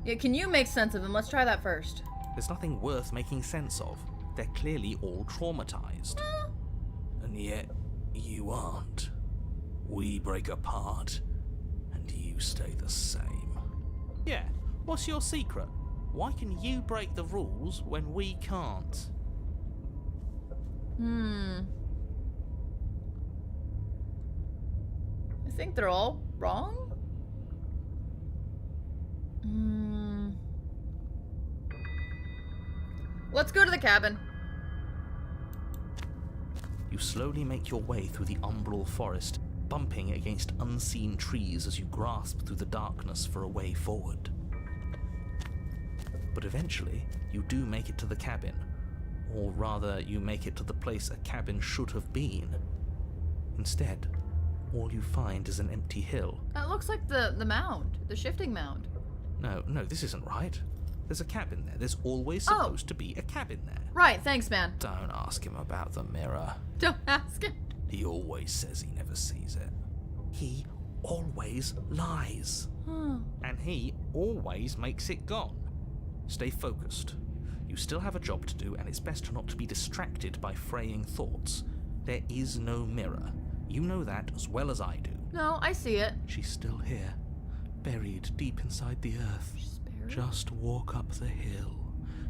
Yeah, can you make sense of them? Let's try that first. There's nothing worth making sense of. They're clearly all traumatized. And yet, you aren't. We break apart, and you stay the same. Yeah, what's your secret? Why can you break the rules when we can't? I think they're all wrong. Let's go to the cabin. You slowly make your way through the umbral forest, bumping against unseen trees as you grasp through the darkness for a way forward. But eventually, you do make it to the cabin. Or rather, you make it to the place a cabin should have been. Instead, all you find is an empty hill. That looks like the mound, the shifting mound. No, this isn't right. There's a cabin there. There's always supposed to be a cabin there. Right, thanks, man. Don't ask him about the mirror. Don't ask him. He always says he never sees it. He always lies. And he always makes it gone. Stay focused. You still have a job to do, and it's best not to be distracted by fraying thoughts. There is no mirror. You know that as well as I do. No, I see it. She's still here, buried deep inside the earth. She's buried? Just walk up the hill.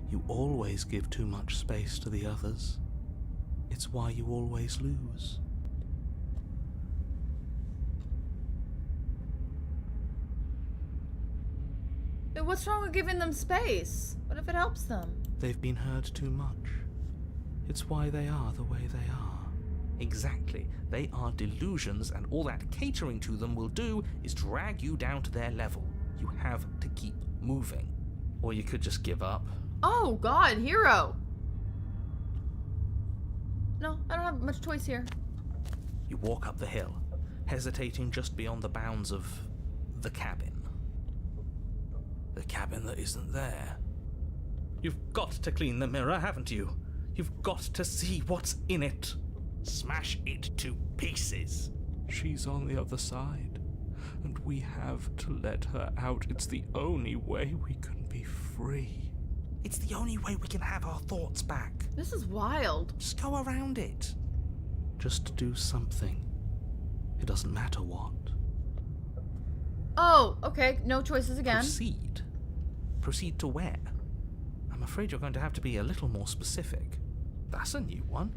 You always give too much space to the others. It's why you always lose. What's wrong with giving them space? What if it helps them? They've been hurt too much. It's why they are the way they are. Exactly. They are delusions, and all that catering to them will do is drag you down to their level. You have to keep moving. Or you could just give up. Oh, God, hero! No, I don't have much choice here. You walk up the hill, hesitating just beyond the bounds of the cabin. The cabin that isn't there. You've got to clean the mirror, haven't you? You've got to see what's in it. Smash it to pieces. She's on the other side, and we have to let her out. It's the only way we can be free. It's the only way we can have our thoughts back. This is wild. Just go around it. Just do something. It doesn't matter what. Oh, okay, no choices again. Proceed. Proceed to where? I'm afraid you're going to have to be a little more specific. That's a new one.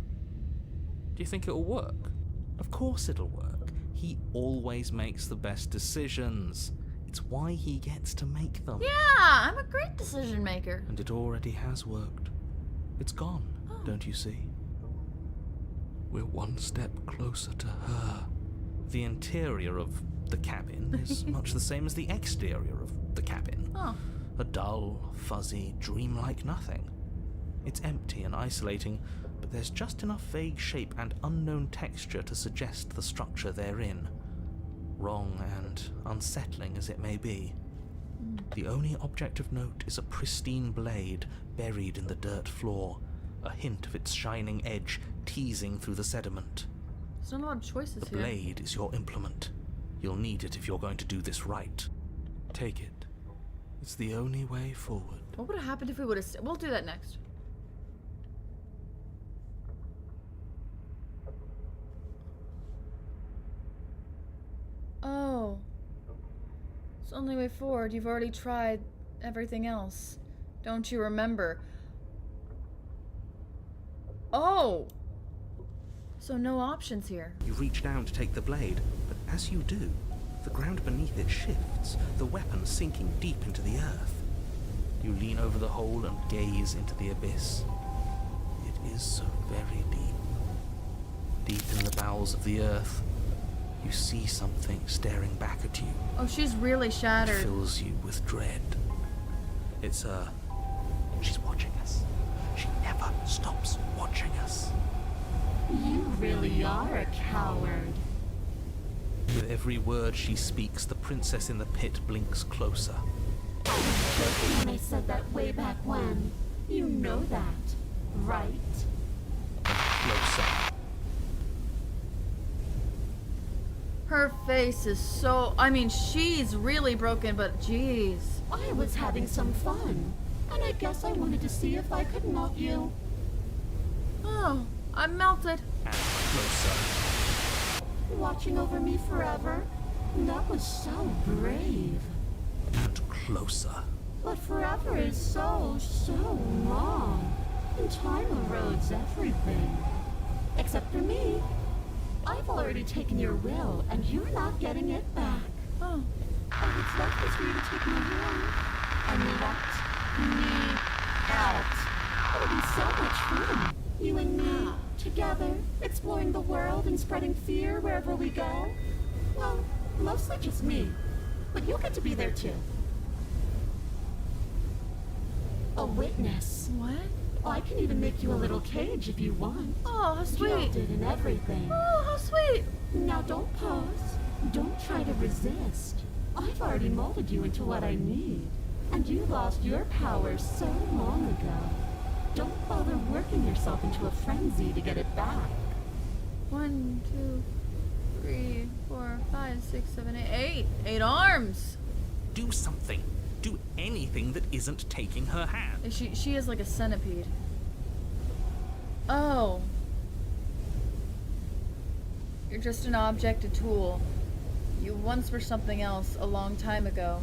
Do you think it'll work? Of course it'll work. He always makes the best decisions. It's why he gets to make them. Yeah, I'm a great decision maker. And it already has worked. It's gone, don't you see? We're one step closer to her. The interior of the cabin is much the same as the exterior of the cabin. Oh. A dull, fuzzy, dreamlike nothing. It's empty and isolating, but there's just enough vague shape and unknown texture to suggest the structure they're in. Wrong and unsettling as it may be. The only object of note is a pristine blade buried in the dirt floor, a hint of its shining edge teasing through the sediment. There's not a lot of choices The here. blade is your implement. You'll need it if you're going to do this right. Take it. It's the only way forward. What would have happened if we would have... We'll do that next. Oh. It's the only way forward. You've already tried everything else. Don't you remember? Oh! So no options here. You reach down to take the blade, but as you do, the ground beneath it shifts, the weapon sinking deep into the earth. You lean over the hole and gaze into the abyss. It is so very deep. Deep in the bowels of the earth, you see something staring back at you. Oh, she's really It shattered. fills you with dread. It's her. She's watching us. She never stops watching us. You really are a coward. With every word she speaks, the princess in the pit blinks closer. I was joking when I said that way back when. You know that, right? Closer. Her face is so... I mean, she's really broken, but jeez. I was having some fun, and I guess I wanted to see if I could melt you. Oh, I'm melted. And closer. Watching over me forever? That was so brave. And closer. But forever is so long. And time erodes everything. Except for me. I've already taken your will, and you're not getting it back. Oh. And what's left is for you to take my hand and let me out. It'll be so much fun. You and me, together, exploring the world and spreading fear wherever we go. Well, mostly just me. But you'll get to be there too. A witness. What? I can even make you a little cage if you want. Oh, how sweet. Gilded and everything. Oh, how sweet. Now don't pose. Don't try to resist. I've already molded you into what I need. And you lost your power so long ago. Don't bother working yourself into a frenzy to get it back. 1, 2, 3, 4, 5, 6, 7, 8. 8 arms. Do something. Do anything that isn't taking her hand. She is like a centipede. Oh. You're just an object, a tool. You once were something else a long time ago.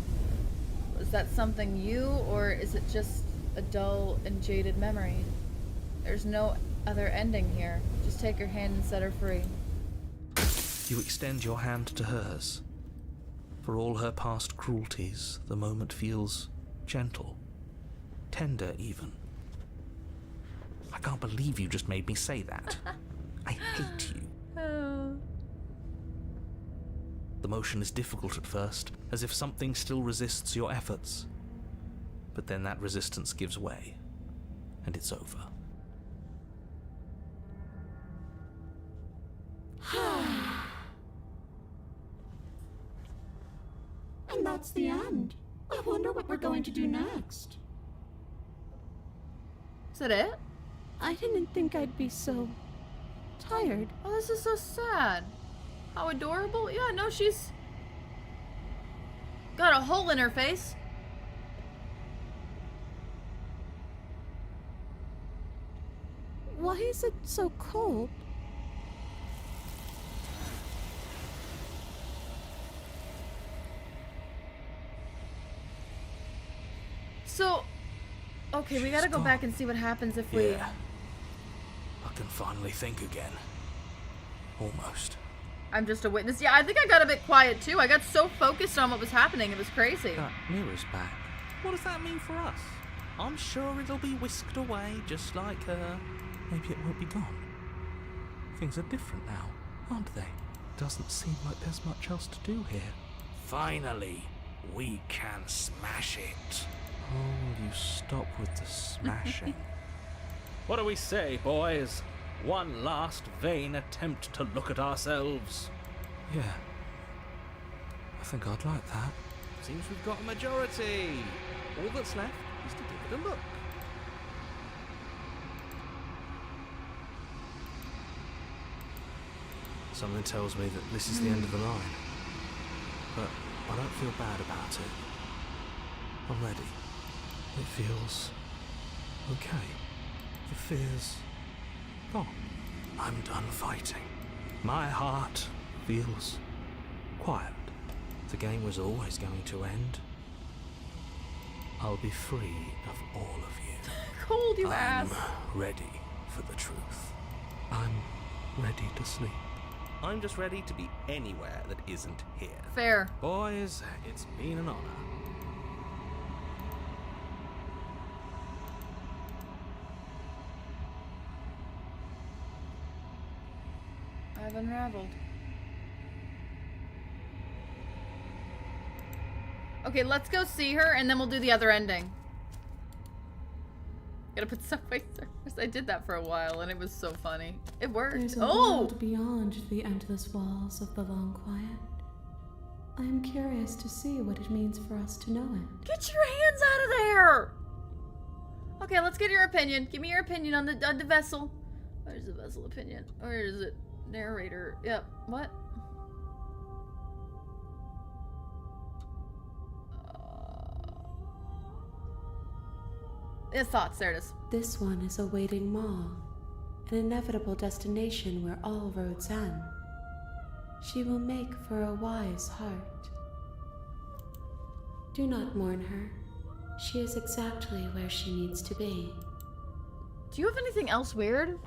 Was that something you, or is it just a dull and jaded memory? There's no other ending here. Just take her hand and set her free. You extend your hand to hers. For all her past cruelties, the moment feels gentle, tender even. I can't believe you just made me say that. I hate you. The motion is difficult at first, as if something still resists your efforts. But then that resistance gives way, and it's over. And that's the end. I wonder what we're going to do next. Is that it? I didn't think I'd be so tired. Oh, this is so sad. How adorable. Yeah, no, she's got a hole in her face. Why is it so cold? So, okay, we gotta go back and see what happens if we... Yeah. I can finally think again. Almost. I'm just a witness. Yeah, I think I got a bit quiet too. I got so focused on what was happening. It was crazy. That mirror's back. What does that mean for us? I'm sure it'll be whisked away, just like her. Maybe it won't be gone. Things are different now, aren't they? Doesn't seem like there's much else to do here. Finally, we can smash it. Oh, will you stop with the smashing? What do we say, boys? One last vain attempt to look at ourselves. Yeah. I think I'd like that. Seems we've got a majority. All that's left is to give it a look. Something tells me that this is the end of the line. But I don't feel bad about it. I'm ready. It feels okay. The fear's gone. I'm done fighting. My heart feels quiet. The game was always going to end. I'll be free of all of you. Cold, you ass. I'm ready for the truth. I'm ready to sleep. I'm just ready to be anywhere that isn't here. Fair. Boys, it's been an honor. I've unraveled. Okay, let's go see her and then we'll do the other ending. Gotta put Subway Surfers. I did that for a while and it was so funny. It worked. There's a Oh! world beyond the endless walls of the long quiet. I am curious to see what it means for us to know it. Get your hands out of there! Okay, let's get your opinion. Give me your opinion on the vessel. Where's the vessel opinion? Where is it? Narrator. Yep. What? Thoughts. There it is. This one is awaiting Maw, an inevitable destination where all roads end. She will make for a wise heart. Do not mourn her. She is exactly where she needs to be. Do you have anything else weird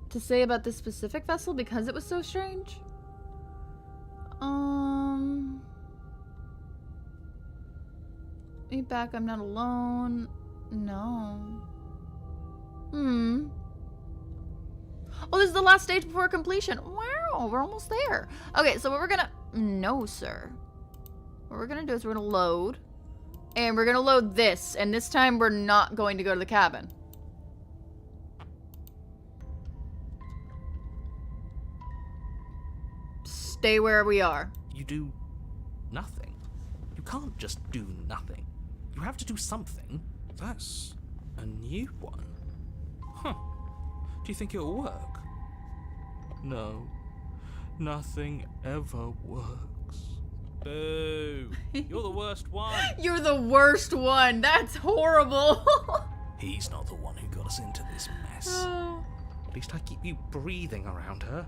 to say about this specific vessel because it was so strange? Meet back, I'm not alone. No. Oh, this is the last stage before completion. Wow, we're almost there. Okay, so what we're gonna... No, sir. What we're gonna do is we're gonna load. And we're gonna load this. And this time we're not going to go to the cabin. Stay where we are. You do nothing. You can't just do nothing. You have to do something. That's a new one. Huh. Do you think it'll work? No. Nothing ever works. Boo! You're the worst one. You're the worst one. That's horrible. He's not the one who got us into this mess. At least I keep you breathing around her.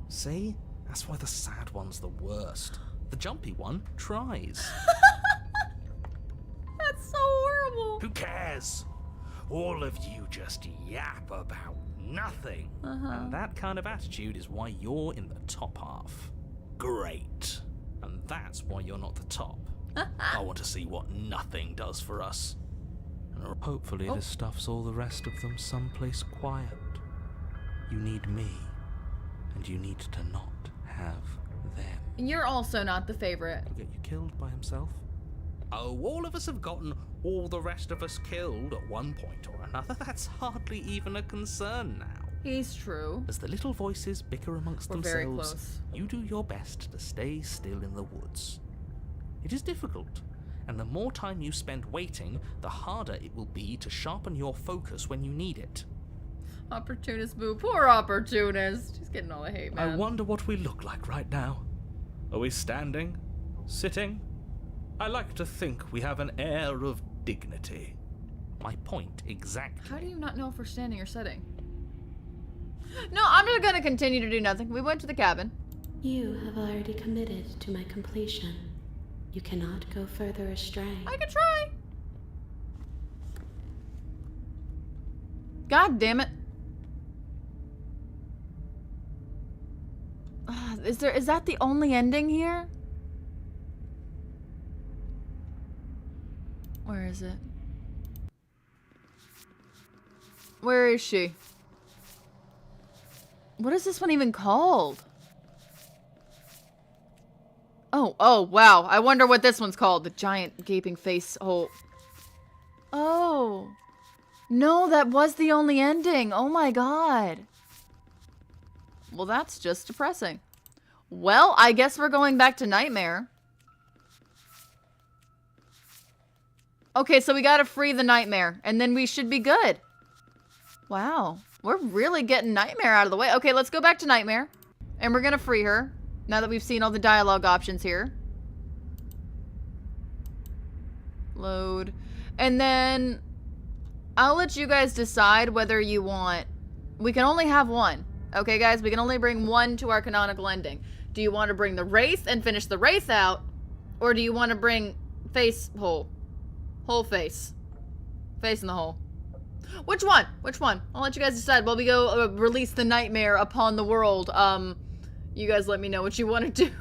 See? That's why the sad one's the worst. The jumpy one tries. That's so horrible. Who cares? All of you just yap about nothing. And that kind of attitude is why you're in the top half. Great. And that's why you're not the top. I want to see what nothing does for us. Hopefully this stuffs all the rest of them someplace quiet. You need me, and you need to not have them. You're also not the favorite. He'll get you killed by himself. Oh, all of us have gotten all the rest of us killed at one point or another. That's hardly even a concern now. He's true. As the little voices bicker amongst We're themselves, very close. you do your best to stay still in the woods. It is difficult, and the more time you spend waiting, the harder it will be to sharpen your focus when you need it. Opportunist boo. Poor opportunist. He's getting all the hate, man. I wonder what we look like right now. Are we standing? Sitting? I like to think we have an air of dignity. My point exactly. How do you not know if we're standing or sitting? No, I'm just gonna continue to do nothing. We went to the cabin. You have already committed to my completion. You cannot go further astray. I could try. God damn it. Is that the only ending here? Where is it? Where is she? What is this one even called? Oh, wow. I wonder what this one's called. The giant gaping face hole. Oh. No, that was the only ending. Oh my god. Well, that's just depressing. Well, I guess we're going back to Nightmare. Okay, so we gotta free the Nightmare, and then we should be good. Wow. We're really getting Nightmare out of the way. Okay, let's go back to Nightmare. And we're gonna free her, now that we've seen all the dialogue options here. Load. And then I'll let you guys decide whether you want... We can only have one. Okay, guys? We can only bring one to our canonical ending. Do you want to bring the Wraith and finish the Wraith out? Or do you want to bring face hole? Whole face. Face in the hole. Which one? Which one? I'll let you guys decide while we go release the Nightmare upon the world. You guys let me know what you want to do.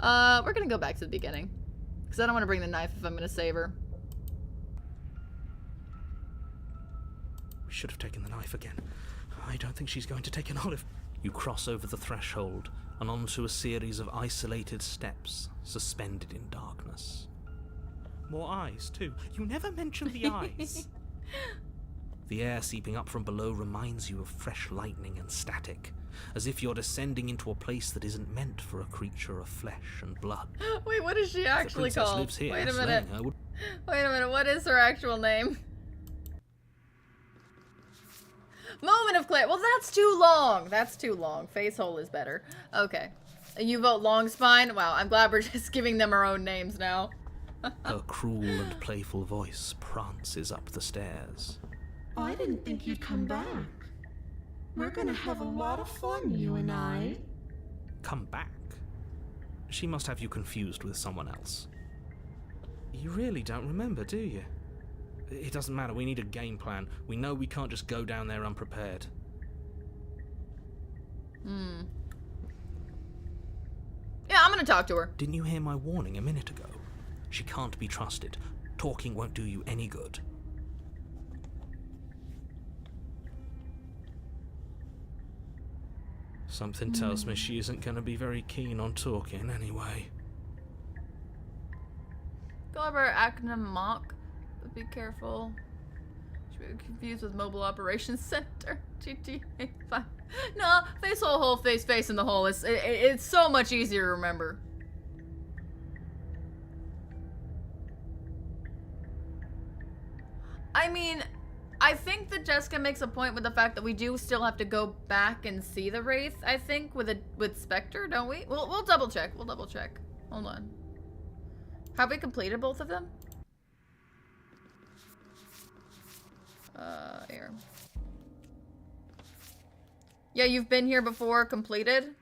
We're gonna go back to the beginning. Because I don't want to bring the knife if I'm gonna save her. We should have taken the knife again. I don't think she's going to take an olive. You cross over the threshold and onto a series of isolated steps suspended in darkness. More eyes, too. You never mention the eyes. The air seeping up from below reminds you of fresh lightning and static, as if you're descending into a place that isn't meant for a creature of flesh and blood. Wait, what is she actually called? Lives here, Wait a minute. would... Wait a minute. What is her actual name? Moment of clarity. Well, that's too long. That's too long. Facehole is better. Okay. You vote Long Spine? Wow, I'm glad we're just giving them our own names now. Her cruel and playful voice prances up the stairs. I didn't think you'd come back. We're gonna have a lot of fun, you and I. Come back? She must have you confused with someone else. You really don't remember, do you? It doesn't matter, we need a game plan. We know we can't just go down there unprepared. Yeah, I'm gonna talk to her. Didn't you hear my warning a minute ago? She can't be trusted. Talking won't do you any good. Something tells me she isn't going to be very keen on talking anyway. Gulliver Acronym Mock, but be careful. Should be confused with Mobile Operations Center. GTA 5. No, face hole, face in the hole. It's so much easier to remember. I mean, I think that Jessica makes a point with the fact that we do still have to go back and see the Wraith, I think, with Spectre, don't we? We'll double check. We'll double check. Hold on. Have we completed both of them? Here. Yeah, you've been here before, completed?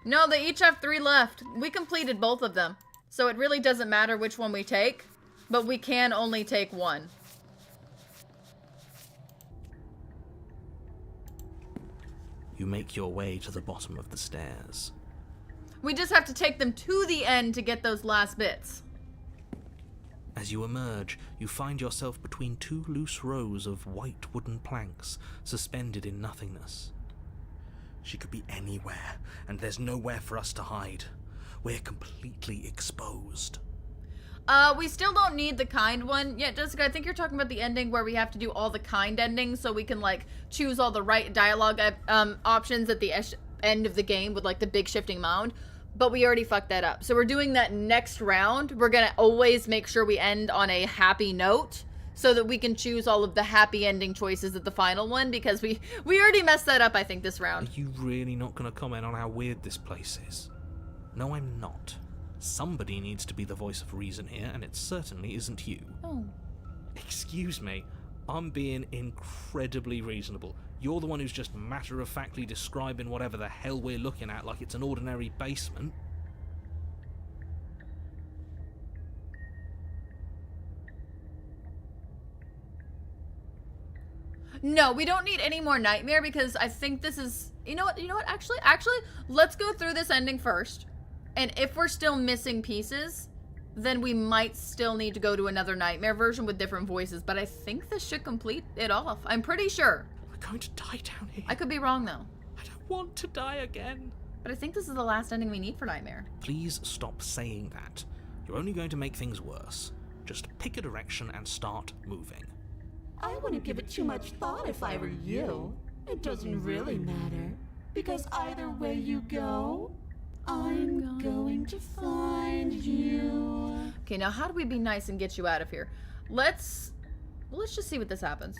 No, they each have 3 left. We completed both of them. So it really doesn't matter which one we take, but we can only take one. You make your way to the bottom of the stairs. We just have to take them to the end to get those last bits. As you emerge, you find yourself between 2 loose rows of white wooden planks, suspended in nothingness. She could be anywhere, and there's nowhere for us to hide. We're completely exposed. We still don't need the kind one. Yeah, Jessica, I think you're talking about the ending where we have to do all the kind endings so we can, like, choose all the right dialogue options at the end of the game with, like, the big shifting mound. But we already fucked that up. So we're doing that next round. We're gonna always make sure we end on a happy note so that we can choose all of the happy ending choices at the final one, because we already messed that up, I think, this round. Are you really not going to comment on how weird this place is? No, I'm not. Somebody needs to be the voice of reason here, and it certainly isn't you. Oh. Excuse me, I'm being incredibly reasonable. You're the one who's just matter-of-factly describing whatever the hell we're looking at like it's an ordinary basement. No, we don't need any more nightmare, because I think this is... You know what? Actually, let's go through this ending first. And if we're still missing pieces, then we might still need to go to another nightmare version with different voices. But I think this should complete it off. I'm pretty sure. We're going to die down here. I could be wrong, though. I don't want to die again. But I think this is the last ending we need for Nightmare. Please stop saying that. You're only going to make things worse. Just pick a direction and start moving. I wouldn't give it too much thought if I were you. It doesn't really matter, because either way you go, I'm going to find you. Okay, now how do we be nice and get you out of here? Let's just see what this happens.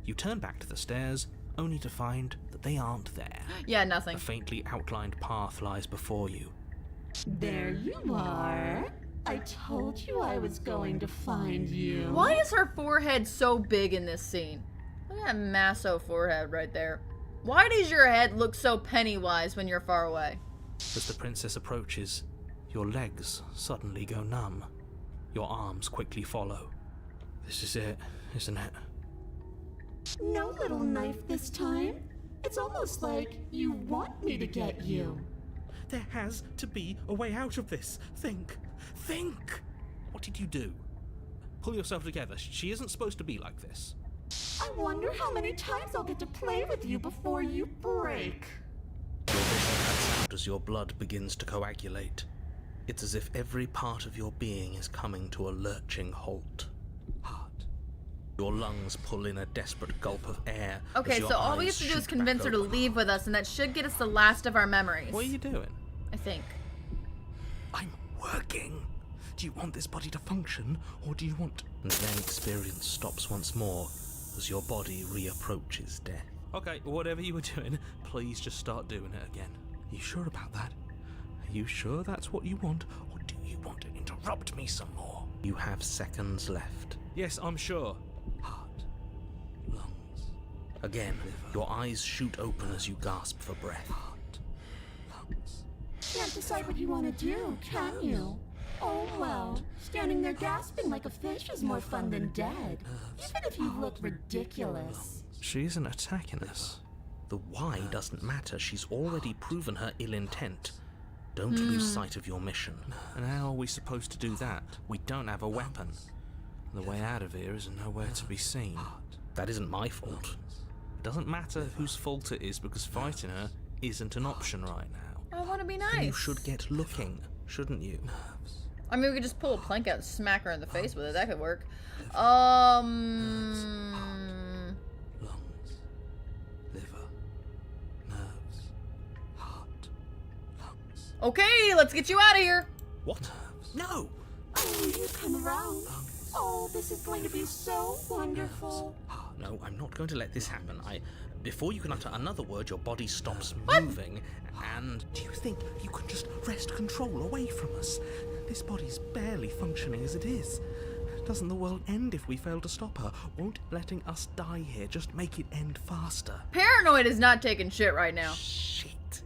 You turn back to the stairs, only to find that they aren't there. Yeah, nothing. A faintly outlined path lies before you. There you are. I told you I was going to find you. Why is her forehead so big in this scene? Look at that massive forehead right there. Why does your head look so Pennywise when you're far away? As the princess approaches, your legs suddenly go numb. Your arms quickly follow. This is it, isn't it? No little knife this time. It's almost like you want me to get you. There has to be a way out of this. Think! What did you do? Pull yourself together. She isn't supposed to be like this. I wonder how many times I'll get to play with you before you break. Your vision cuts out as your blood begins to coagulate. It's as if every part of your being is coming to a lurching halt. Heart. Your lungs pull in a desperate gulp of air. Okay, so all we have to do is convince her to leave with us, and that should get us the last of our memories. What are you doing? I think. I'm working. Do you want this body to function, or do you want... And then experience stops once more, as your body reapproaches death. Okay, whatever you were doing, please just start doing it again. Are you sure about that? Are you sure that's what you want, or do you want to interrupt me some more? You have seconds left. Yes, I'm sure. Heart. Lungs. Again, your eyes shoot open as you gasp for breath. Heart. Lungs. Can't decide what you want to do, can you? Oh well, standing there gasping like a fish is more fun than dead, even if you look ridiculous. She isn't attacking us. The why doesn't matter. She's already proven her ill intent. Don't lose sight of your mission. And how are we supposed to do that? We don't have a weapon. The way out of here is nowhere to be seen. That isn't my fault. It doesn't matter whose fault it is, because fighting her isn't an option right now. I want to be nice. You should get looking, shouldn't you? I mean, we could just pull a plank out and smack her in the face with it. That could work. Lungs, liver, nerves, heart, lungs. Okay, let's get you out of here. What? No! Oh, you come around. Oh, this is going to be so wonderful. No, I'm not going to let this happen. Before you can utter another word, your body stops moving, and... Do you think you can just wrest control away from us? This body's barely functioning as it is. Doesn't the world end if we fail to stop her? Won't letting us die here just make it end faster? Paranoid is not taking shit right now. Shit.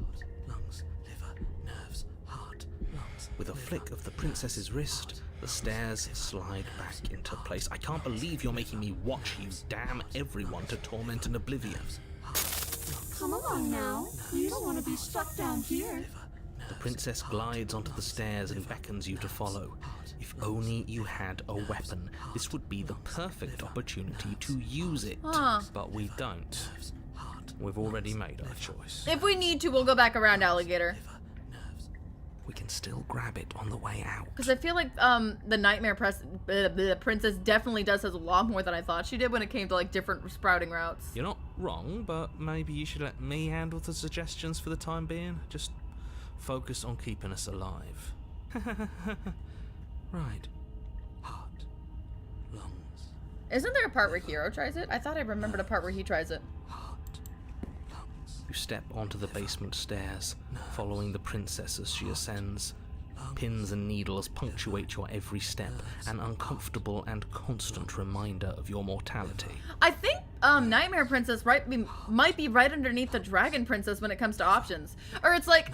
Heart, lungs, liver, nerves, heart, lungs. With a flick of the princess's wrist, the stairs slide back into place. I can't believe you're making me watch you damn everyone to torment and oblivion. Come along now. You don't want to be stuck down here. The princess glides onto the stairs and beckons you to follow. If only you had a weapon, this would be the perfect opportunity to use it. But we don't. We've already made our choice. If we need to, we'll go back around Alligator. We can still grab it on the way out. Because I feel like the Nightmare Princess definitely does has a lot more than I thought she did when it came to like different sprouting routes. You're not wrong, but maybe you should let me handle the suggestions for the time being. Just focus on keeping us alive. Right. Heart. Lungs. Isn't there a part where Hero tries it? I thought I remembered a part where he tries it. Heart. Lungs. You step onto the basement stairs, following the princess as she ascends. Pins and needles punctuate your every step, an uncomfortable and constant reminder of your mortality. I think Nightmare Princess might be right underneath the Dragon Princess when it comes to options. Or it's like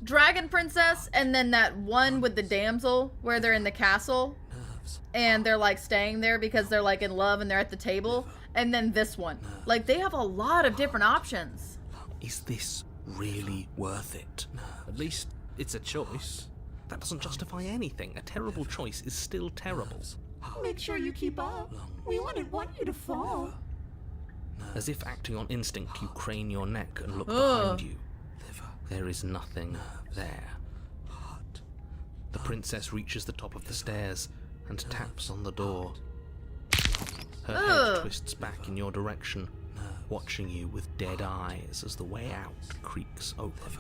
Dragon Princess and then that one with the damsel where they're in the castle and they're like staying there because they're like in love and they're at the table. And then this one. Like they have a lot of different options. Is this really worth it? At least it's a choice. That doesn't justify anything. A terrible choice is still terrible. Make sure you keep up. We wouldn't want you to fall. As if acting on instinct, you crane your neck and look behind you. There is nothing there. The princess reaches the top of the stairs and taps on the door. Her head twists back in your direction, watching you with dead eyes as the way out creaks open.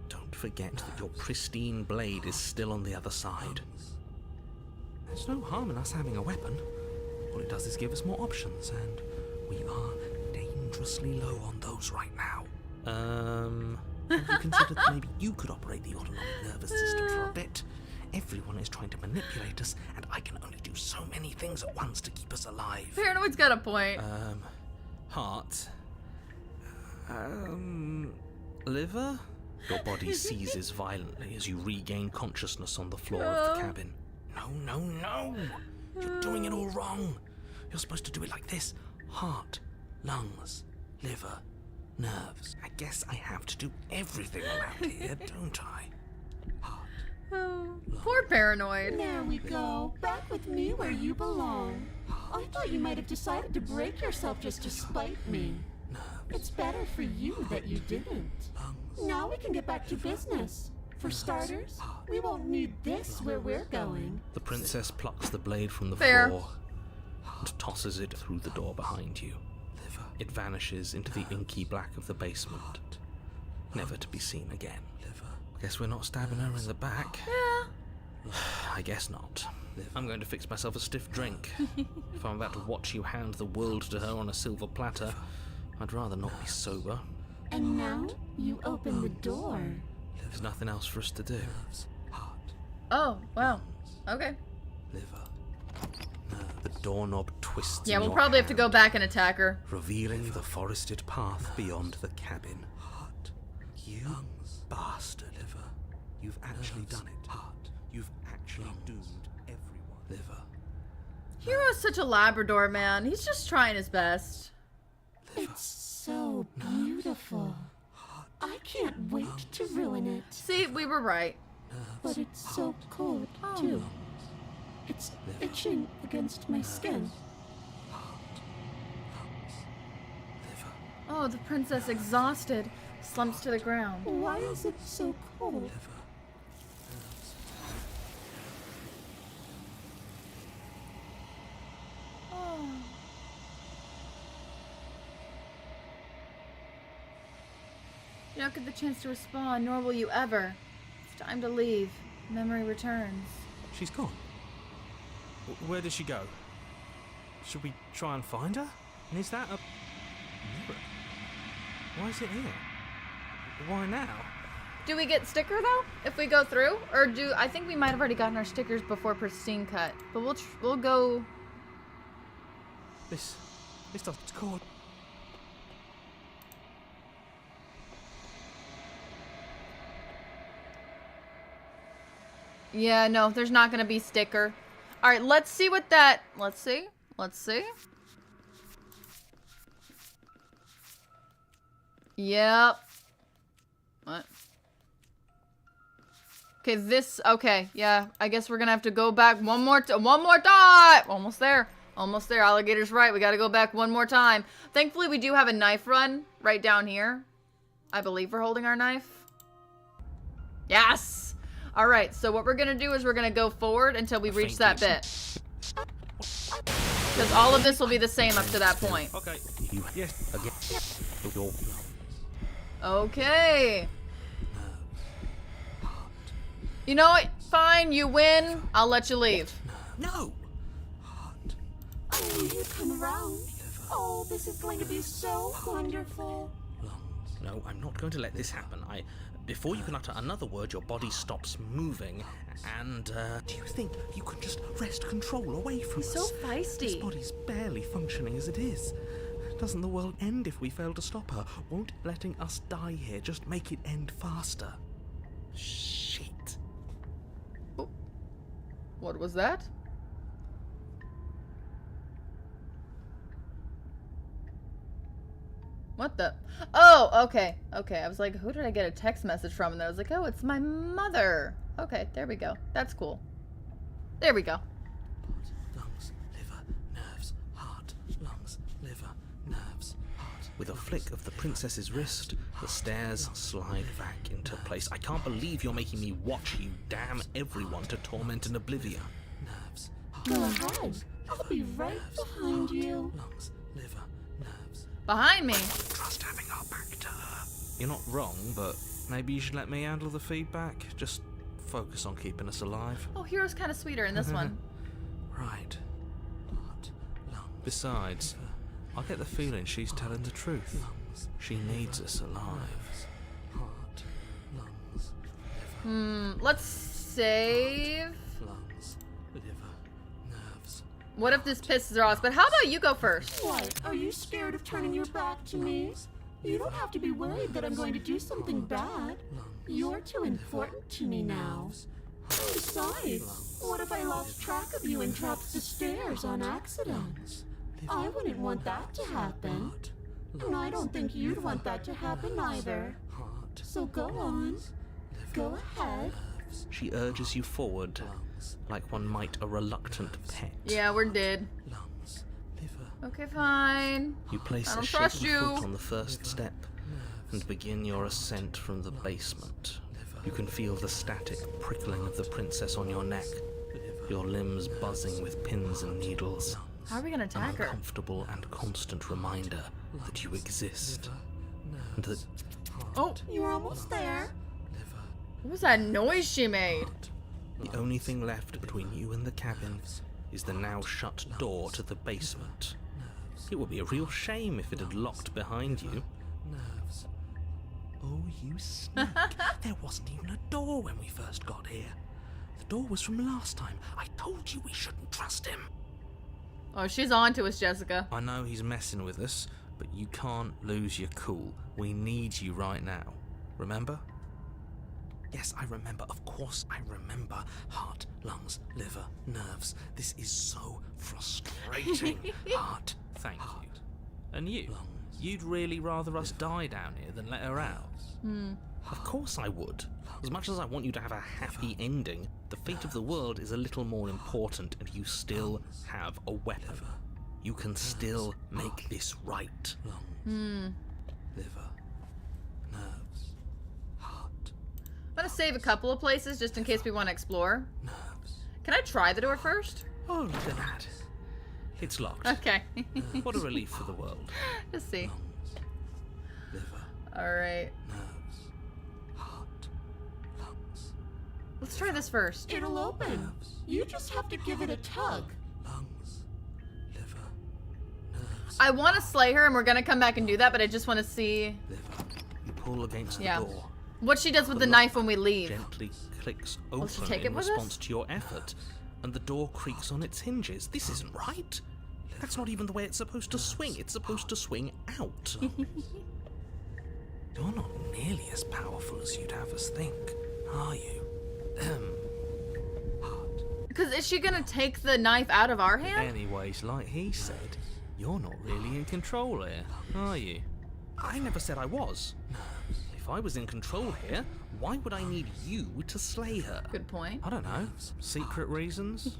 Don't forget that your pristine blade is still on the other side. There's no harm in us having a weapon. All it does is give us more options, and we are dangerously low on those right now. Have you considered that maybe you could operate the autonomic nervous system for a bit? Everyone is trying to manipulate us, and I can only do so many things at once to keep us alive. Paranoid's got a point. Heart. Liver? Your body seizes violently as you regain consciousness on the floor of the cabin. No. You're doing it all wrong. You're supposed to do it like this. Heart, lungs, liver, nerves. I guess I have to do everything around here, don't I? Heart. Poor Paranoid. There we go. Back with me where you belong. I thought you might have decided to break yourself just to spite me. It's better for you that you didn't. Now we can get back to business. For starters, we won't need this where we're going. The princess plucks the blade from the Fair. floor and tosses it through the door behind you. It vanishes into the inky black of the basement, never to be seen again. Guess we're not stabbing her in the back. Yeah. I guess not. I'm going to fix myself a stiff drink. If I'm about to watch you hand the world to her on a silver platter, I'd rather not be sober. And now you open the door. There's nothing else for us to do. Oh, wow. Okay. The doorknob twists. Yeah, in we'll your probably have to go hand, back and attack her. revealing the forested path beyond the cabin. You bastard. You've actually done it. You've actually doomed everyone. Hero's such a Labrador, man. He's just trying his best. It's so beautiful. I can't wait to ruin it. See, we were right. But it's so cold, too. It's itching against my skin. Oh, the princess, exhausted, slumps to the ground. Why is it so cold? Oh. You don't get the chance to respond, nor will you ever. It's time to leave. Memory returns. She's gone. Where did she go? Should we try and find her? And is that a mirror? Why is it here? Why now? Do we get sticker though if we go through, or I think we might have already gotten our stickers before Pristine Cut, but we'll go. This doesn't call. Yeah, no, there's not gonna be sticker. All right, let's see what that. Let's see. Yep. What? Okay, okay, yeah. I guess we're gonna have to go back one more time. Almost there. Almost there. Alligator's right. We gotta go back one more time. Thankfully, we do have a knife run right down here. I believe we're holding our knife. Yes! Alright, so what we're gonna do is we're gonna go forward until we reach that bit. Because all of this will be the same up to that point. Okay. Yes. Again. Okay. You know what? Fine, you win. I'll let you leave. No. Oh, you come around. Oh, this is going to be so wonderful. No, I'm not going to let this happen. Before you can utter another word, your body stops moving, and, do you think you can just wrest control away from us? So feisty. This body's barely functioning as it is. Doesn't the world end if we fail to stop her? Won't letting us die here just make it end faster? Shit. What was that? What the? Oh, okay. Okay, I was like, who did I get a text message from? And I was like, oh, it's my mother. Okay, there we go. That's cool. There we go. Lungs, liver, nerves, heart. Lungs, liver, nerves, heart. With a flick of the princess's wrist, the stairs slide back into place. I can't believe you're making me watch you damn everyone to torment and oblivion. Nerves, Go ahead. I'll be right behind you. lungs, liver, nerves. Behind me. Trust having our back to her. You're not wrong, but maybe you should let me handle the feedback. Just focus on keeping us alive. Oh, Hero's kind of sweeter in this one. Right. Heart, lungs. Besides, I get the feeling she's telling the truth. Lungs. She needs us alive. Heart, lungs, Let's save. lungs, liver, nerves. What if this pisses her off? But how about you go first? What? Are you scared of turning your back to me? You don't have to be worried that I'm going to do something bad. You're too important to me now. Besides, what if I lost track of you and dropped the stairs on accident? I wouldn't want that to happen. And I don't think you'd want that to happen either. Heart, So go on. Go ahead. she urges you forward, like one might a reluctant pet. Yeah, we're dead. Lungs, liver. Okay, fine. You place I a don't trust shaky you. foot on the first step and begin your ascent from the basement. You can feel the static prickling of the princess on your neck, your limbs buzzing with pins and needles. How are we gonna An attack her? uncomfortable and constant reminder that you exist. And that Oh, You're almost there. what was that noise she made? the only thing left between you and the cabin is the now shut door to the basement. It would be a real shame if it had locked behind you. Oh, you sneak. There wasn't even a door when we first got here. The door was from last time. I told you we shouldn't trust him. Oh, she's on to us, Jessica. I know he's messing with us, but you can't lose your cool. We need you right now. Remember? Yes, I remember. Of course I remember. Heart, lungs, liver, nerves. This is so frustrating. Heart, thank you. And you? You'd really rather us die down here than let her out? Of course I would. As much as I want you to have a happy ending, the fate of the world is a little more important, and you still have a weapon. You can still make this right. Liver, nerves, heart, I'm gonna save a couple of places just in case we want to explore. nerves. Can I try the door first? Oh, look at that. It's locked. Okay. What a relief for the world. Just see. Liver, Alright. nerves, heart, lungs, Let's try this first. It'll open. You just have to give it a tug. lungs, liver, nerves, I want to slay her, and we're gonna come back and do that, but I just want to see liver. You pull against the Yeah. door. what she does with the lock knife when we leave. Gently clicks she open take in it with us? response to your effort, and the door creaks on its hinges. This isn't right. That's not even the way it's supposed to swing. It's supposed to swing out. You're not nearly as powerful as you'd have us think, are you? Heart. Because is she gonna take the knife out of our hand? Anyways, like he said, you're not really in control here, are you? I never said I was. If If I was in control here, why would I need you to slay her? Good point. I don't know. Secret reasons?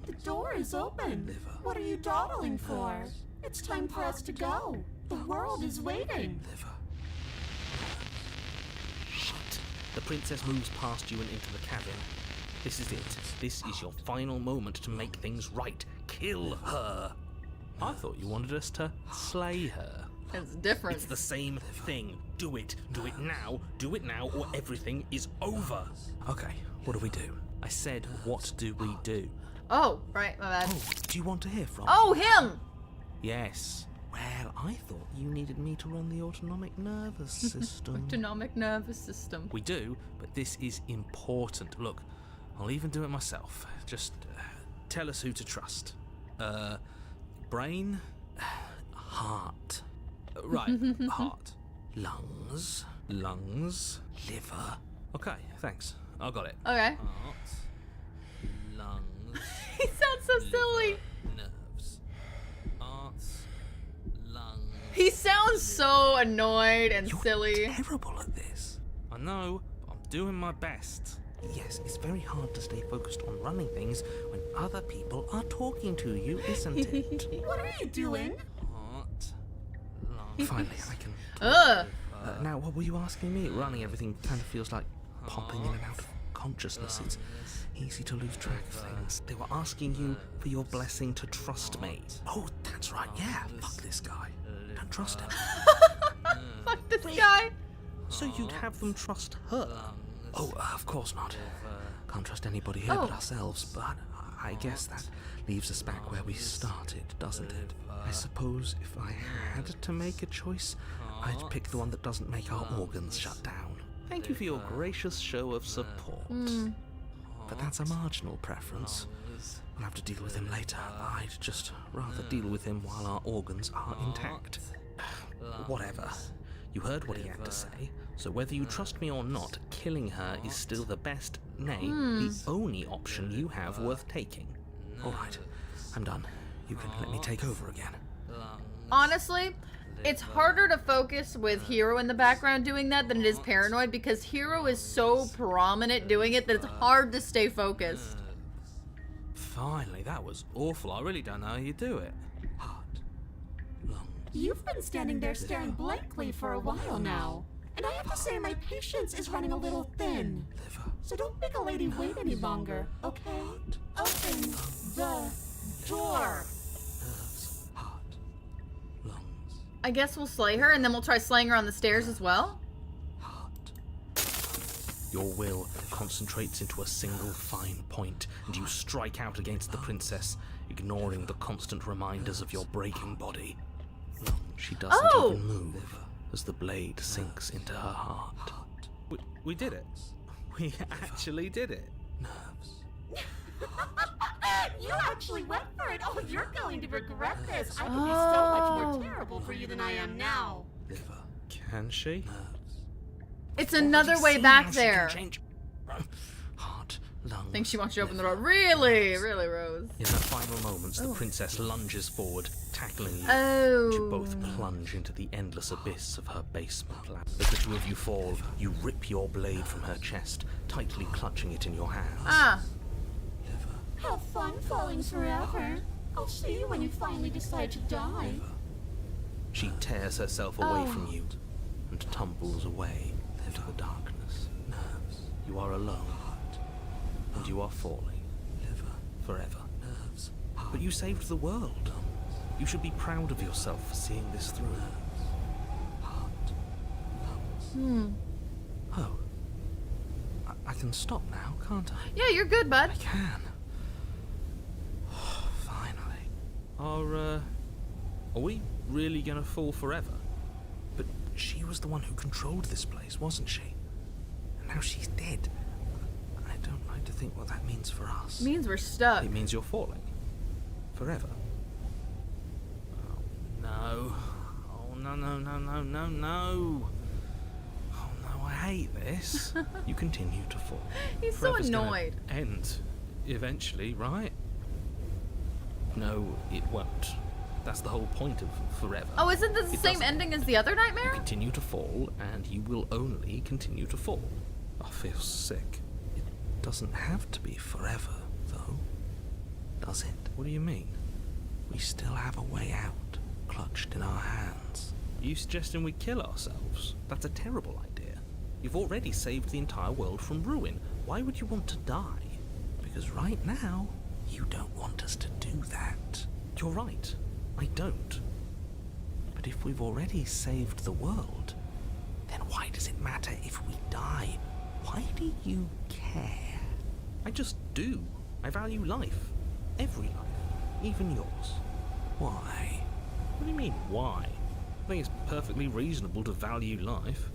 The door is open. What are you dawdling for? It's time for us to go. The world is waiting. Shit. The princess moves past you and into the cabin. This is it. This is your final moment to make things right. Kill her. I thought you wanted us to slay her. It's different. It's the same thing. Do it. Do it now. Do it now, or everything is over. Okay, what do we do? I said, what do we do? Oh, right, my bad. Oh, do you want to hear from? Oh, him! Yes. Well, I thought you needed me to run the autonomic nervous system. Autonomic nervous system. We do, but this is important. Look, I'll even do it myself. Just tell us who to trust. Brain? Heart. Right, heart. Lungs. Liver. Okay, thanks. I got it. Okay. Heart. Lungs. He sounds so silly. Nerves. Heart. Lungs. He sounds so annoyed and You're silly. terrible at this. I know, but I'm doing my best. Yes, it's very hard to stay focused on running things when other people are talking to you, isn't it? What are you doing? Heart. Lungs. Finally, I can. Ugh. Now, what were you asking me? Running everything kind of feels like popping in and out of consciousness. It's easy to lose track of things. They were asking you for your blessing to trust me. Oh, that's right. Yeah. Fuck this guy. Don't trust him. Fuck this guy. So you'd have them trust her? Oh, of course not. Can't trust anybody here but ourselves, but I guess that leaves us back where we started, doesn't it? I suppose if I had to make a choice, I'd pick the one that doesn't make our organs shut down. Thank you for your gracious show of support. But that's a marginal preference. We'll have to deal with him later. I'd just rather deal with him while our organs are intact. Whatever. You heard what he had to say, so whether you trust me or not, killing her is still the best, nay, the only option you have worth taking. Alright, I'm done. You can let me take over again. Honestly, it's harder to focus with Hero in the background doing that than it is Paranoid, because Hero is so prominent doing it that it's hard to stay focused. Finally, that was awful. I really don't know how you do it. Heart. Lung. You've been standing there staring blankly for a while now. And I have to say my patience is running a little thin. Liver. So don't make a lady wait any longer, okay? Open the door. Nerves. Heart. Lungs. I guess we'll slay her, and then we'll try slaying her on the stairs as well. Heart. Your will concentrates into a single fine point, and you strike out against the princess, ignoring the constant reminders of your breaking body. She doesn't even move as the blade sinks into her heart. We did it. We actually did it. Nerves. You actually went for it. Oh, you're going to regret this. I can be so much more terrible for you than I am now. Liver. Can she? Nerves. It's another way back How she there. can change. Heart. Lungs. I think she wants you to open the door. Really, Rose. In her final moments, the princess lunges forward, tackling you. Oh. You both plunge into the endless abyss of her basement lab. As the two of you fall, you rip your blade from her chest, tightly clutching it in your hands. Ah. Have fun falling forever. I'll see you when you finally decide to die. She tears herself away from you and tumbles away into the darkness. Nerves. You are alone. And you are falling. Forever. Nerves. But you saved the world. You should be proud of yourself for seeing this through. Oh. I can stop now, can't I? Yeah, you're good, bud. I can. Finally. Are we really gonna fall forever? But she was the one who controlled this place, wasn't she? And now she's dead. I don't like to think what that means for us. It means we're stuck. It means you're falling. Forever. Oh, no. Oh, no, no, no, no, no, no. Oh, no, I hate this. You continue to fall. He's so Forever's gonna annoyed. End eventually, right? No, it won't. That's the whole point of forever. Oh, isn't this the It same doesn't- ending as the other You nightmare? continue to fall, and you will only continue to fall. I feel sick. It doesn't have to be forever, though, does it? What do you mean? We still have a way out, clutched in our hands. Are you suggesting we kill ourselves? That's a terrible idea. You've already saved the entire world from ruin. Why would you want to die? Because right now, you don't want us to do that. You're right. I don't. But if we've already saved the world, then why does it matter if we die? Why do you care? I just do. I value life. Every life. Even yours. Why? What do you mean, why? I think it's perfectly reasonable to value life.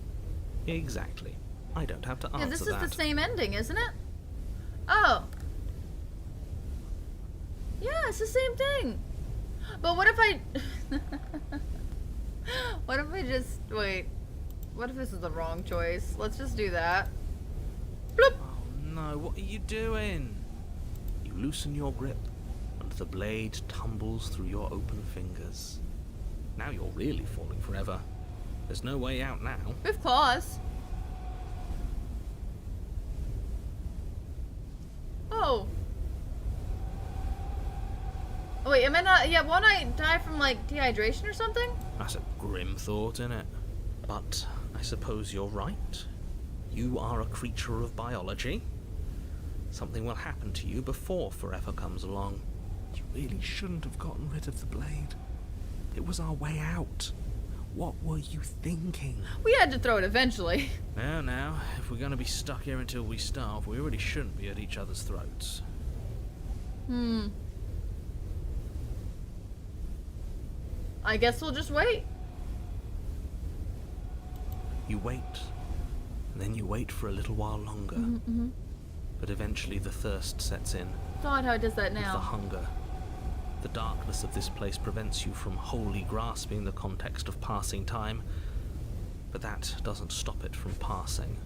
Exactly. I don't have to answer Yeah, this is that. the same ending, isn't it? Oh. Yeah, it's the same thing. But what if I... what if I just... Wait. What if this is the wrong choice? Let's just do that. Bloop. Oh no, what are you doing? You loosen your grip, and the blade tumbles through your open fingers. Now you're really falling forever. There's no way out now. We have claws. Oh. Oh, wait, am I not... Yeah, won't I die from, like, dehydration or something? That's a grim thought, isn't it? But I suppose you're right. You are a creature of biology. Something will happen to you before forever comes along. You really shouldn't have gotten rid of the blade. It was our way out. What were you thinking? We had to throw it eventually. Now, if we're going to be stuck here until we starve, we really shouldn't be at each other's throats. I guess we'll just wait. You wait, and then you wait for a little while longer. But eventually the thirst sets in, God, how it does that with the now. hunger. The darkness of this place prevents you from wholly grasping the context of passing time, but that doesn't stop it from passing.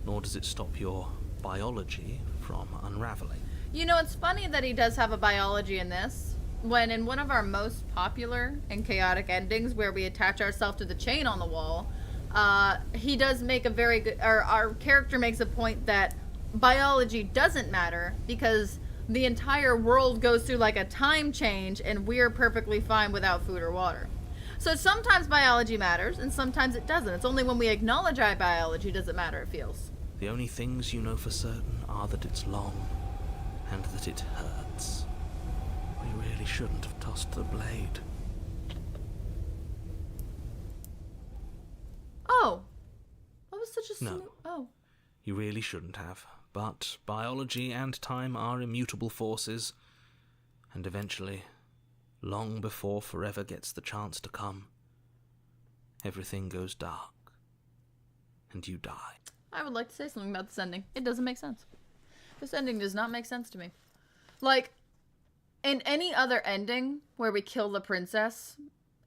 Nor does it stop your biology from unraveling. You know, it's funny that he does have a biology in this, when in one of our most popular and chaotic endings, where we attach ourselves to the chain on the wall, he does make a very good, or our character makes a point that biology doesn't matter because the entire world goes through like a time change and we're perfectly fine without food or water. So sometimes biology matters and sometimes it doesn't. It's only when we acknowledge our biology does it matter, it feels. The only things you know for certain are that it's long and that it hurts. We really shouldn't have tossed the blade. Oh. That was such a No. smooth... Oh. You really shouldn't have. But biology and time are immutable forces, and eventually, long before forever gets the chance to come, everything goes dark, and you die. I would like to say something about this ending. It doesn't make sense. This ending does not make sense to me. Like, in any other ending where we kill the princess,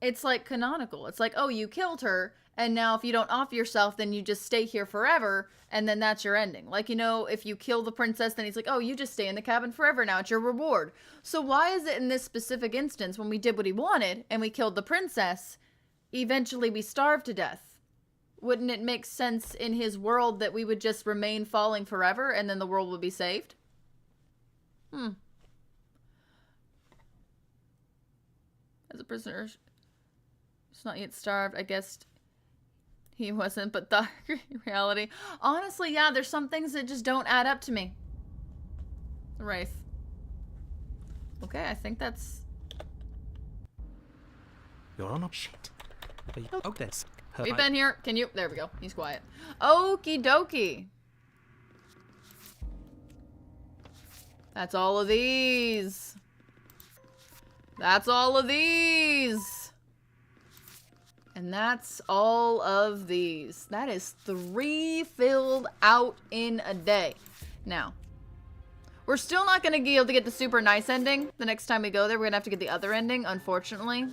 it's like canonical. It's like, oh, you killed her, and now if you don't off yourself, then you just stay here forever, and then that's your ending. Like, you know, if you kill the princess, then he's like, oh, you just stay in the cabin forever now. It's your reward. So why is it in this specific instance, when we did what he wanted, and we killed the princess, eventually we starved to death? Wouldn't it make sense in his world that we would just remain falling forever, and then the world would be saved? As a prisoner, it's not yet starved. I guess he wasn't, but the reality. Honestly, yeah, there's some things that just don't add up to me. The Wraith. Okay, I think that's... You're on a shit. Oh, that's... We've been here. Can you... There we go. He's quiet. Okie dokie. That's all of these. That's all of these. And that's all of these. That is 3 filled out in a day. Now, we're still not going to be able to get the super nice ending. The next time we go there, we're going to have to get the other ending, unfortunately.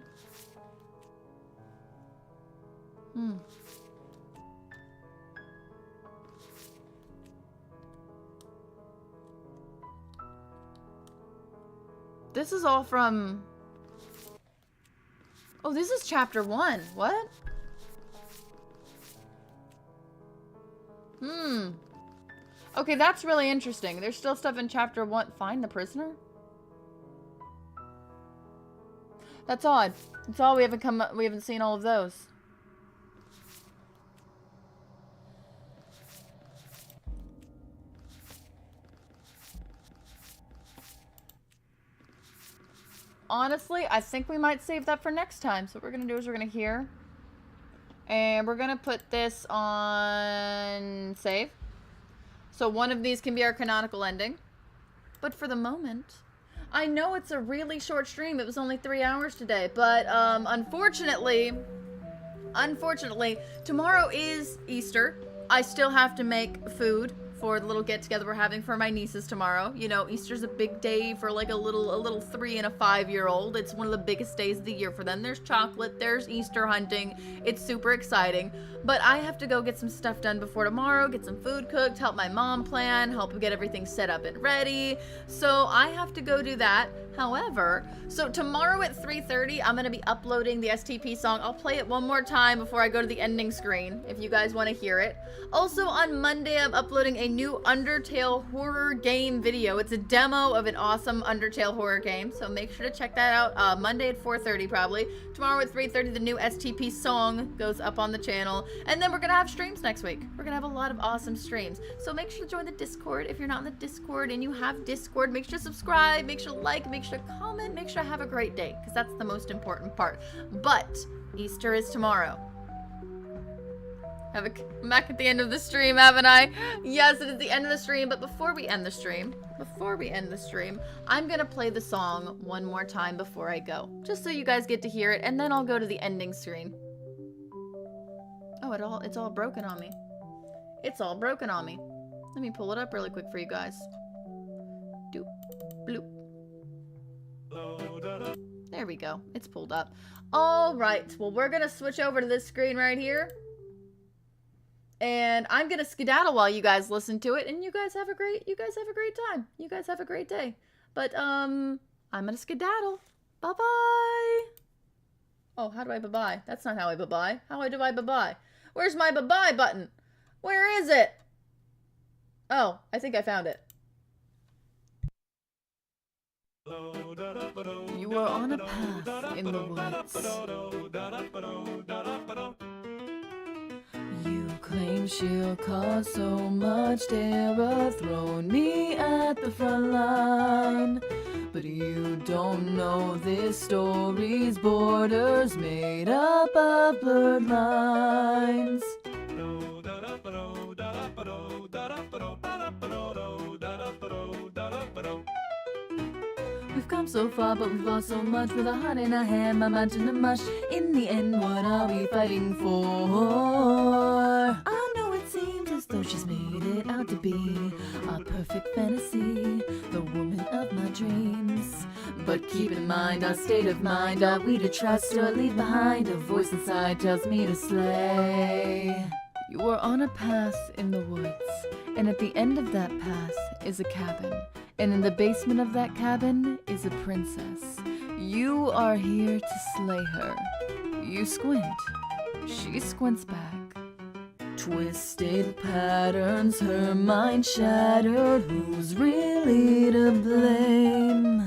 This is all from Oh, this is chapter 1. What? Okay, that's really interesting. There's still stuff in chapter 1. Find the prisoner? That's odd. That's all. We haven't seen all of those. Honestly, I think we might save that for next time. So what we're gonna do is we're gonna hear. And we're gonna put this on save. So one of these can be our canonical ending. But for the moment, I know it's a really short stream. It was only 3 hours today. But unfortunately, tomorrow is Easter. I still have to make food for the little get-together we're having for my nieces tomorrow. You know, Easter's a big day for like a little 3 and a 5-year-old. It's one of the biggest days of the year for them. There's chocolate, there's Easter hunting. It's super exciting. But I have to go get some stuff done before tomorrow, get some food cooked, help my mom plan, help get everything set up and ready. So I have to go do that. However, so tomorrow at 3:30, I'm going to be uploading the STP song. I'll play it one more time before I go to the ending screen, if you guys want to hear it. Also, on Monday, I'm uploading a new Undertale horror game video. It's a demo of an awesome Undertale horror game, so make sure to check that out. Monday at 4:30 probably. Tomorrow at 3:30, the new STP song goes up on the channel. And then we're going to have streams next week. We're going to have a lot of awesome streams. So make sure to join the Discord. If you're not in the Discord and you have Discord, make sure to subscribe, make sure to like, make sure to comment, make sure to have a great day, because that's the most important part. But Easter is tomorrow. I'm back at the end of the stream, haven't I? Yes, it is the end of the stream, but before we end the stream, I'm gonna play the song one more time before I go, just so you guys get to hear it, and then I'll go to the ending screen. Oh, it's all broken on me. It's all broken on me. Let me pull it up really quick for you guys. Doop, bloop. There we go. It's pulled up. All right. Well, we're gonna switch over to this screen right here. And I'm gonna skedaddle while you guys listen to it, and you guys have a great time. You guys have a great day. But I'm gonna skedaddle. Bye-bye. Oh, how do I bye-bye? That's not how I bye-bye. How do I bye-bye? Where's my bye-bye button? Where is it? Oh, I think I found it. You are on a path in the woods. You claim she'll cause so much terror, throwing me at the front line. But you don't know this story's borders made up of blurred lines. We've come so far, but we've lost so much. With a heart in our hand, my mind in a mush. In the end, what are we fighting for? I know it seems as though she's made it out to be a perfect fantasy, the woman of my dreams. But keep in mind our state of mind. Are we to trust or leave behind? A voice inside tells me to slay. You are on a path in the woods, and at the end of that path is a cabin. And in the basement of that cabin is a princess. You are here to slay her. You squint. She squints back. Twisted patterns, her mind shattered. Who's really to blame?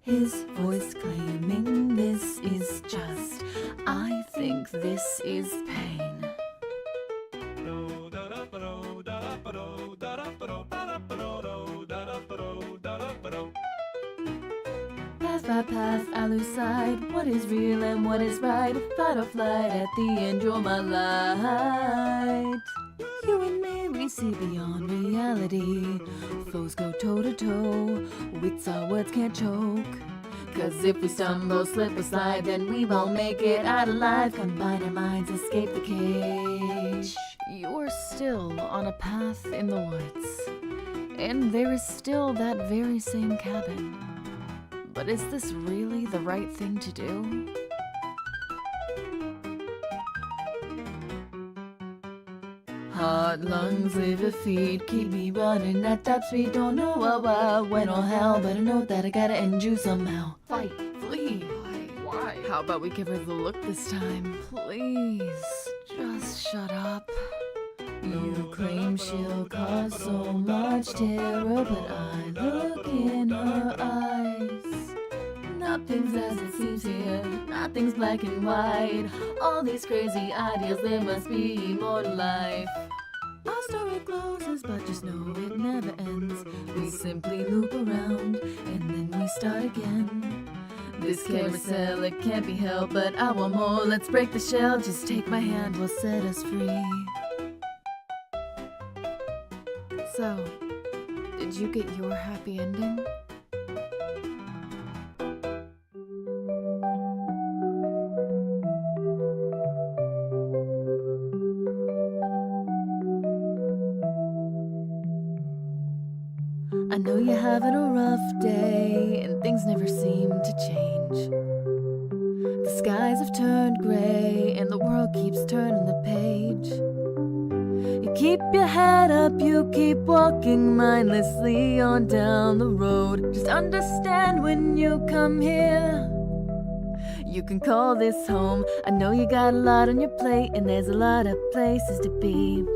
His voice claiming this is just. I think this is pain. Path by path, I lose sight. What is real and what is right? Fight or flight, at the end you're my light. You and me, we see beyond reality. Foes go toe to toe, wits our words can't choke. Cause if we stumble, slip or slide, then we won't make it out alive. Combine our minds, escape the cage. You're still on a path in the woods, and there is still that very same cabin. But is this really the right thing to do? Heart, lungs, liver, feet, keep me running at top speed. Don't know why, when or how, but I know that I gotta end you somehow. Fight, flee. Why? How about we give her the look this time? Please, just shut up. You claim she'll cause so much terror, but I look in her eyes. Nothing's as it seems here, nothing's black and white. All these crazy ideas, there must be more to life. Our story closes, but just know it never ends. We simply loop around, and then we start again. This carousel, it can't be helped, but I want more. Let's break the shell, just take my hand, we'll set us free. So, did you get your happy ending? I know you're having a rough day, and things never seem to change. The skies have turned gray, and the world keeps turning the page. You keep your head up, you keep walking mindlessly on down the road. Just understand when you come here, you can call this home. I know you got a lot on your plate, and there's a lot of places to be.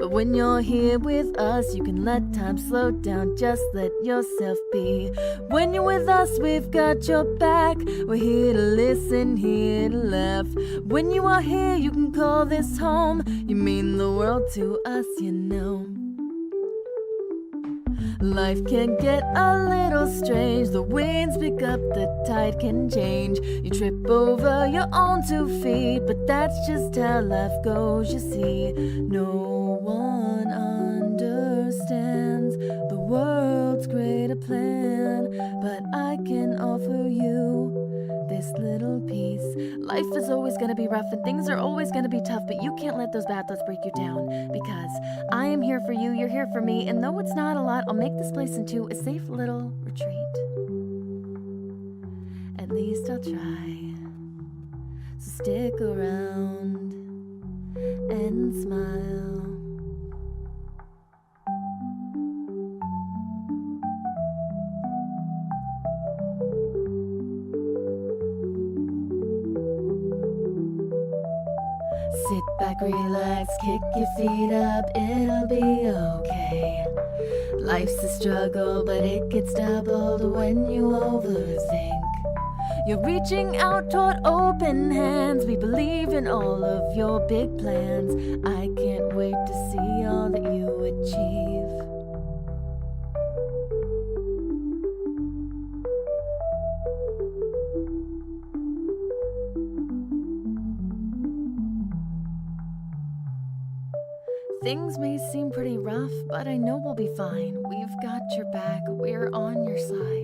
But when you're here with us, you can let time slow down, just let yourself be. When you're with us, we've got your back. We're here to listen, here to laugh. When you are here, you can call this home. You mean the world to us, you know. Life can get a little strange. The winds pick up, the tide can change. You trip over your own 2 feet, but that's just how life goes, you see. No one understands the world's greater plan, but I can offer you this little piece. Life is always gonna be rough and things are always gonna be tough, but you can't let those bad thoughts break you down, because I am here for you, you're here for me, and though it's not a lot, I'll make this place into a safe little retreat. At least I'll try. So stick around and smile. Sit back, relax, kick your feet up, it'll be okay. Life's a struggle, but it gets doubled when you overthink. You're reaching out toward open hands, we believe in all of your big plans. I can't wait to see all that you achieve. Things may seem pretty rough, but I know we'll be fine. We've got your back, we're on your side.